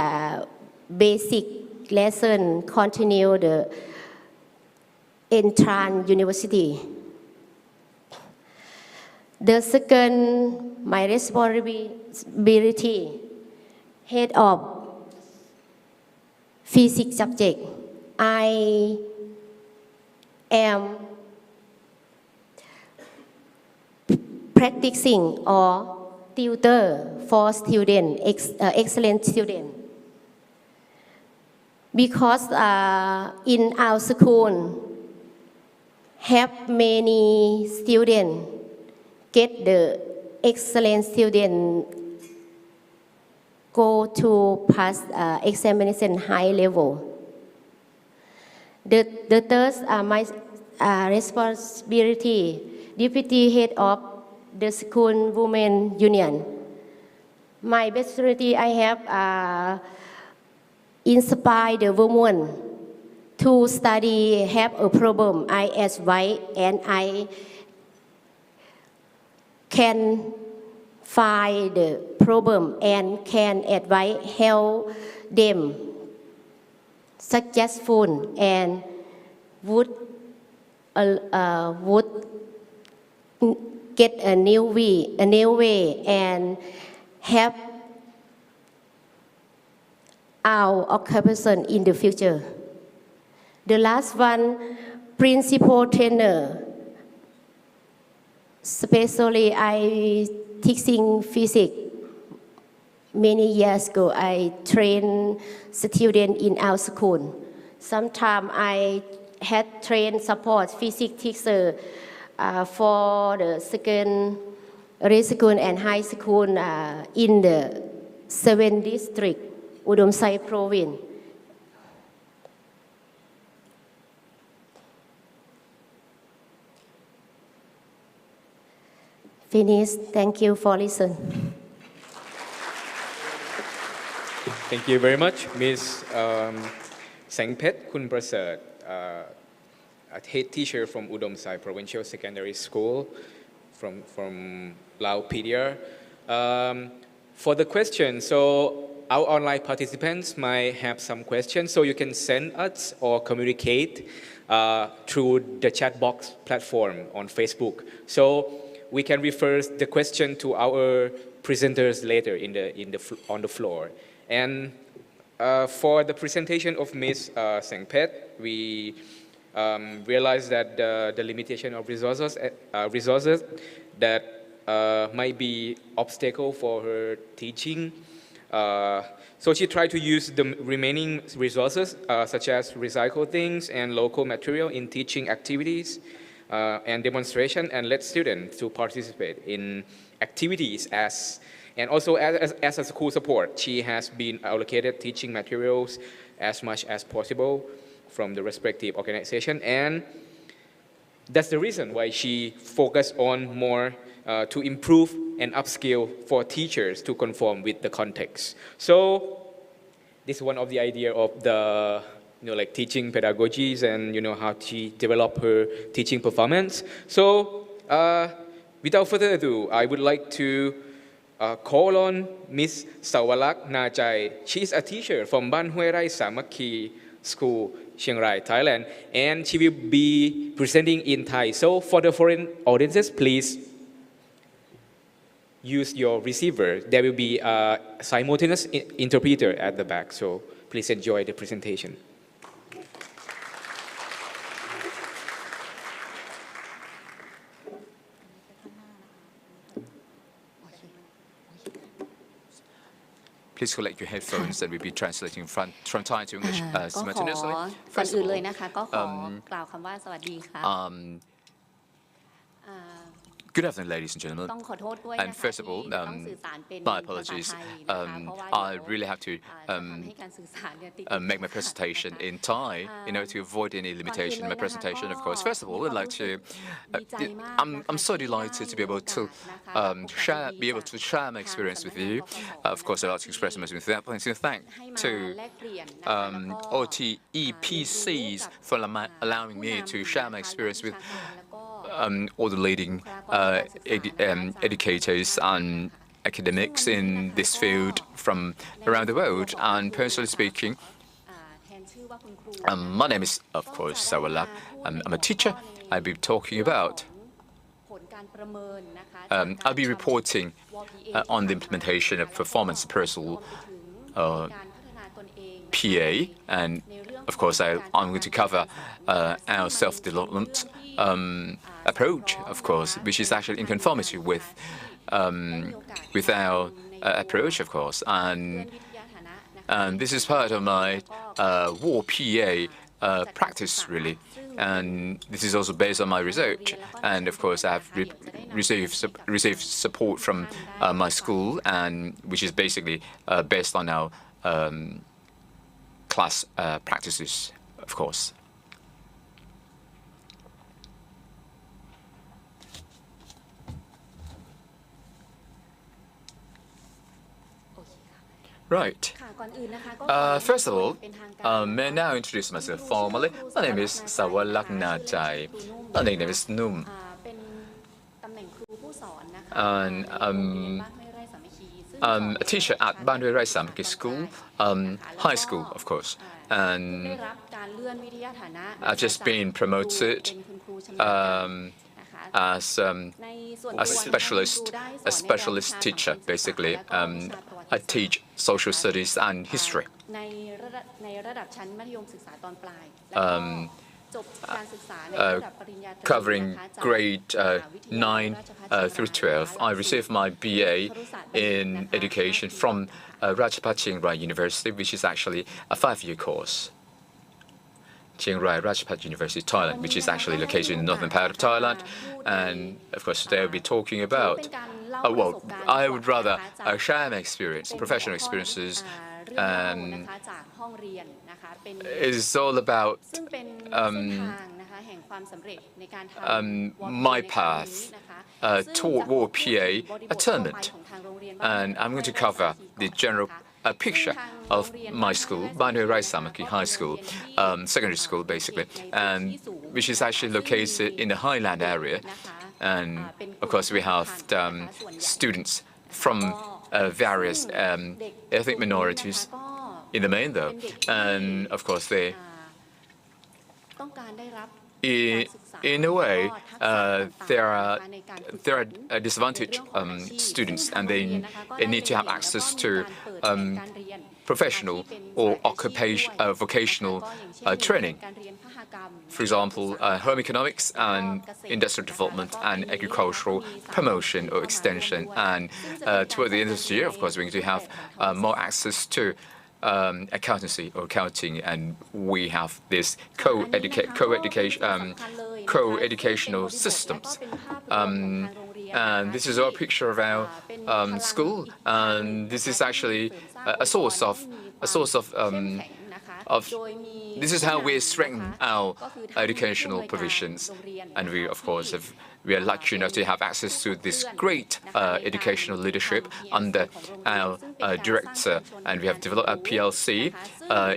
basic lesson, continue the entrance university. The second, my responsibility, head of physics subject. I am practicing or tutor for student, excellent student. Because in our school have many students get the excellent student go to pass examination high level. The third my responsibility, deputy head of the school women union. My responsibility I have inspire the women to study, have a problem, I advise and I can find the problem and can advise, help them successful and would get a new way and have our occupation in the future. The last one, principal trainer. Especially I teaching physics. Many years ago, I trained students in our school. Sometimes I had trained support physics teacher for the secondary school and high school in the 7th district, Udom Sai province. Finish. Thank you for listening. Thank you very much, Ms. Sengpet Kun Prasad, a head teacher from Udom Sai Provincial Secondary School from Lao PDR. For the question, so our online participants might have some questions, so you can send us or communicate through the chat box platform on Facebook. So we can refer the question to our presenters later on the floor. And for the presentation of Ms. Sengpet, we realized that the limitation of resources that might be obstacle for her teaching. So she tried to use the remaining resources, such as recycled things and local material in teaching activities and demonstration, and let students to participate in activities and also as a school support. She has been allocated teaching materials as much as possible from the respective organization, and that's the reason why she focused on more to improve and upskill for teachers to conform with the context. So this is one of the idea of the like teaching pedagogies and how she developed her teaching performance. So without further ado, I would like to call on Ms. Sawalak Najai. She is a teacher from Ban Hue Rai Samakhi School, Chiang Rai, Thailand, and she will be presenting in Thai. So for the foreign audiences, please use your receiver. There will be a simultaneous interpreter at the back, so please enjoy the presentation. please collect your headphones and we'll be translating from Thai to English ก็ขอ simultaneously. ก่อน First อื่ of นเลย all, นะคะก็ขอกล่าวคำว่าสวัสดีค่ะ good afternoon, ladies and gentlemen. ต้องขอโทษด้วย And นะคะ first of ที่ all, ต้องสื่อสารเป็น my ภาษา apologies. ไทยนะคะเพราะว่า I really have to จะทำให้การสื่อสารเนี่ยติด make my presentation in Thai in order to avoid any limitation in my presentation, of course. First of all, I'd like to, I'm so delighted to be able to share my experience with you. Of course, I'd like to express my sincere thanks to OTEPCs for allowing me to share my experience with all the leading educators and academics in this field from around the world. And personally speaking, my name is, of course, Sawalak. I'm a teacher. I'll be talking about, I'll be reporting on the implementation of performance appraisal PA, and of course I'm going to cover our self-development approach, of course, which is actually in conformity with our approach, of course, and this is part of my war PA practice, really, and this is also based on my research, and of course I have received support from my school, and which is basically based on our class practices, of course. Right. First of all, may I now introduce myself formally. My name is Sawalak Najai. My nickname is Num. And I'm a teacher at Bandwe Rai Samaki School, high school, of course. And I've just been promoted as a specialist teacher, basically. I teach social studies and history. Covering grade 9 through 12. I received my BA in education from Rajabhat Chiang Rai University, which is actually a 5-year course. Chiang Rai Rajabhat University, Thailand, which is actually located in the northern part of Thailand. And of course, today I'll be talking about, well, I would rather share my experience, professional experiences. It's all about my path toward War PA attainment. And I'm going to cover the general picture of my school, Bandwe Rai Samaki High School, secondary school basically, and which is actually located in the highland area. And of course we have students from various ethnic minorities in the main though, and of course they, in a way, there are disadvantaged students, and they need to have access to professional or vocational training. For example, home economics and industrial development and agricultural promotion or extension. And toward the end of this year, of course, we're going to have more access to accountancy or accounting, and we have this co-educational systems. And this is our picture of our school, and this is actually a source of this is how we strengthen our educational provisions, and we are lucky enough to have access to this great educational leadership under our director, and we have developed a PLC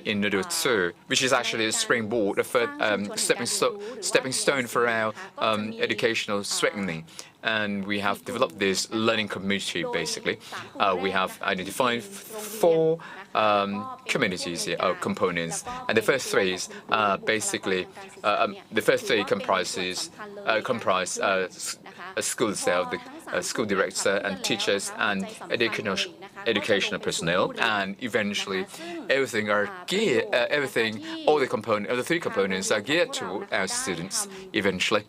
in order to, which is actually a springboard, a stepping stone for our educational strengthening. And we have developed this learning community, basically. We have identified 4 communities here, or components, and the first 3 is basically, the first 3 comprise a school itself, the school director and teachers and educational personnel, and eventually everything are geared, all the three components are geared to our students eventually.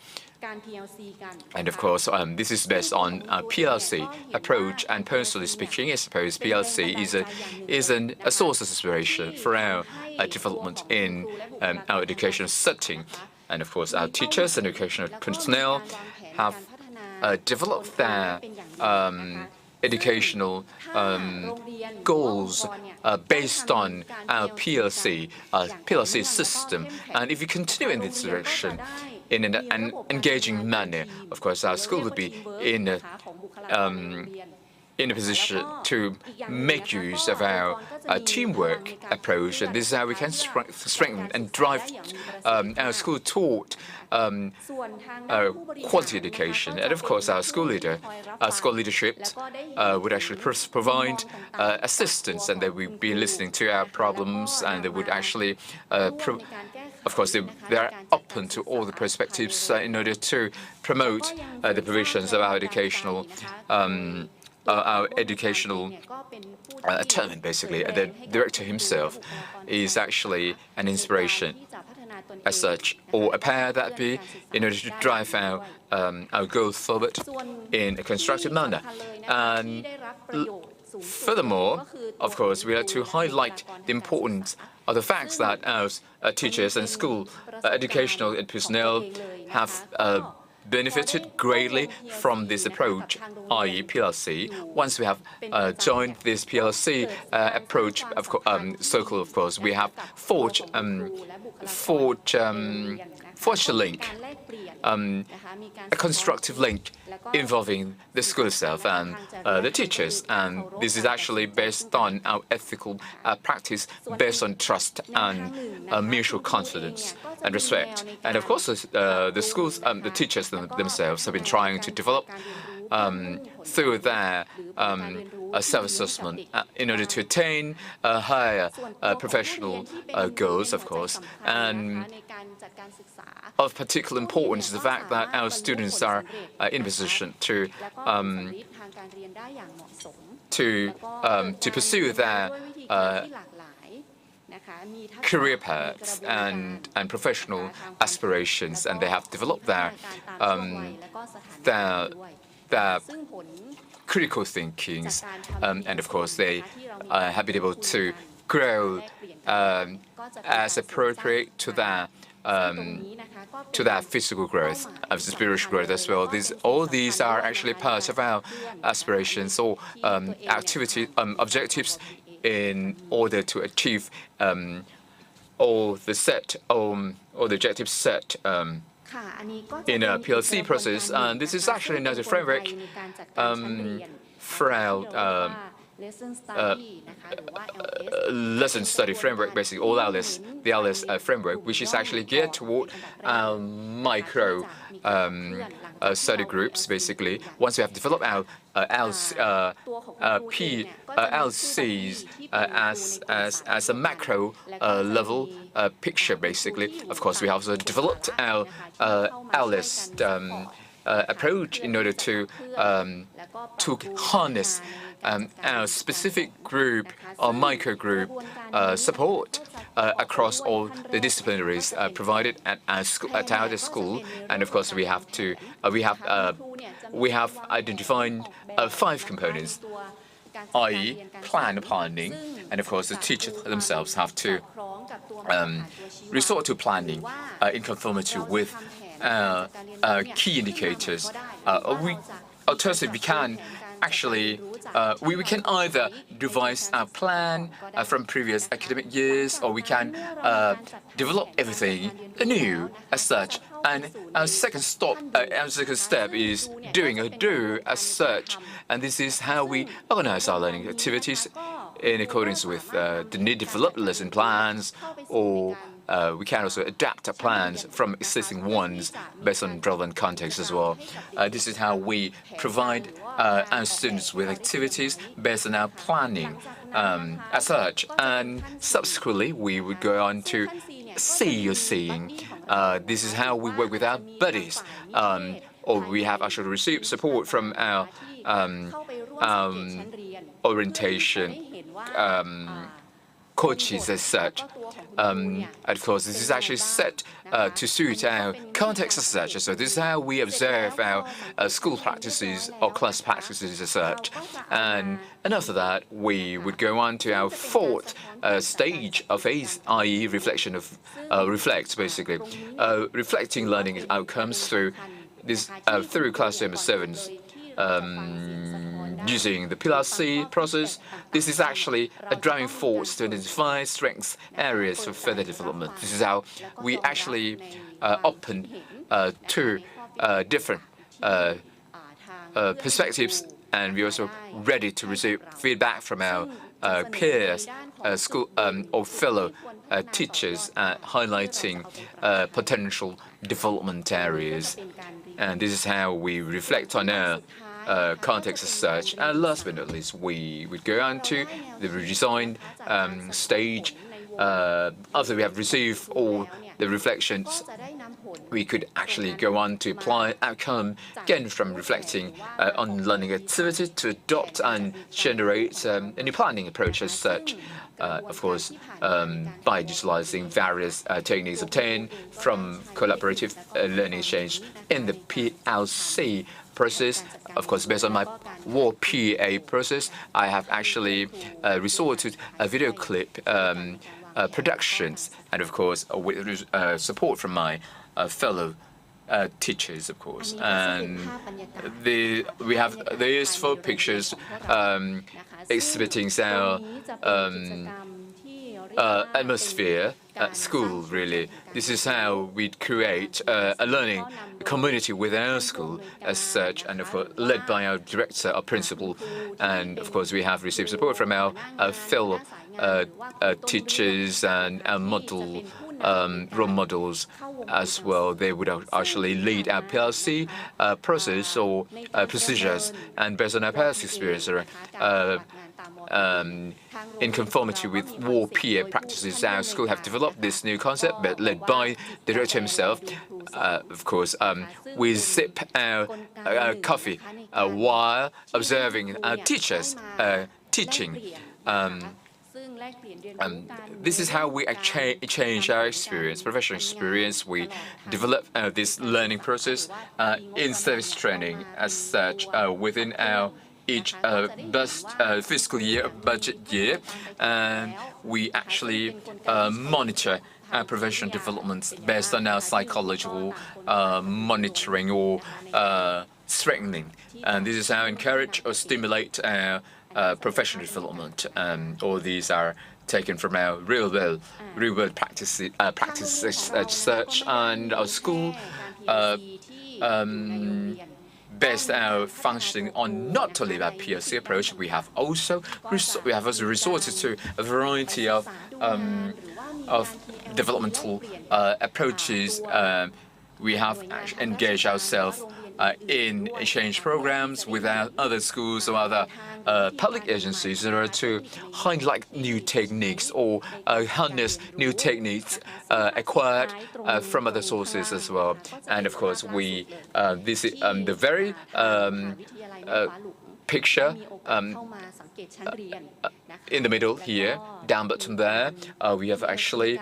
And of course, this is based on a PLC approach. And personally speaking, I suppose PLC is a source of inspiration for our development in our educational setting. And of course, our teachers and educational personnel have developed their educational goals based on our PLC system. And if you continue in this direction, in an engaging manner, of course, our school would be in a position to make use of our teamwork approach, and this is how we can strengthen and drive our school toward quality education. And of course, our school leadership would actually provide assistance, and they would be listening to our problems, and they would actually of course, they are open to all the perspectives in order to promote the provisions of our educational attainment, basically. The director himself is actually an inspiration as such, or a pair that be, in order to drive our goals forward in a constructive manner. And furthermore, of course, we have to highlight the importance of the facts that our teachers and school educational personnel have benefited greatly from this approach, i.e. PLC. Once we have joined this PLC approach circle, of course, we have forged a link, a constructive link involving the school itself and the teachers. And this is actually based on our ethical practice, based on trust and mutual confidence and respect. And of course, the schools, the teachers themselves have been trying to develop through their self-assessment in order to attain higher professional goals, of course. And of particular importance is the fact that our students are in a position to pursue their career paths and professional aspirations, and they have developed their critical thinkings, and of course they have been able to grow as appropriate to that physical growth, of spiritual growth as well. All these are actually part of our aspirations or objectives in order to achieve all the objectives set in a PLC process. And this is actually another framework for our lesson study framework, basically the LS framework, which is actually geared toward micro study groups, basically. Once we have developed our LCs as a macro level picture, basically. Of course, we have also developed our LS approach in order to harness our specific group or micro group support across all the disciplinaries provided at our school. And of course, we have identified 5 components, i.e. planning, and of course the teachers themselves have to resort to planning in conformity with key indicators. Alternatively, we can actually we can either revise our plan from previous academic years, or we can develop everything anew as such. And our second step is doing a do as such. And this is how we organize our learning activities in accordance with the need developed lesson plans, or we can also adapt our plans from existing ones based on relevant context as well. This is how we provide our students with activities based on our planning as such. And subsequently, we would go on to seeing. This is how we work with our buddies, or we have actually received support from our orientation coaches as such. Of course, this is actually set to suit our context as such. So this is how we observe our school practices or class practices as such. And after that, we would go on to our fourth stage of ACE, i.e. reflection of reflect, basically. Reflecting learning outcomes through this through class number 7's using the PLC process. This is actually a driving force to identify strengths areas for further development. This is how we actually open to different perspectives, and we're also ready to receive feedback from our peers, school or fellow teachers, highlighting potential development areas. And this is how we reflect on our context as such. And last but not least, we would go on to the redesign stage. After we have received all the reflections, we could actually go on to apply outcome, again from reflecting on learning activity to adopt and generate a new planning approach as such. Of course, by utilizing various techniques obtained from collaborative learning exchange in the PLC process. Of course, based on my war PA process, I have actually resorted to a video clip productions, and of course with support from my fellow teachers, of course. And we have these 4 pictures exhibiting our atmosphere at school, really. This is how we create a learning community with our school as such, and of course led by our director, our principal, and of course we have received support from our fellow teachers and our model role models as well. They would actually lead our PLC process or procedures, and based on our past experience, in conformity with war PA practices, our school have developed this new concept, but led by the director himself. Of course, we sip our coffee while observing our teachers teaching. This is how we change our experience, professional experience. We develop this learning process in service training as such within our each fiscal year, budget year, and we actually monitor our professional developments based on our psychological monitoring or strengthening. And this is how encourage or stimulate our professional development. All these are taken from our real-world practices as such, and our school based our functioning on not only our PLC approach. We have also resorted to a variety of developmental approaches. We have engaged ourselves in exchange programs with our other schools or other public agencies in order to highlight new techniques or harness new techniques acquired from other sources as well. And of course, we this is the very picture in the middle here, down bottom there. We have actually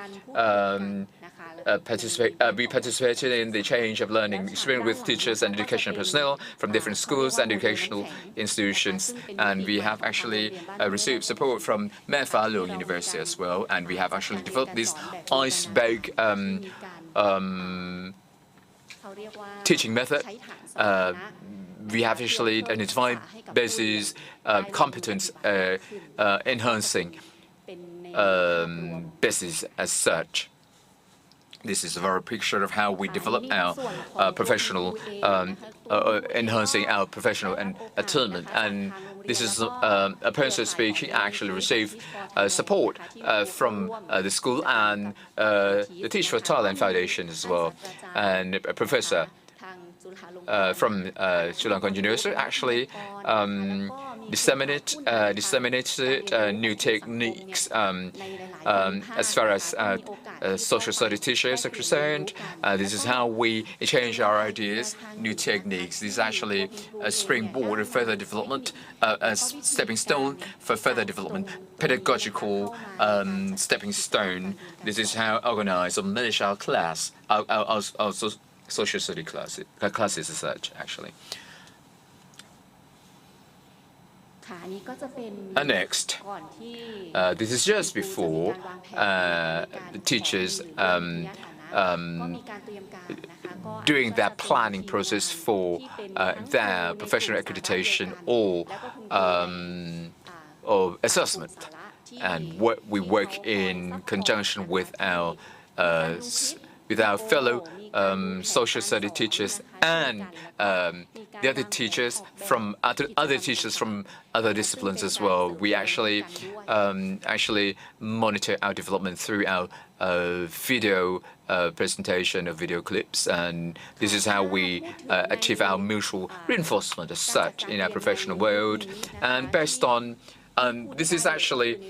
we participated in the change of learning experience with teachers and educational personnel from different schools and educational institutions, and we have actually received support from Mefalo University as well, and we have actually developed this iceberg teaching method. We have actually identified basis competence enhancing basis as such. This is a very picture of how we develop our professional, enhancing our professional and attainment. And this is a person speaking actually received support from the school and the Teach for Thailand Foundation as well. And a professor from Chulalongkorn University actually disseminated new techniques as far as social study teachers are concerned. This is how we exchange our ideas, new techniques. This is actually a springboard of further development, a stepping stone for further development, pedagogical stepping stone. This is how organize or manage our class, our social study classes as such, actually. Next, this is just before the teachers doing their planning process for their professional accreditation or assessment, and we work in conjunction with our fellow social study teachers and the other teachers from other teachers from other disciplines as well. We actually monitor our development through our video presentation of video clips, and this is how we achieve our mutual reinforcement as such in our professional world. And based on this is actually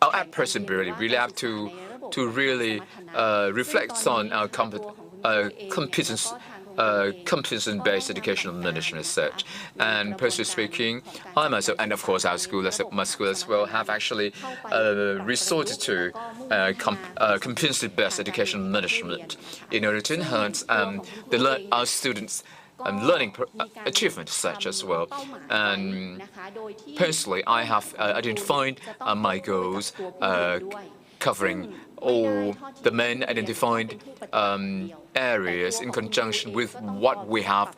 our person really have to really reflect on our competence-based educational management as such. And personally speaking, I myself, and of course my school as well, have actually resorted to competency-based educational management in order to enhance our students' learning achievement such as well. And personally, I have identified my goals covering all the main identified areas in conjunction with what we have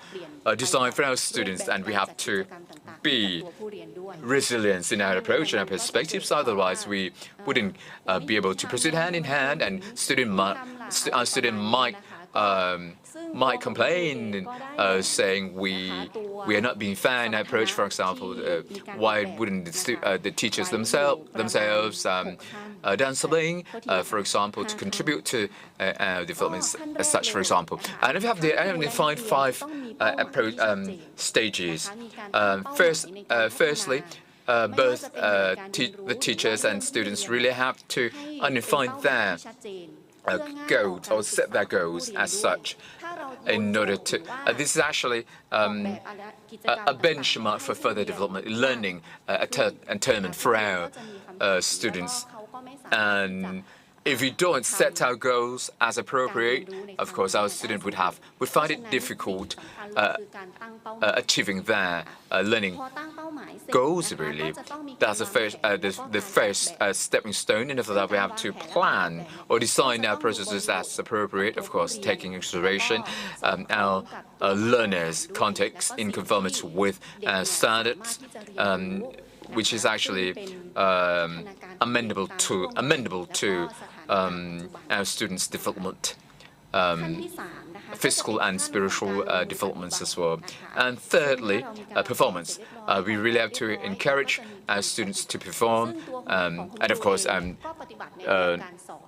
designed for our students, and we have to be resilient in our approach and our perspectives. Otherwise, we wouldn't be able to proceed hand in hand, and our student might complain, saying we are not being fair in our approach. For example, why wouldn't the teachers themselves done something, for example, to contribute to our developments as such, for example. And I have defined 5 approach stages. Firstly, both the teachers and students really have to define their goals or set their goals as such in order to this is actually a benchmark for further development, learning attainment for our students. And if we don't set our goals as appropriate, of course, our student would find it difficult achieving their learning goals. Really, that's the first stepping stone. And after that, we have to plan or design our processes as appropriate. Of course, taking into consideration our learners' context in conformity with standards, which is actually amendable to our students' development, physical and spiritual developments as well. And thirdly, performance. We really have to encourage our students to perform, and of course,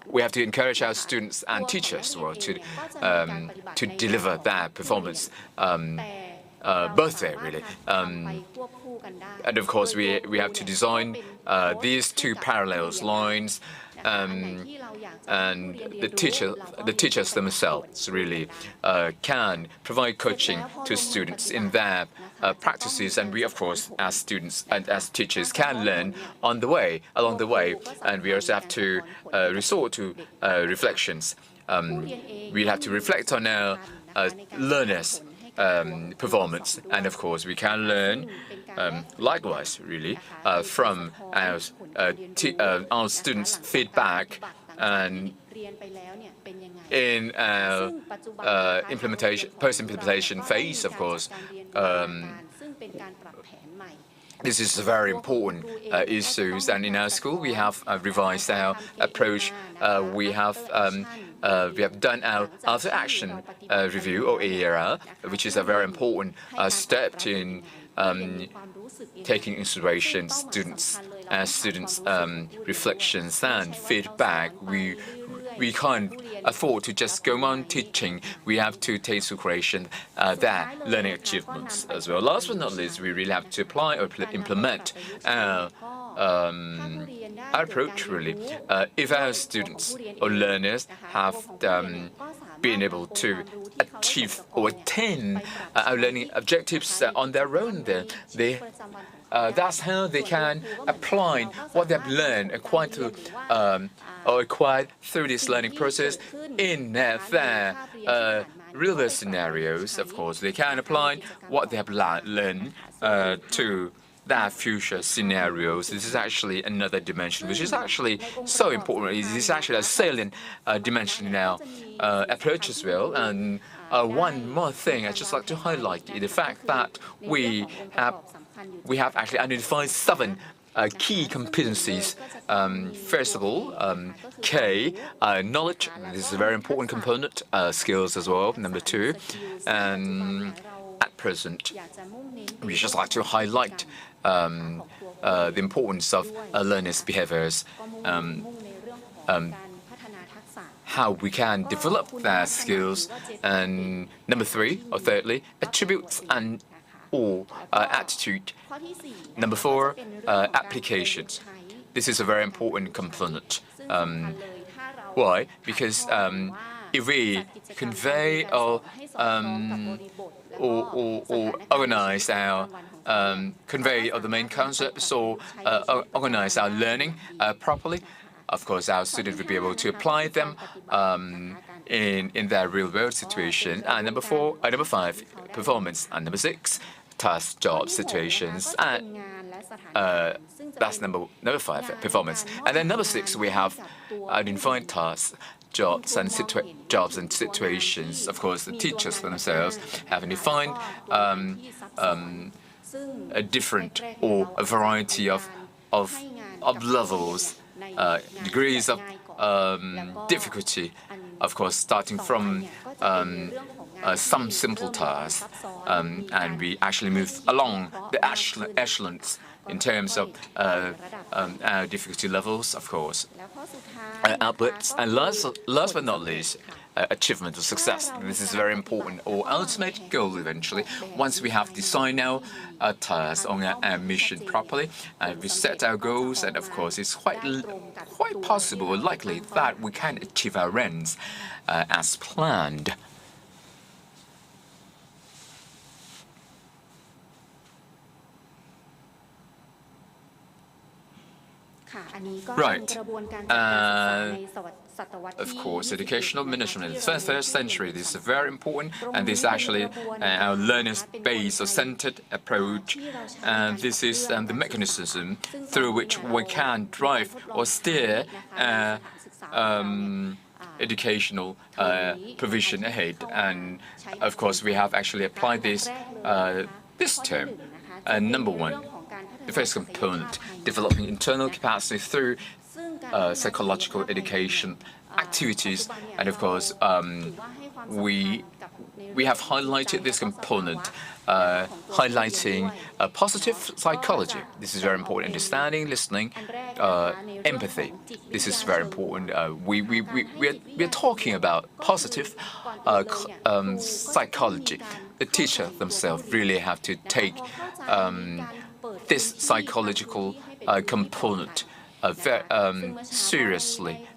we have to encourage our students and teachers as well to deliver that performance. Both there really, and of course we have to design these 2 parallel lines, and the teachers themselves really can provide coaching to students in their practices, and we of course as students and as teachers can learn along the way, and we also have to resort to reflections. We have to reflect on our learners' performance, and of course we can learn likewise really from our students' feedback, and in our post-implementation phase, of course. This is a very important issues, and in our school we have revised our approach. We have done our after action review or ARR, which is a very important step in taking consideration students' reflections and feedback. We we can't afford to just go on teaching. We have to take into consideration their learning achievements as well. Last but not least, we really have to apply or implement our approach, really. If our students or learners have been able to achieve or attain our learning objectives on their own, then that's how they can apply what they've learned, acquired through this learning process in their real scenarios. Of course, they can apply what they have learned to their future scenarios. This is actually another dimension, which is actually so important. It is actually a salient dimension in our approach as well. And one more thing I'd just like to highlight is the fact that we have actually identified 7 key competencies. First of all, K, knowledge. This is a very important component. Skills as well. Number 2, at present, we just like to highlight the importance of learners' behaviors, how we can develop their skills, and number 3, or thirdly, attributes and or attitude. Number 4, applications. This is a very important component. Why? Because if we convey or organize our convey the main concepts or organize our learning properly, of course, our students will be able to apply them in their real-world situation. And number 5, performance. And number 6, task, job situations. And that's number 5, performance. And then number 6, we have identified tasks, jobs and situations. Of course, the teachers themselves have defined a different or a variety of levels, degrees of difficulty. Of course, starting from some simple tasks, and we actually move along the echelons in terms of our difficulty levels, of course. Outputs, and last but not least, achievement or success. This is very important, or ultimate goal eventually. Once we have designed our task on our mission properly, we set our goals, and of course it's quite possible or likely that we can achieve our ends as planned. Right. Of course, educational management in the 21st century, this is very important, and this is actually our learners-based or centered approach. And this is the mechanism through which we can drive or steer educational provision ahead. And of course, we have actually applied this this term. Number 1. The first component, developing internal capacity through psychological education activities, and of course, we have highlighted this component, highlighting positive psychology. This is very important. Understanding, listening, empathy. This is very important. We are talking about positive psychology. The teacher themselves really have to take this psychological component very seriously.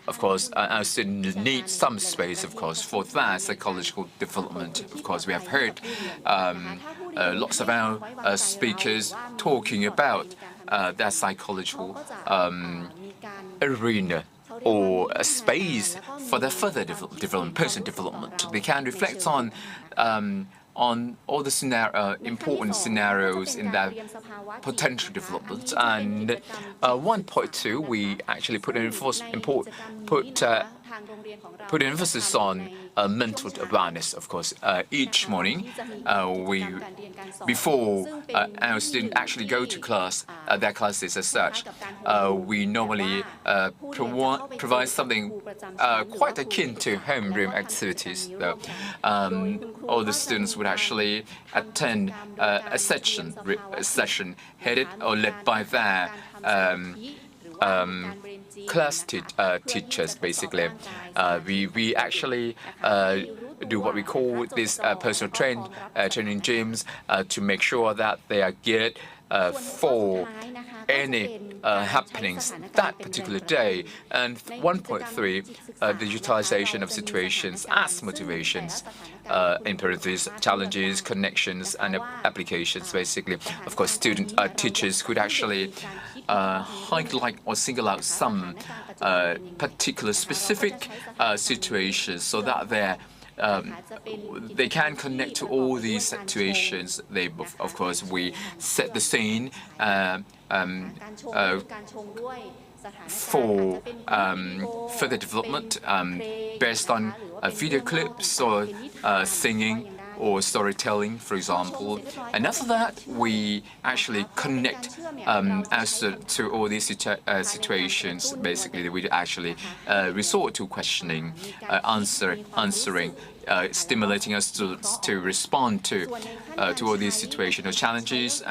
Of course, our students need some space, of course, for their psychological development. Of course, we have heard lots of our speakers talking about their psychological arena or a space for their further development, personal development. They can reflect on all the important scenarios in their potential development. And 1.2, we actually put emphasis on mental awareness. Of course, each morning, before our students actually go to class, their classes as such, we normally provide something quite akin to homeroom activities. All the students would actually attend a session headed or led by their class teachers, basically. We actually do what we call this personal training gyms to make sure that they are geared for any happenings that particular day. And 1.3, the utilization of situations as motivations, imperatives, challenges, connections, and applications, basically. Of course, teachers could actually highlight or single out some particular specific situations so that they can connect to all these situations. Of course, we set the scene for further development based on video clips or singing or storytelling, for example. And after that, we actually connect to all these situations. Basically, we actually resort to questioning, answering, stimulating us to respond to all these situational challenges,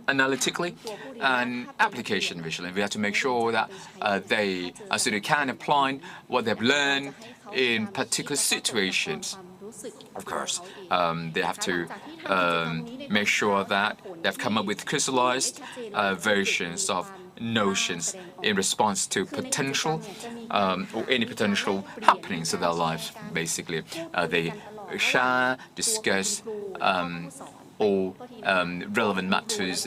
analytically and application visually. We have to make sure that they can apply what they've learned in particular situations. Of course, they have to make sure that they've come up with crystallized versions of notions in response to potential or any potential happenings in their lives. Basically, they share, discuss all relevant matters,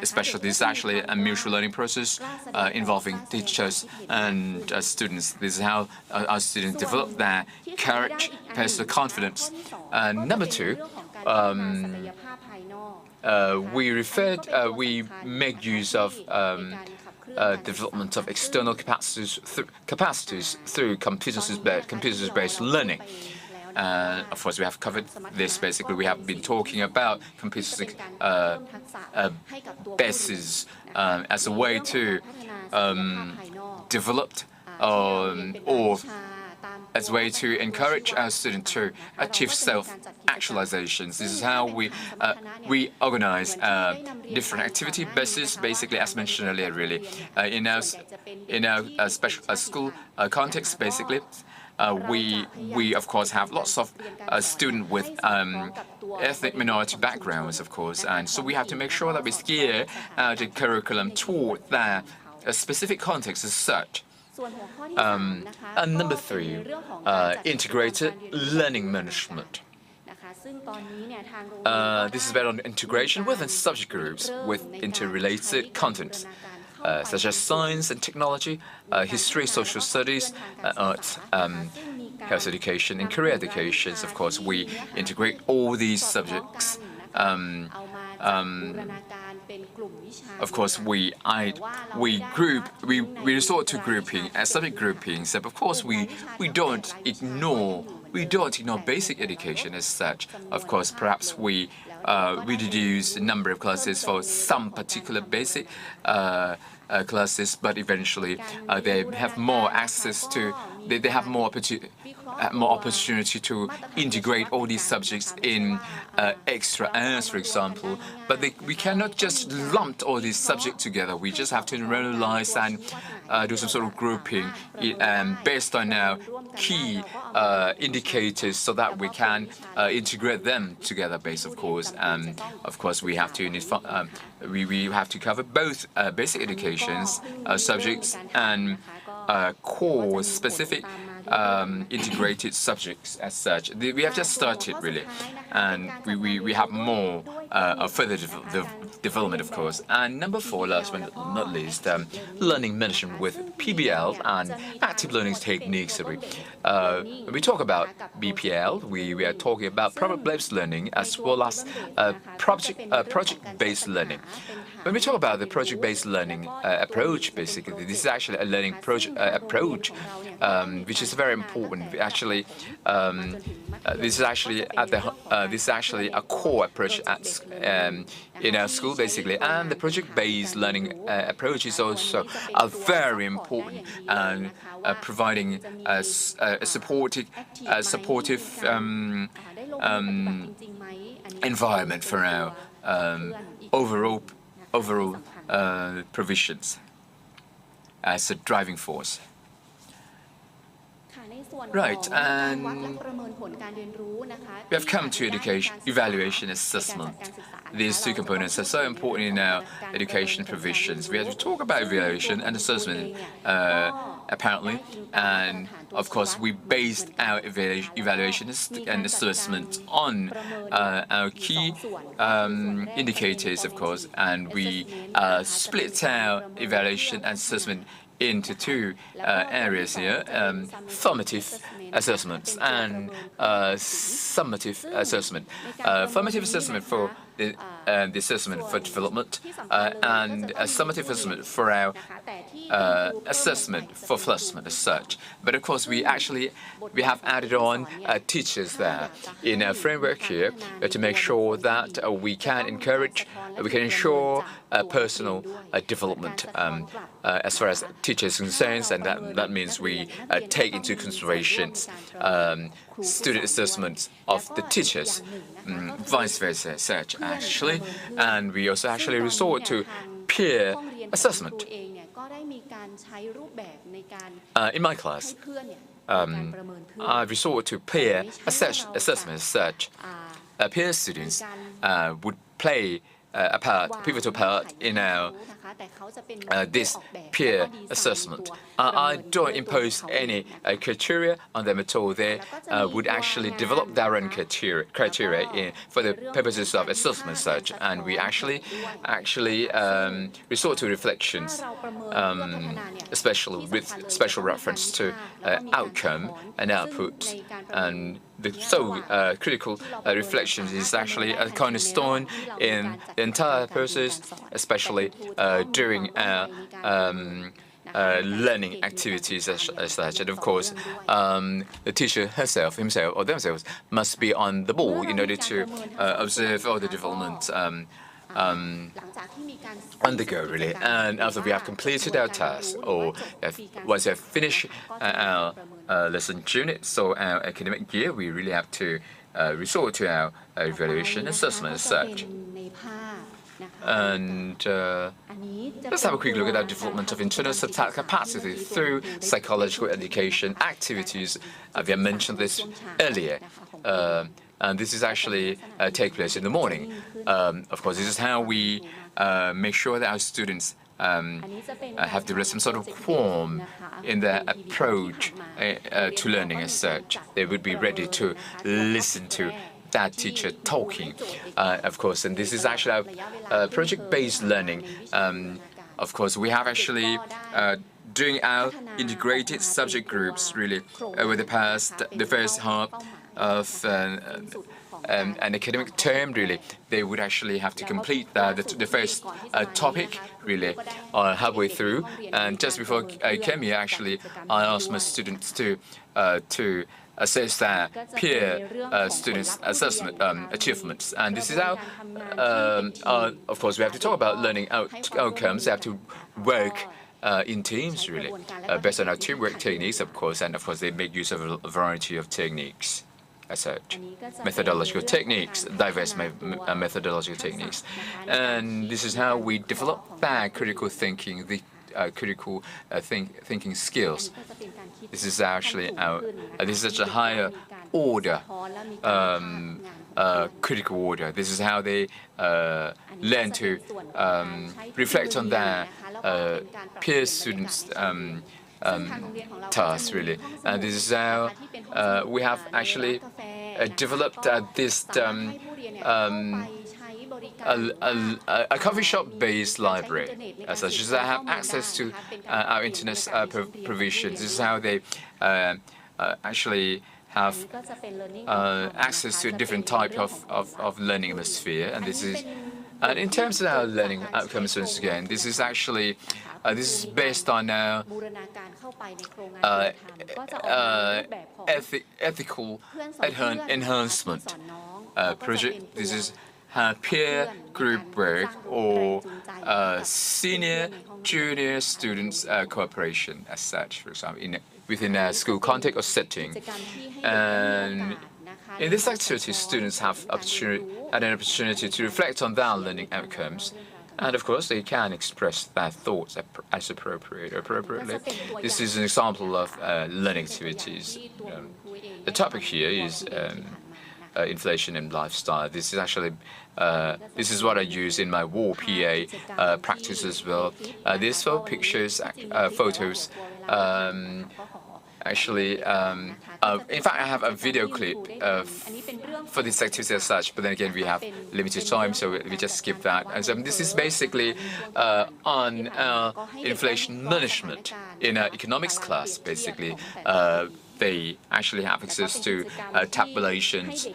especially this is actually a mutual learning process involving teachers and students. This is how our students develop their courage, personal confidence. Number two, we make use of development of external capacities through computers-based learning. Of course, we have covered this. Basically, we have been talking about computer bases as a way to develop or as a way to encourage our students to achieve self-actualizations. This is how we organize different activity bases, basically, as mentioned earlier, really. In our special school context, basically, we of course have lots of students with ethnic minority backgrounds, of course, and so we have to make sure that we steer the curriculum toward their specific context as such. And number three, integrated learning management. This is based on integration within subject groups with interrelated contents, such as science and technology, history, social studies, arts, health education, and career educations. Of course, we integrate all these subjects. Of course, we resort to grouping as subject groupings. But of course, we don't ignore basic education as such. Of course, perhaps we reduce the number of classes for some particular basic classes, but eventually they have more access to. They have more opportunity to integrate all these subjects in extra hours, for example. But we cannot just lump all these subjects together. We just have to analyze and do some sort of grouping based on our key indicators, so that we can integrate them together. Of course, we have to we have to cover both basic educations subjects and core specific integrated subjects as such. We have just started, really, and we have more further development, of course. And number four, last but not least, learning management with PBL and active learning techniques. When we talk about BPL, we are talking about problem-based learning as well as project-based learning. When we talk about the project-based learning approach, basically, this is actually a learning approach, which is very important. Actually, this is actually a core approach in our school, basically, and the project-based learning approach is also very important, and providing a supportive environment for our overall provisions as a driving force. Right, and we have come to education, evaluation, assessment. These two components are so important in our education provisions. We have to talk about evaluation and assessment, apparently, and of course we based our evaluation and assessment on our key indicators, of course, and we split our evaluation and assessment into two areas here, formative assessments and summative assessment. Formative assessment for the assessment for development and a summative assessment for our assessment for placement as such. But of course, we have added on teachers there in our framework here to make sure that we can ensure personal development as far as teachers are concerned, and that means we take into considerations student assessments of the teachers, vice versa, such actually, and we also actually resort to peer assessment. In my class, I resort to peer assessment as such. Peer students would play a pivotal part in our this peer assessment. I don't impose any criteria on them at all. They would actually develop their own criteria for the purposes of assessment such, and we actually resort to reflections, especially with special reference to outcome and output. And the critical reflections is actually a cornerstone in the entire process, especially during our learning activities as such. And of course, the teacher himself or themselves must be on the ball in order to observe all the developments undergo, really. And after we have completed our task, or once we have finished our lesson units or our academic year, we really have to resort to our evaluation assessment as such. And let's have a quick look at our development of internal subject capacity through psychological education activities. We have mentioned this earlier. And this is actually take place in the morning. Of course, this is how we make sure that our students have developed some sort of qualm in their approach to learning as such. They would be ready to listen to that teacher talking, of course. And this is actually our project-based learning. Of course, we have actually doing our integrated subject groups really over the first half of an academic term, really. They would actually have to complete the first topic, really, halfway through. And just before I came here, actually, I asked my students to assess their peer students' assessment achievements. And this is how, of course, we have to talk about learning outcomes. They have to work in teams, really, based on our teamwork techniques, of course. And of course, they make use of a variety of techniques as such, methodological techniques, diverse methodological techniques. And this is how we develop that critical thinking, the critical thinking skills. This is actually this is such a higher order, critical order. This is how they learn to reflect on their peer students' tasks, really. And this is how we have actually developed this a coffee shop-based library, as such as I have access to our internet provisions. This is how they actually have access to a different type of learning atmosphere. And this is, and in terms of our learning outcomes, once again, this is actually this is based on our ethical enhancement project. This is peer group work or senior junior students cooperation as such, for example, within a school context or setting. And in this activity, students have an opportunity to reflect on their learning outcomes And of course, they can express their thoughts as appropriately. This is an example of learning activities. The topic here is inflation and lifestyle. This is actually this is what I use in my war PA practice as well. These 4 pictures, photos. Actually, in fact, I have a video clip for this activity as such, but then again, we have limited time, so we just skip that. And so this is basically on inflation management in economics class, basically. They actually have access to tabulations,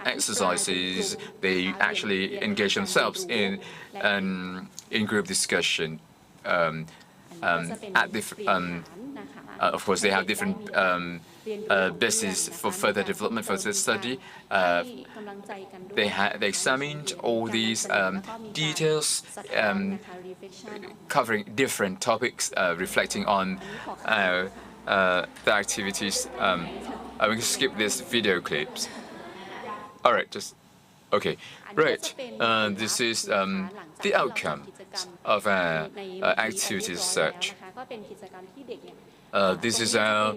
exercises. They actually engage themselves in group discussion at different. Of course, they have different bases for further development, further study. They examined all these details, covering different topics, reflecting on the activities. I will skip these video clips. All right, just okay. Right. This is the outcome of activities search. This is our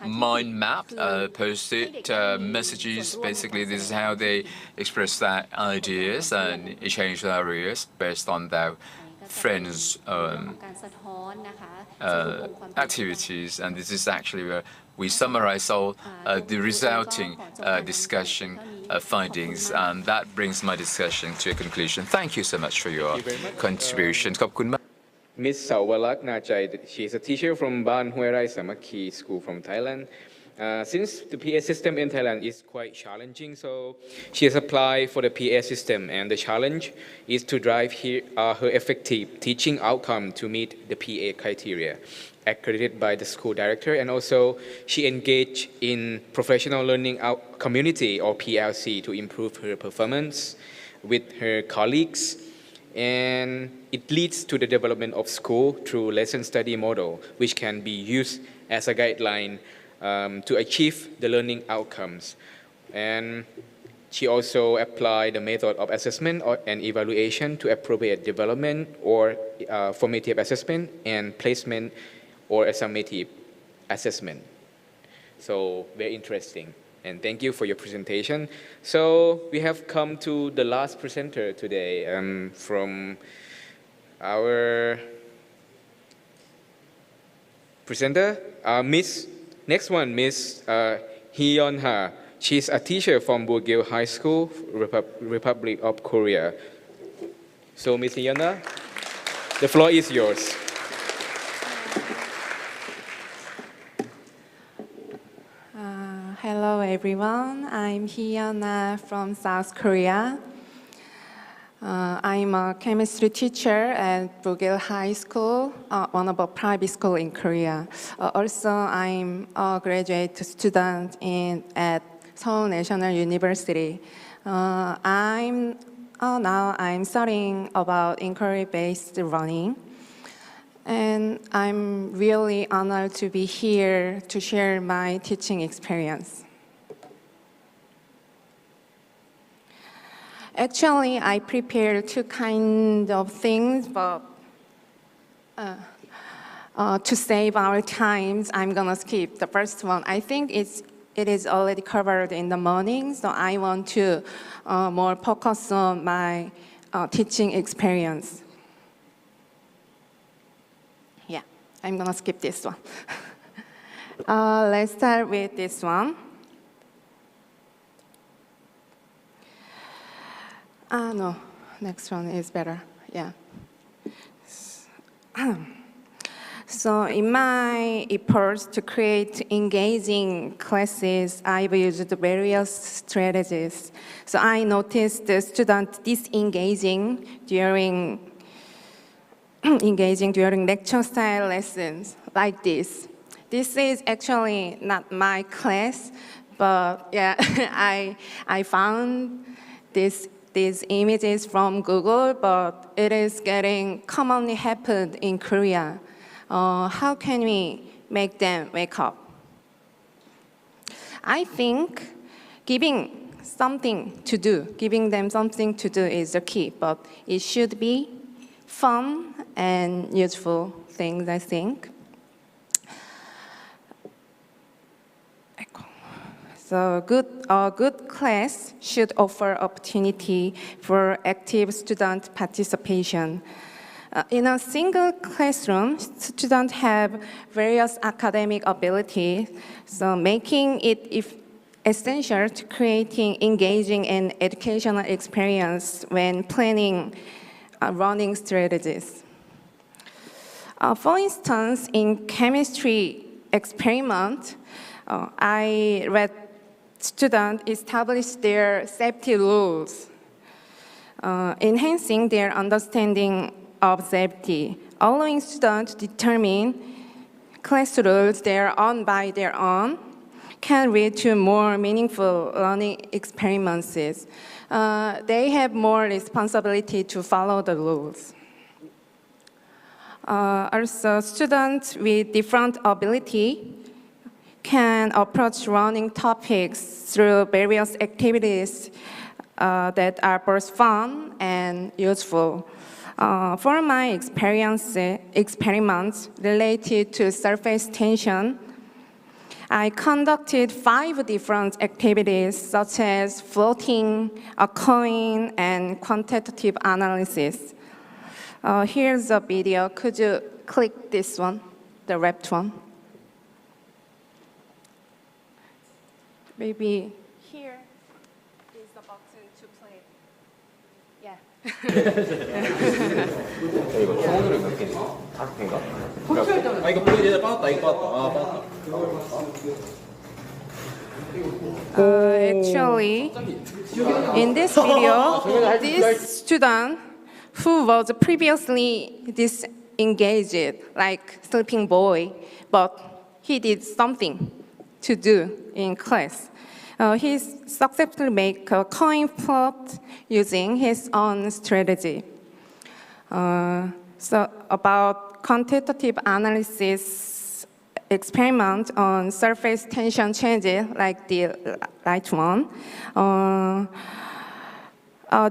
mind map, post-it messages. Basically, this is how they express their ideas and exchange their ideas based on their friends' activities. And this is actually where we summarize all the resulting discussion findings, and that brings my discussion to a conclusion. Thank you so much for your contribution. ขอบคุณมาก Miss Sawalak Nachai, she's a teacher from Ban Huerai Samaki School from Thailand. Since the PA system in Thailand is quite challenging, so she has applied for the PA system, and the challenge is to drive her effective teaching outcome to meet the PA criteria accredited by the school director, and also she engaged in professional learning community or PLC to improve her performance with her colleagues. And it leads to the development of school through lesson study model, which can be used as a guideline to achieve the learning outcomes. And she also applied the method of assessment and evaluation to appropriate development or formative assessment and placement or a summative assessment. So very interesting. And thank you for your presentation. So we have come to the last presenter today from our presenter, next one, Miss Hyun Ha. She's a teacher from Bugil High School, Republic of Korea. So Miss Hyun Ha, the floor is yours. Hello everyone, I'm Hyuna from South Korea. I'm a chemistry teacher at Bugil High School, one of a private school in Korea. Also, I'm a graduate student at Seoul National University. Now I'm studying about inquiry-based learning. And I'm really honored to be here to share my teaching experience. Actually, I prepared 2 kinds of things, but to save our times, I'm gonna skip the first one. I think it is already covered in the morning, so I want to more focus on my teaching experience. I'm gonna skip this one. Let's start with this one. No, next one is better, yeah. So in my efforts to create engaging classes, I've used various strategies. So I noticed the students disengaging during lecture-style lessons like this. This is actually not my class, but yeah, I found these images from Google, but it is getting commonly happened in Korea. How can we make them wake up? I think giving something to do. Giving them something to do is the key, but it should be fun and useful things, I think. So a good class should offer opportunity for active student participation. In a single classroom, students have various academic abilities, so making it essential to creating engaging and educational experience when planning running strategies. For instance, in chemistry experiment, I read students establish their safety rules, enhancing their understanding of safety, allowing students to determine class rules by their own, can lead to more meaningful learning experiences. They have more responsibility to follow the rules. Also, students with different ability can approach learning topics through various activities that are both fun and useful. For my experiments related to surface tension, I conducted 5 different activities such as floating, a coin, and quantitative analysis. Here's a video. Could you click this one, the left one? Maybe here is the button to play. Yeah. 이거 손으로 몇 개? 5개인가? 아 이거 보이지? 빠졌다 이거 빠졌다. Actually, in this video, this student who was previously disengaged, like sleeping boy, but he did something to do in class. He successfully made a coin flip using his own strategy. So about quantitative analysis experiment on surface tension changes, like the right one.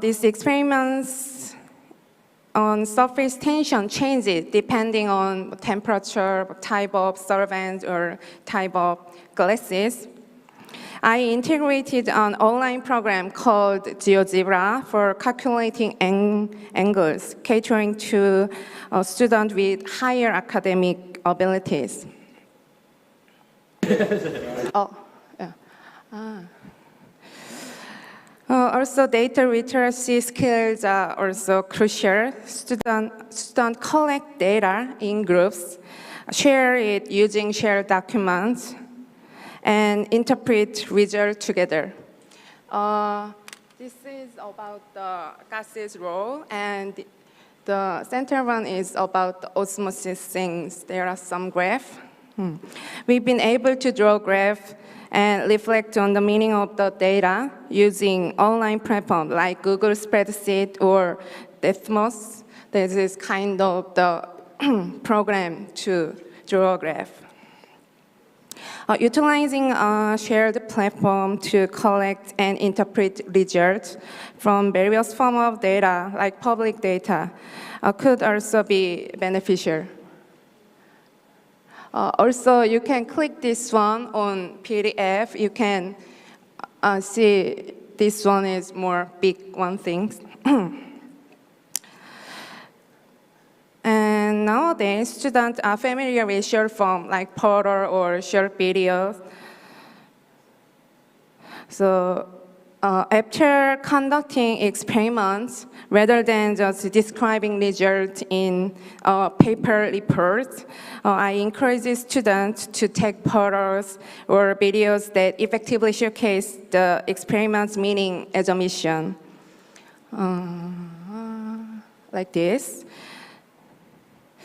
These experiments on surface tension changes depending on temperature, type of solvent, or type of glasses. I integrated an online program called GeoGebra for calculating angles, catering to students with higher academic abilities. Also, data literacy skills are also crucial. Students collect data in groups, share it using shared documents, and interpret results together. This is about the gases role, and the center one is about the osmosis things. There are some graphs. We've been able to draw graphs and reflect on the meaning of the data using online platforms like Google Spreadsheet or Desmos. This is kind of the program to draw a graph. Utilizing a shared platform to collect and interpret results from various forms of data, like public data, could also be beneficial. Also, you can click this one on PDF. You can see this one is more big one thing. And nowadays, students are familiar with short form, like Portal or short videos. So after conducting experiments, rather than just describing results in paper reports, I encourage students to take photos or videos that effectively showcase the experiment's meaning as a mission. Like this.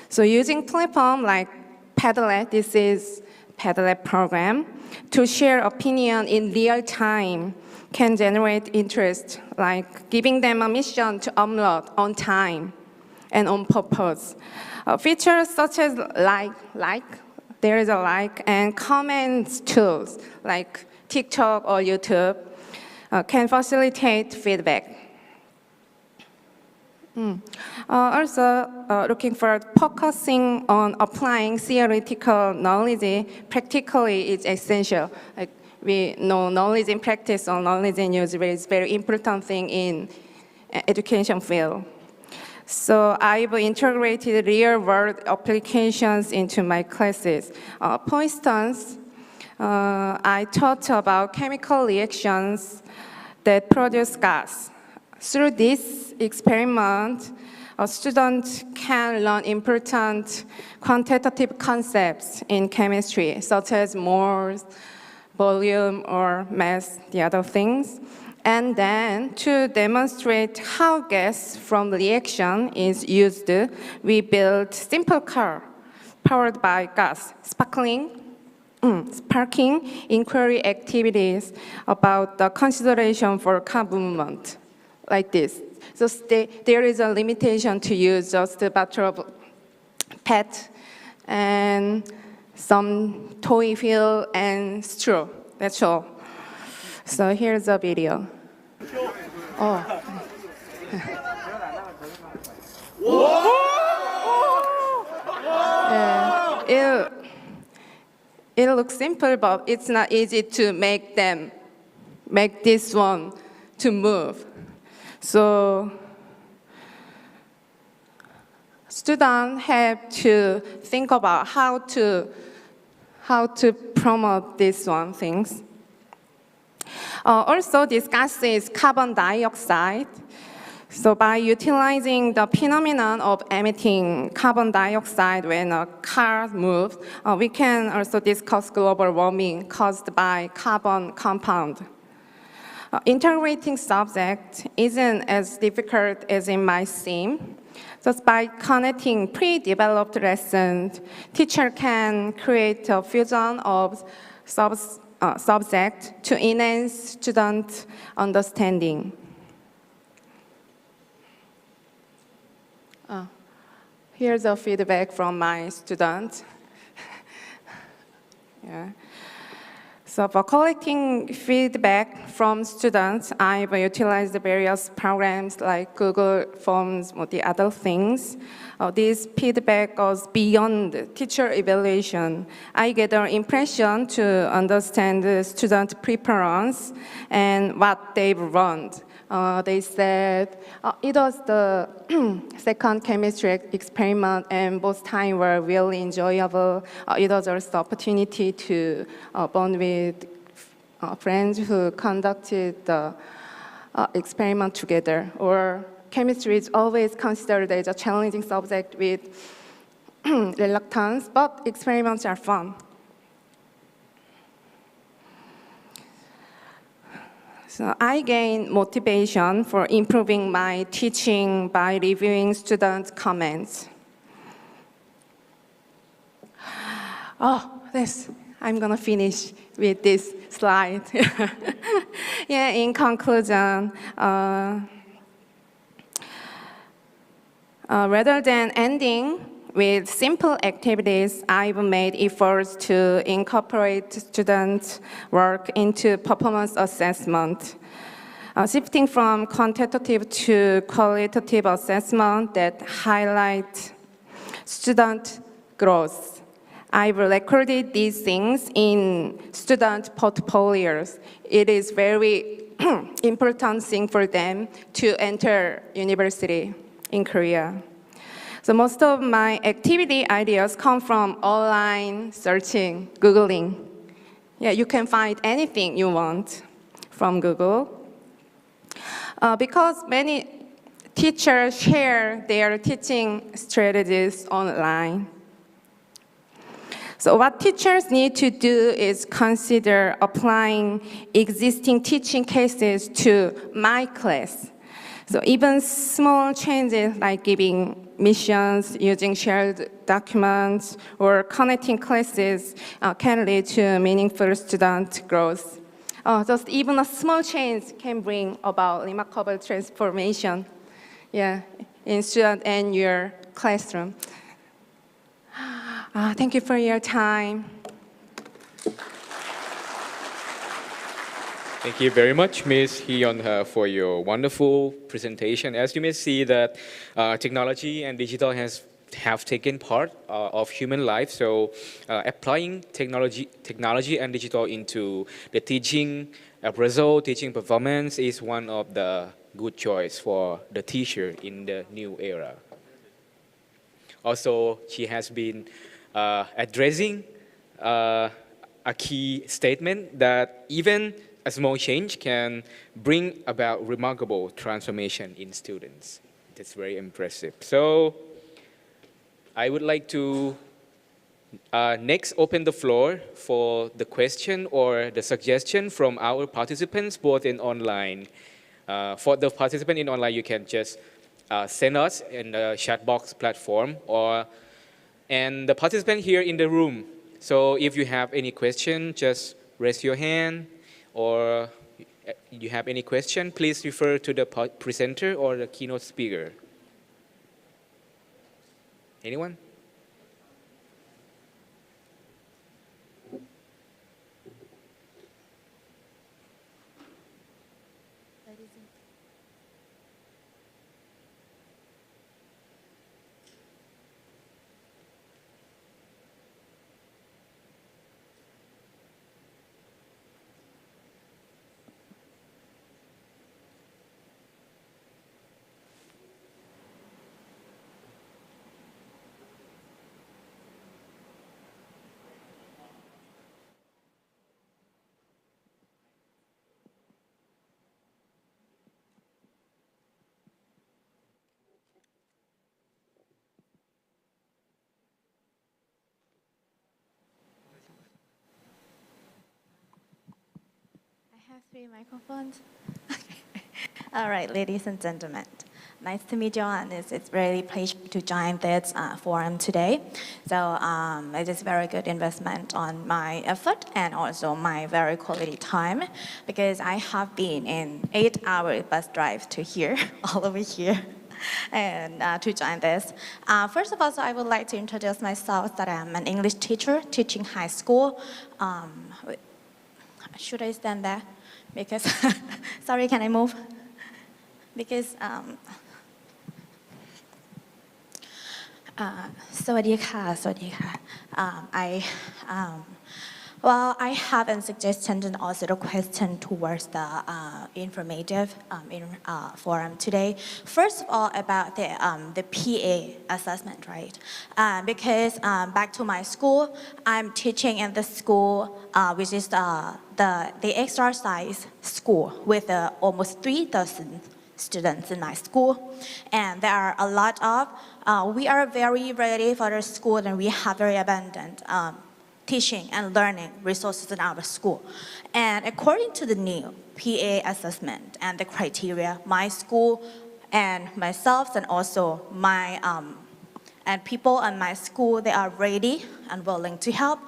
So using platform like Padlet, this is Padlet program, to share opinion in real time can generate interest, like giving them a mission to upload on time and on purpose. Features such as there is a like, and comments tools like TikTok or YouTube can facilitate feedback. Also, looking for focusing on applying theoretical knowledge practically is essential. Like we know knowledge in practice or knowledge in use is very important thing in education field. So I've integrated real-world applications into my classes. For instance, I taught about chemical reactions that produce gas. Through this experiment, a student can learn important quantitative concepts in chemistry, such as moles, volume, or mass, the other things. And then to demonstrate how gas from reaction is used, we built simple car powered by gas, sparking inquiry activities about the consideration for car movement, like this. So there is a limitation to use just a bottle of PET and some toy fill and straw, that's all. So here's a video. Oh. Yeah, it looks simple, but it's not easy to make this one to move. So students have to think about how to promote these one things. Also, this gas is carbon dioxide. So by utilizing the phenomenon of emitting carbon dioxide when a car moves, we can also discuss global warming caused by carbon compound. Integrating subject isn't as difficult as it might seem. Just by connecting pre-developed lessons, teacher can create a fusion of subject to enhance student understanding. Here's a feedback from my students. Yeah. So for collecting feedback from students, I've utilized various programs like Google Forms or the other things. This feedback goes beyond teacher evaluation. I get an impression to understand the student preference and what they've learned. They said it was the second chemistry experiment and both times were really enjoyable. It was also opportunity to bond with friends who conducted the experiment together. Or chemistry is always considered as a challenging subject with reluctance, but experiments are fun. So I gain motivation for improving my teaching by reviewing students' comments. I'm gonna finish with this slide. Yeah, in conclusion, rather than ending with simple activities, I've made efforts to incorporate students' work into performance assessment, shifting from quantitative to qualitative assessment that highlight student growth. I've recorded these things in student portfolios. It is very important thing for them to enter university in Korea. So most of my activity ideas come from online searching, Googling. Yeah, you can find anything you want from Google. Because many teachers share their teaching strategies online. So what teachers need to do is consider applying existing teaching cases to my class. So even small changes like giving missions, using shared documents, or connecting classes can lead to meaningful student growth. Just even a small change can bring about remarkable transformation, in student and your classroom. Thank you for your time. Thank you very much, Ms. Hyun, for your wonderful presentation. As you may see that technology and digital have taken part of human life. So applying technology and digital into the teaching result, teaching performance is one of the good choice for the teacher in the new era. Also, she has been addressing a key statement that even a small change can bring about remarkable transformation in students. That's very impressive. So I would like to next open the floor for the question or the suggestion from our participants, both in online. For the participant in online, you can just send us in the chat box platform, and the participant here in the room. So if you have any question, just raise your hand, or you have any question, please refer to the presenter or the keynote speaker. Anyone? I have 3 microphones. All right, ladies and gentlemen. Nice to meet you all, and it's really a pleasure to join this forum today. So it is very good investment on my effort and also my very quality time, because I have been in 8-hour bus drive to here, all over here, and to join this. First of all, so I would like to introduce myself that I'm an English teacher teaching high school. Should I stand there? Because, sorry, can I move? Because, สวัสดีค่ะ สวัสดีค่ะ Well, I have a suggestion and also a question towards the informative forum today. First of all, about the PA assessment, right? Because back to my school, I'm teaching in the school, which is the extra size school with almost 3,000 students in my school, and there are a lot of we are very ready for the school, and we have very abundant teaching and learning resources in our school. And according to the new PA assessment and the criteria, my school and myself and also my and people in my school, they are ready and willing to help.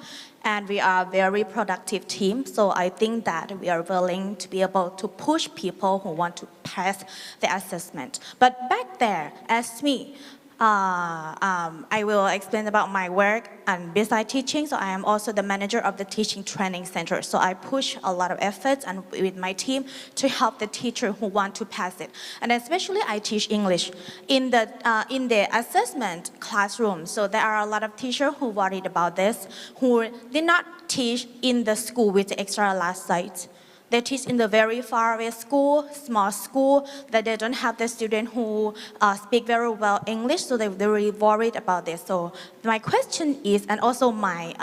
And we are a very productive team, so I think that we are willing to be able to push people who want to pass the assessment. But back there, as me, I will explain about my work, and besides teaching, so I am also the manager of the teaching training center. So I push a lot of efforts and with my team to help the teacher who want to pass it. And especially I teach English in the assessment classroom. So there are a lot of teachers who worried about this, who did not teach in the school with the extra large sites. They teach in the very far away school, small school, that they don't have the student who speak very well English, so they're very worried about this. So my question is, and also my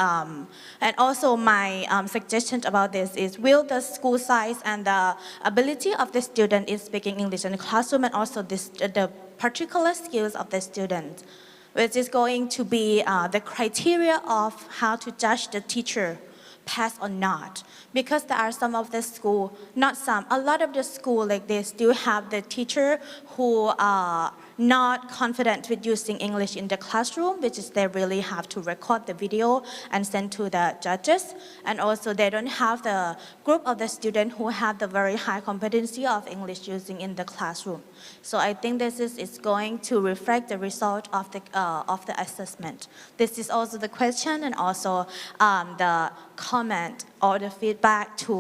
suggestion about this is, will the school size and the ability of the student in speaking English in the classroom, and also the particular skills of the student, which is going to be the criteria of how to judge the teacher pass or not. Because there are some of the school, not some, a lot of the school, like they still have the teacher who are not confident with using English in the classroom, which is they really have to record the video and send to the judges. And also they don't have the group of the students who have the very high competency of English using in the classroom. So I think this is going to reflect the result of the assessment. This is also the question and also the comment all the feedback to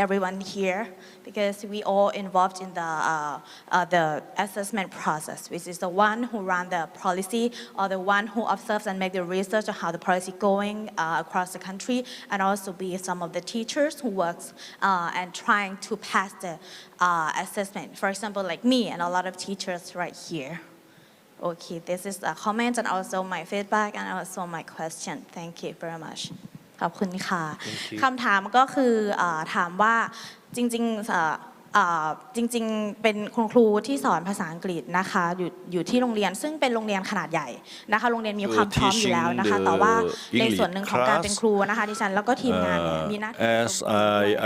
everyone here, because we all involved in the assessment process, which is the one who run the policy or the one who observes and make the research on how the policy going across the country, and also be some of the teachers who works and trying to pass the assessment. For example, like me and a lot of teachers right here. Okay, this is a comment and also my feedback and also my question. Thank you very much. ขอบคุณค่ะ คำถามก็คือถามว่าจริงๆเป็นคุณครูที่สอนภาษาอังกฤษนะคะอยู่ที่โรงเรียนซึ่งเป็นโรงเรียนขนาดใหญ่นะคะโรงเรียนมีความพร้อมอยู่แล้วนะคะแต่ว่าในส่วนหนึ่งของการเป็นครูนะคะดิฉันแล้วก็ทีมงานเนี่ยมีหน้าที่ As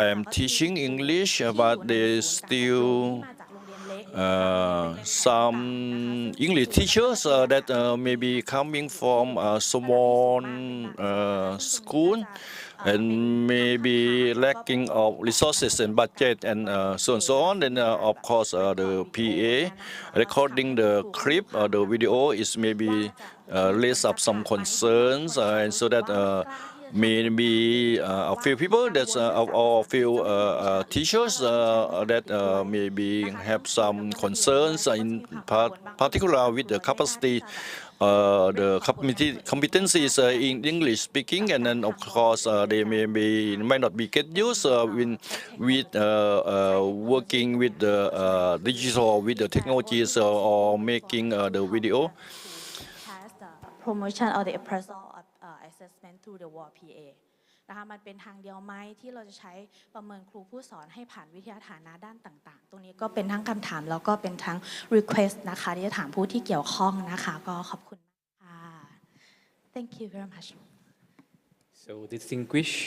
I am teaching English, but there's still some English teachers that may be coming from a small school and maybe lacking of resources and budget and so on. Then of course the PA recording the clip or the video is maybe raise up some concerns and so that maybe a few people that's or a few teachers that maybe have some concerns in particular with the capacity the competencies in English speaking, and then of course they might not be get used with working with the digital with the technologies or making the video. Promotion or the appraisal of assessment through the WAR PA นะคะมันเป็นทางเดียวไหมที่เราจะใช้ประเมินครูผู้สอนให้ผ่านวิทยาฐานะด้านต่างๆตรงนี้ก็เป็นทั้งคำถามแล้วก็เป็นทั้ง request นะคะที่จะถามผู้ที่เกี่ยวข้องนะคะก็ขอบคุณค่ะ Thank you very much. So distinguished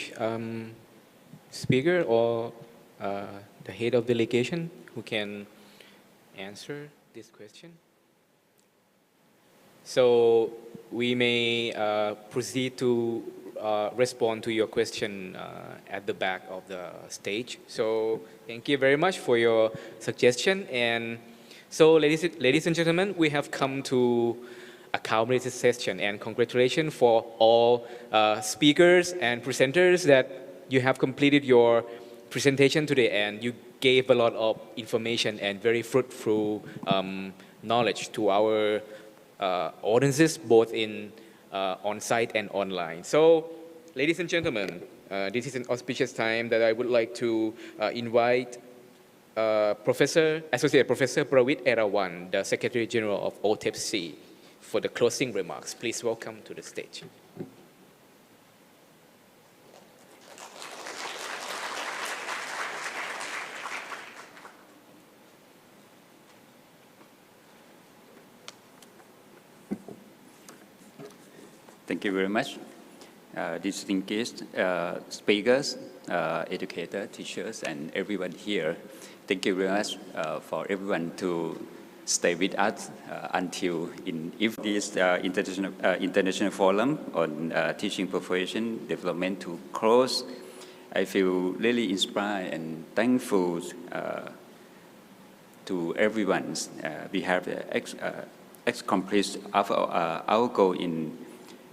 speaker or the head of delegation who can answer this question. So we may proceed to respond to your question at the back of the stage. So thank you very much for your suggestion. And so ladies and gentlemen, we have come to a culminated session, and congratulations for all speakers and presenters that you have completed your presentation today, and you gave a lot of information and very fruitful knowledge to our audiences, both in on-site and online. So, ladies and gentlemen, this is an auspicious time that I would like to invite Associate Professor Prawit Erawan, the Secretary General of OTEPC, for the closing remarks. Please welcome to the stage. Thank you very much. Distinguished speakers, educators, teachers, and everyone here. Thank you very much for everyone to stay with us until if this international forum on teaching profession development to close. I feel really inspired and thankful to everyone. We have accomplished our goal in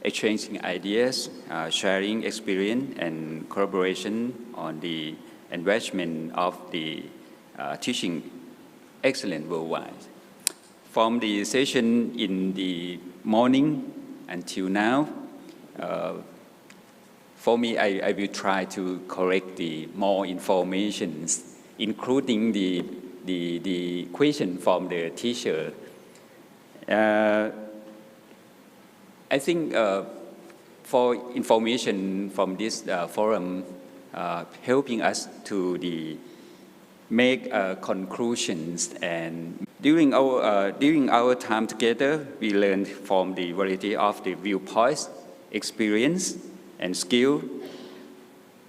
exchanging ideas, sharing experience, and collaboration on the enrichment of the teaching excellence worldwide. From the session in the morning until now, for me, I will try to collect the more information, including the question from the teacher. I think for information from this forum, helping us to make conclusions, and during our time together, we learned from the variety of the viewpoints, experience, and skill.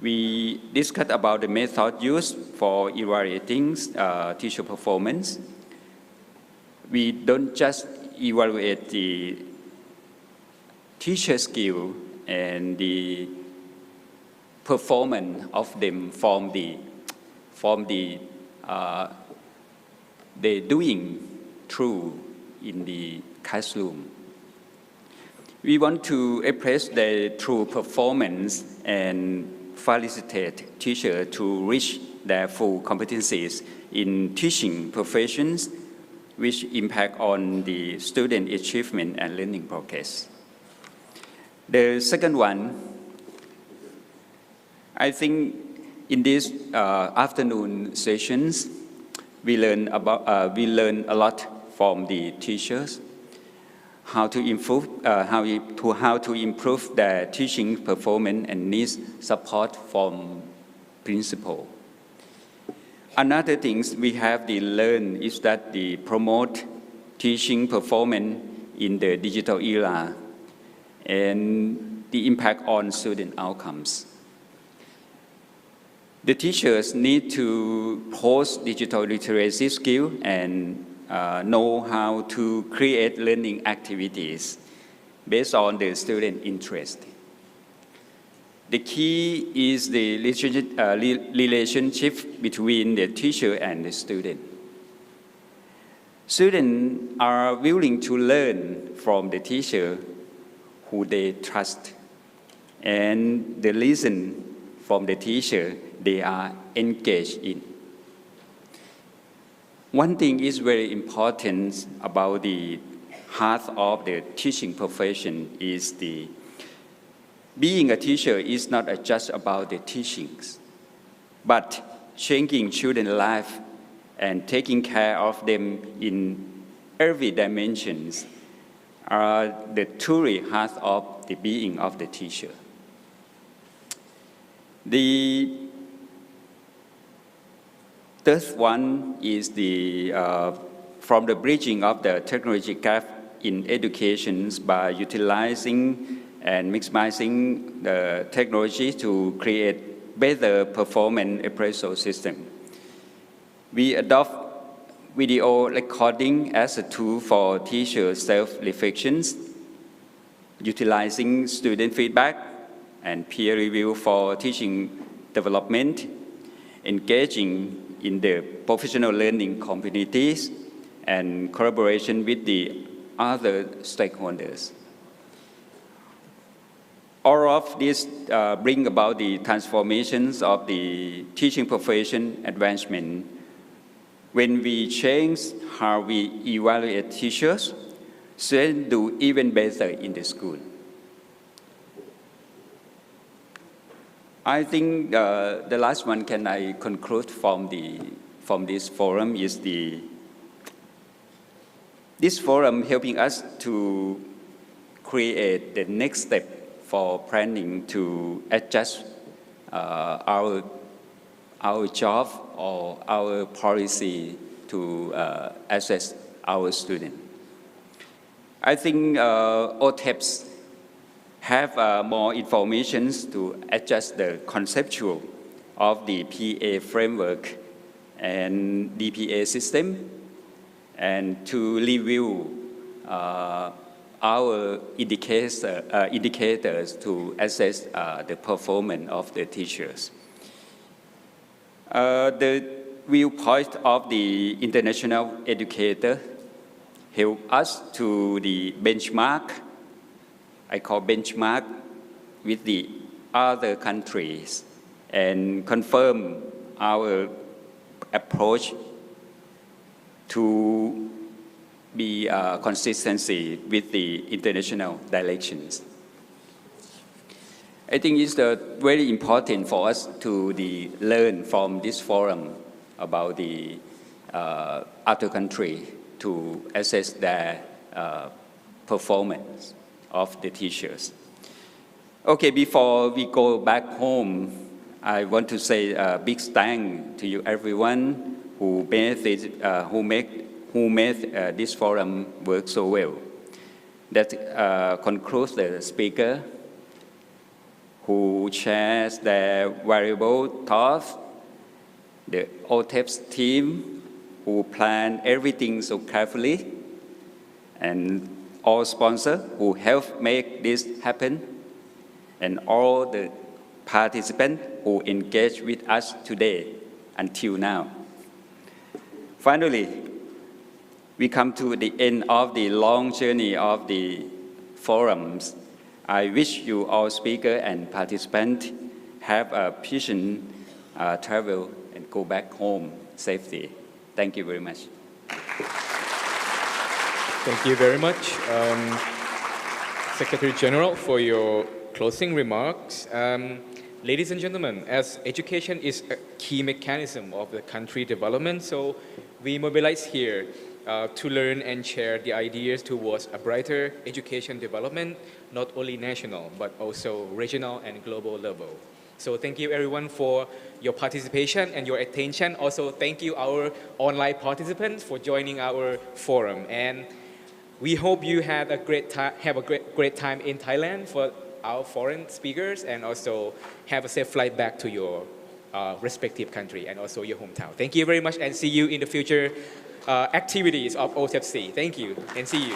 We discussed about the method used for evaluating teacher performance. We don't just evaluate the teacher skill and the performance of them from the doing through in the classroom. We want to express the true performance and facilitate teachers to reach their full competencies in teaching professions, which impact on the student achievement and learning progress. The second one, I think in these afternoon sessions, we learn a lot from the teachers, how to improve their teaching performance and needs support from principal. Another thing we have to learn is that they promote teaching performance in the digital era and the impact on student outcomes. The teachers need to post digital literacy skill and know how to create learning activities based on the student interest. The key is the relationship between the teacher and the student. Students are willing to learn from the teacher who they trust, and the listen from the teacher they are engaged in. One thing is very important about the heart of the teaching profession is being a teacher is not just about the teachings, but changing children's life and taking care of them in every dimensions are the truly heart of the being of the teacher. The third one is from the bridging of the technology gap in education by utilizing and maximizing the technology to create better performance appraisal system. We adopt video recording as a tool for teacher self-reflections, utilizing student feedback and peer review for teaching development, engaging in the professional learning communities, and collaboration with the other stakeholders. All of this bring about the transformations of the teaching profession advancement. When we change how we evaluate teachers, students do even better in the school. I think the last one can I conclude from this forum is this forum helping us to create the next step for planning to adjust our job or our policy to assess our students. I think OTEPC have more information to adjust the conceptual of the PA framework and DPA system, and to review our indicators to assess the performance of the teachers. The viewpoint of the international educator help us to the benchmark, I call benchmark, with the other countries and confirm our approach to be consistency with the international directions. I think it's very important for us to learn from this forum about the other country to assess their performance of the teachers. Okay, before we go back home, I want to say a big thank to you everyone who made this forum work so well. That concludes the speaker who shares their valuable thoughts, the OTEPC team who planned everything so carefully, and all sponsors who helped make this happen, and all the participants who engaged with us today until now. Finally, we come to the end of the long journey of the forums. I wish you all speakers and participants have a patient travel and go back home safely. Thank you very much. Thank you very much, Secretary General, for your closing remarks. Ladies and gentlemen, as education is a key mechanism of the country development, so we mobilize here to learn and share the ideas towards a brighter education development, not only national, but also regional and global level. So thank you everyone for your participation and your attention. Also, thank you our online participants for joining our forum. And we hope you had a great time, great time in Thailand for our foreign speakers, and also have a safe flight back to your respective country and also your hometown. Thank you very much, and see you in the future activities of OTEPC. Thank you, and see you.